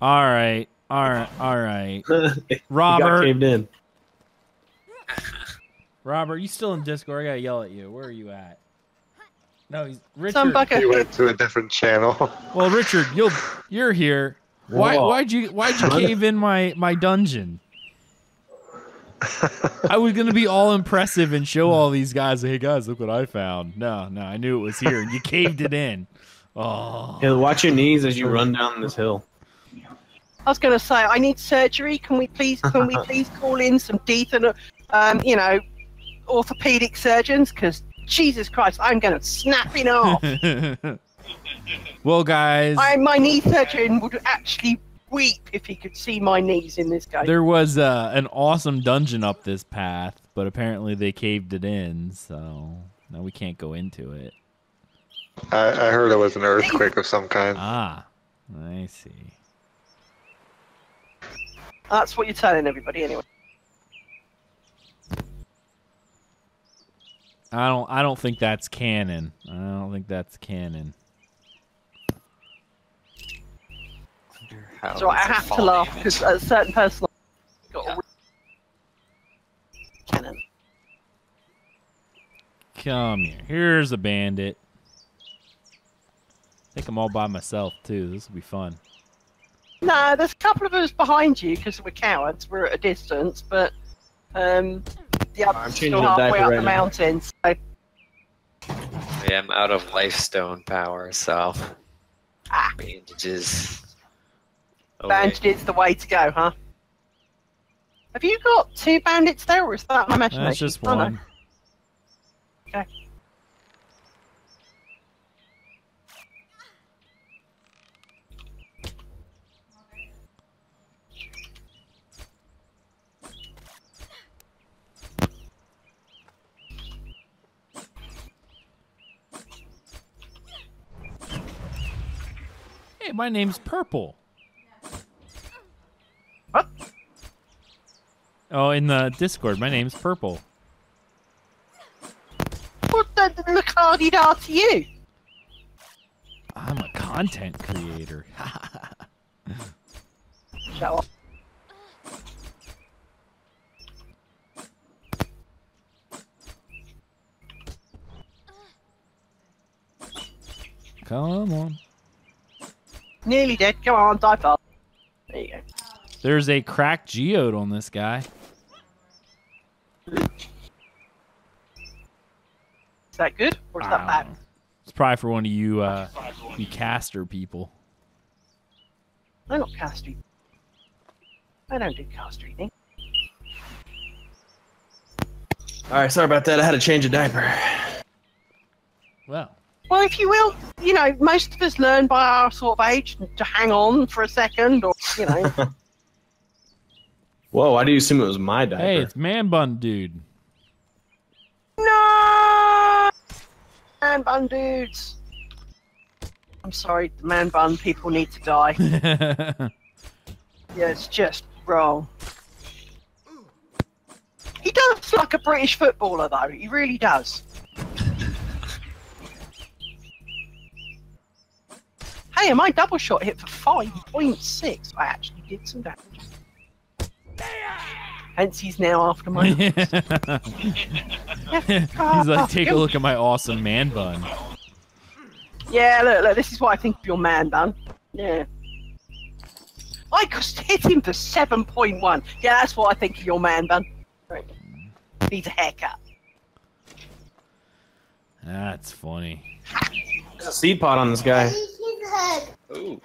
All right. You got Robert, caved in. Robert, you still in Discord? I gotta yell at you. Where are you at? No, he's Richard. Some bucket. He went to a different channel. Well, Richard, you're here. Whoa. Why'd you cave in my dungeon? I was gonna be all impressive and show all these guys, hey guys, look what I found. No, I knew it was here. You caved it in. Oh, Hey, watch your knees as you run down this hill. I was going to say, I need surgery. Can we please call in some decent, orthopedic surgeons? Because Jesus Christ, I'm going to snap it off. well, guys, My knee surgeon would actually weep if he could see my knees in this game. There was an awesome dungeon up this path, but apparently they caved it in, so now we can't go into it. I heard it was an earthquake of some kind. Ah, I see. That's what you're telling everybody anyway. I don't think that's canon. I don't think that's canon. So I have to laugh because a certain person got a cannon. Come here. Here's a bandit. I think I'm all by myself too. This will be fun. No, there's a couple of us behind you because we're cowards. We're at a distance, but the others still halfway up the mountain. So. I am out of life stone power, so bandages. Bandages the way to go, huh? Have you got 2 bandits there, or is that my imagination? That's just one. No. Okay. Hey, my name's Purple. What? Oh, in the Discord, my name's Purple. What the Lucardi are to you? I'm a content creator. Show off. Come on. Nearly dead. Come on, die fast. There you go. There's a cracked geode on this guy. Is that good, or is that bad? It's probably for one of you, you caster people. I'm not caster. I don't do caster anything. Alright, sorry about that. I had to change a diaper. Well. Well, if you will, you know, most of us learn by our sort of age to hang on for a second, or, you know. Whoa, why do you assume it was my diaper? Hey, it's Man Bun Dude. No! Man bun dudes. I'm sorry, the man bun people need to die. Yeah, it's just wrong. He does look like a British footballer, though. He really does. Hey, and my double shot hit for 5.6. I actually did some damage. Hence, he's now after my. He's like, take a look at my awesome man bun. Yeah, look, this is what I think of your man bun. Yeah. I just hit him for 7.1. Yeah, that's what I think of your man bun. Right. Needs a haircut. That's funny. There's a seed pod on this guy. Ooh.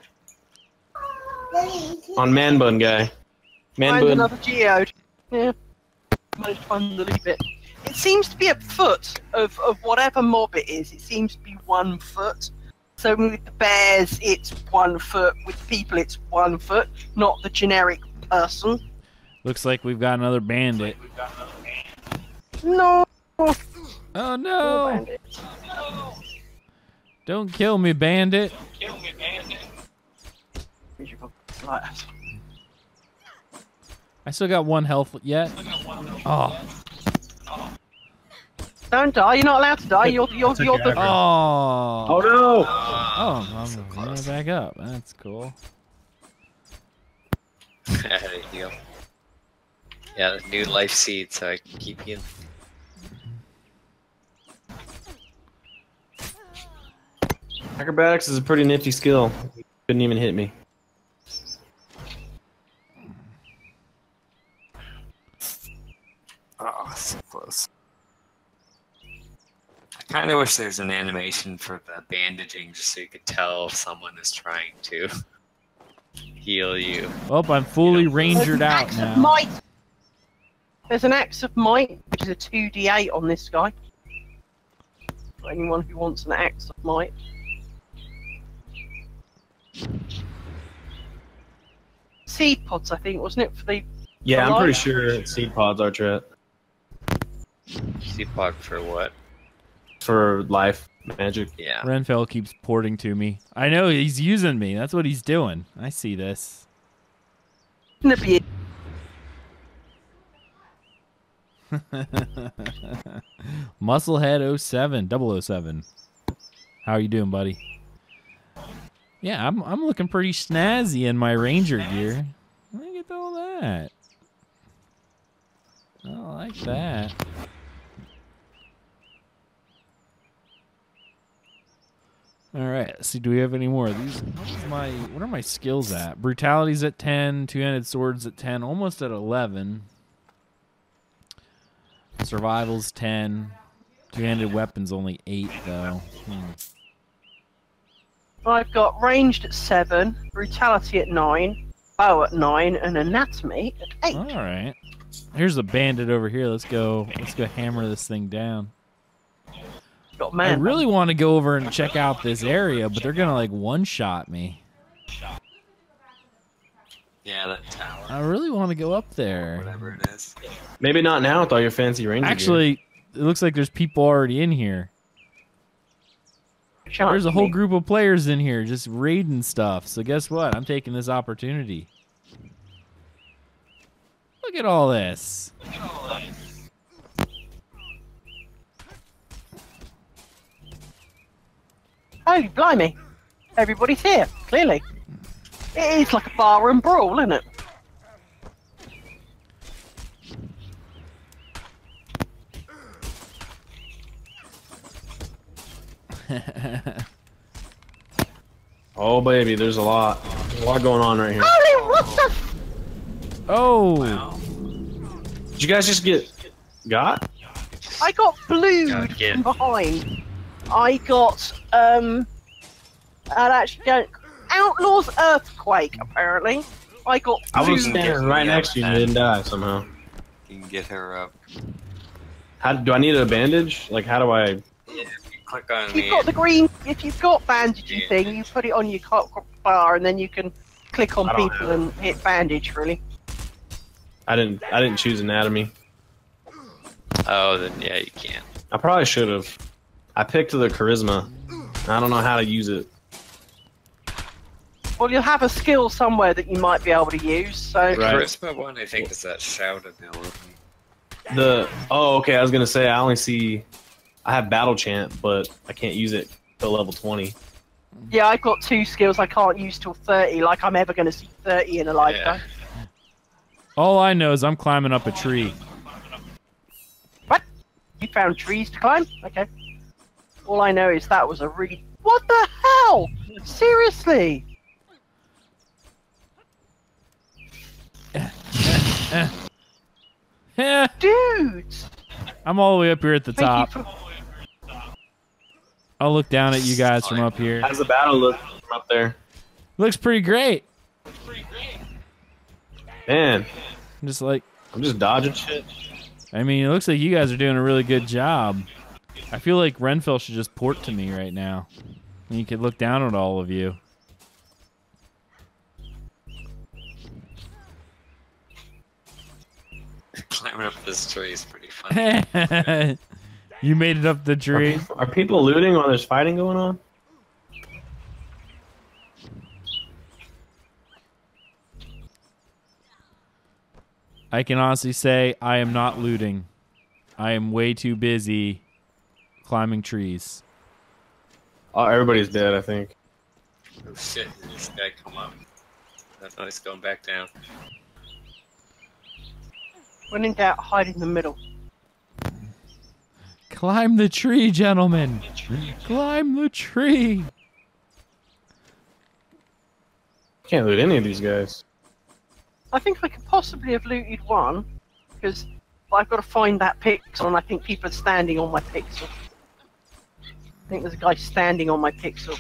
On Man Bun guy. Man Find Bun. another geode. Yeah. Most fun to leave it. It seems to be a foot of whatever mob it is. It seems to be 1 foot. So with the bears, it's 1 foot. With people, it's 1 foot. Not the generic person. Looks like we've got another bandit. No. Oh no! Don't kill me, bandit. I still got 1 health yet. Oh. Don't die. You're not allowed to die. You're the. Oh. Oh no! Oh, I'm going back up. That's cool. There you go. Yeah, the new life seed, so I can keep you. Acrobatics is a pretty nifty skill. Couldn't even hit me. Oh, so close. I kind of wish there's an animation for the bandaging, just so you could tell if someone is trying to heal you. Oh, I'm fully rangered out Axe now. of Might. There's an Axe of Might, which is a 2d8 on this guy. For anyone who wants an Axe of Might. seed pods, I think, wasn't it? For the Yeah, for I'm pretty life? sure seed pods are Tret Seed pod for what? for life magic. Yeah. Renfail keeps porting to me. I know he's using me. That's what he's doing. I see this. Wouldn't it be Musclehead 07, 007. How are you doing, buddy? Yeah, I'm looking pretty snazzy in my ranger gear. Look at all that. I like that. All right, let's see. Do we have any more of these? What are my skills at? Brutality's at 10. Two-handed swords at 10. Almost at 11. Survival's 10. Two-handed weapons only 8 though. I've got ranged at 7, brutality at 9, bow at 9, and anatomy at 8. All right. Here's a bandit over here. Let's go hammer this thing down. Got I man. really want to go over and check out this area, but they're gonna like one-shot me. Yeah, that tower. I really want to go up there. Whatever it is. Maybe not now with all your fancy ranger gear. Actually, it looks like there's people already in here. There's a whole group of players in here just raiding stuff. So guess what? I'm taking this opportunity. Look at all this. Holy blimey. Everybody's here, clearly. It is like a barroom brawl, isn't it? Oh baby, there's a lot going on right here. Holy, what the? Oh. Wow. Did you guys just get got? I got blued Yeah. from behind. I got, and actually don't. Outlaws Earthquake, apparently. I got I was blued. standing right next to you and you didn't die somehow. You can get her up. How do I need a bandage? Like how do I? Yeah, if you click on If you've got the green, if you've got bandaging thing, you put it on your bar and then you can click on I don't people have and hit bandage, really. I didn't choose anatomy. Oh, then yeah, you can. I probably should have. I picked the charisma. I don't know how to use it. Well, you'll have a skill somewhere that you might be able to use, so... Right. Charisma one, I think, is that shout ability. Okay, I was gonna say I have battle chant, but I can't use it till level 20. Yeah, I've got 2 skills I can't use till 30, like I'm ever going to see 30 in a lifetime. All I know is I'm climbing up a tree. What? You found trees to climb? Okay. All I know is that was a really... What the hell? Seriously? Dude! I'm all the way up here at the Thank top. you for... I'll look down at you guys from up here. How's the battle look from up there? Looks pretty great. Man, I'm just dodging shit. I mean, it looks like you guys are doing a really good job. I feel like Renfail should just port to me right now. And you could look down at all of you. Climbing up this tree is pretty fun. You made it up the tree. Are people looting while there's fighting going on? I can honestly say I am not looting. I am way too busy climbing trees. Oh, everybody's dead, I think. Oh shit, did this guy come up? No, he's going back down. When in doubt, hide in the middle. Climb the tree, gentlemen. Climb the tree. Can't loot any of these guys. I think I could possibly have looted one, because I've got to find that pixel, and I think people are standing on my pixel. I think there's a guy standing on my pixel.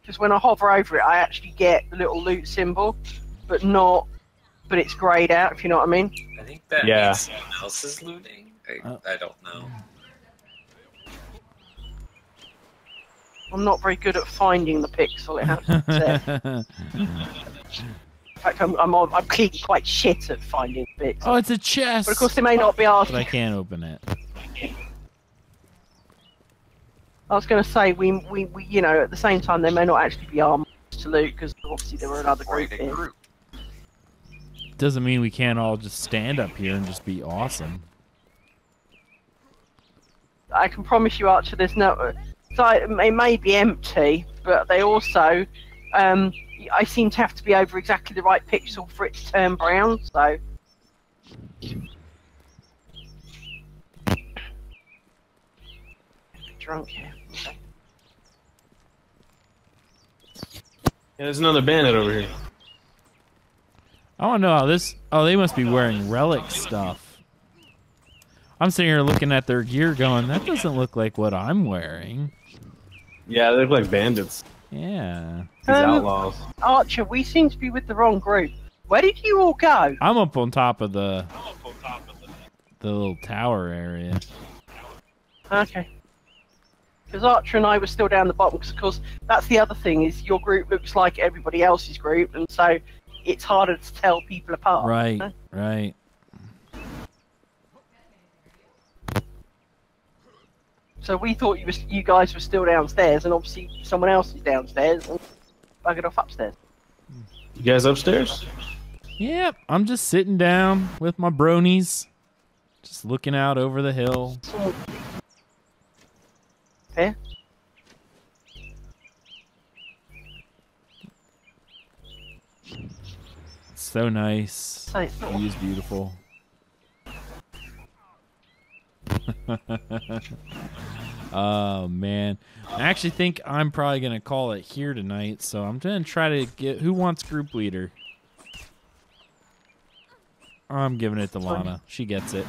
Because when I hover over it, I actually get the little loot symbol, but it's grayed out, if you know what I mean. I think that Yeah. means someone else is looting. I don't know. I'm not very good at finding the pixel, it has to be said. fact, I'm clearly quite shit at finding bits. Oh, it's a chest. But of course, they may not be asked. But I can't open it. I was going to say, we you know, at the same time, they may not actually be armed to loot because obviously there were another group here. Doesn't mean we can't all just stand up here and just be awesome. I can promise you, Archer, there's no. So it may be empty, but they also, I seem to have to be over exactly the right pixel for it to turn brown. So. Drunk here. Okay. Yeah, there's another bandit over here. I don't know how this. Oh, they must be wearing relic stuff. I'm sitting here looking at their gear going, that doesn't look like what I'm wearing. Yeah, they look like bandits. Yeah. These outlaws. Archer, we seem to be with the wrong group. Where did you all go? I'm up on top of the little tower area. Okay. Because Archer and I were still down the bottom, because of course that's the other thing, is your group looks like everybody else's group, and so it's harder to tell people apart. Right, huh? right. So we thought you guys were still downstairs, and obviously someone else is downstairs and buggered off upstairs. You guys upstairs? Yep, I'm just sitting down with my bronies, just looking out over the hill. Yeah. It's so nice. So, View's beautiful. Oh man, I actually think I'm probably gonna call it here tonight. So I'm gonna try to get who wants group leader. I'm giving it to Lana. She gets it.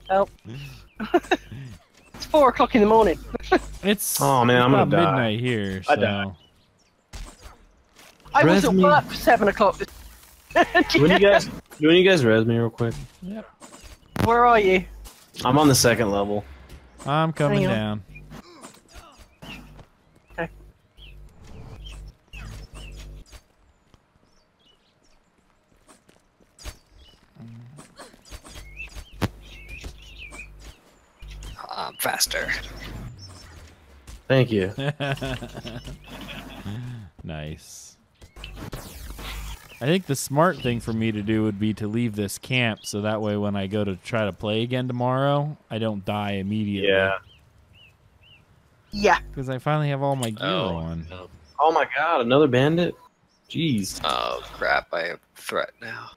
help. It's 4 o'clock in the morning. It's Oh man, I'm about gonna die. midnight here. I So died. I was at Resme. work for 7 o'clock. When you guys res me real quick? yep, Where are you? I'm on the 2nd level. I'm coming Hang on. down. Okay. Faster. Thank you. Nice. I think the smart thing for me to do would be to leave this camp so that way when I go to try to play again tomorrow, I don't die immediately. Yeah. Yeah. Because I finally have all my gear on. No. Oh my god, another bandit? Jeez. Oh crap! I have a threat now.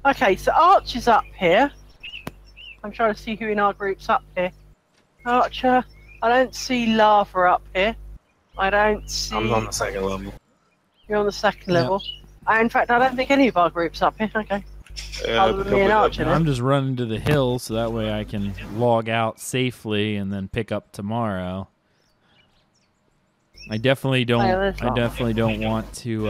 Okay, so Archer's up here. I'm trying to see who in our group's up here. Archer. I don't see Lava up here. I don't see. I'm on the 2nd level. You're on the 2nd level. In fact, I don't think any of our group's up here. Okay. Other than me and Archer. I'm just running to the hill so that way I can log out safely and then pick up tomorrow. I definitely don't. there's I not. definitely don't want to.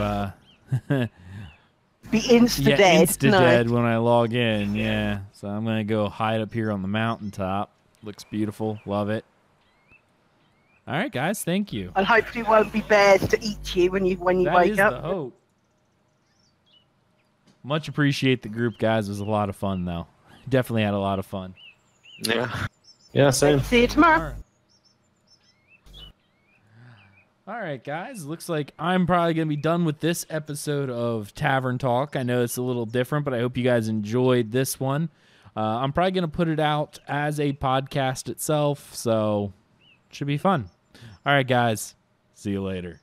Be insta dead. Insta dead when I log in. Yeah, so I'm gonna go hide up here on the mountaintop. Looks beautiful. Love it. All right, guys. Thank you. And hopefully, it won't be bears to eat you when you That wake is up. the hope. Much appreciate the group, guys. It was a lot of fun, though. Definitely had a lot of fun. Yeah. Yeah, same. See you tomorrow. All right, guys. Looks like I'm probably going to be done with this episode of Tavern Talk. I know it's a little different, but I hope you guys enjoyed this one. I'm probably going to put it out as a podcast itself, so it should be fun. All right, guys. See you later.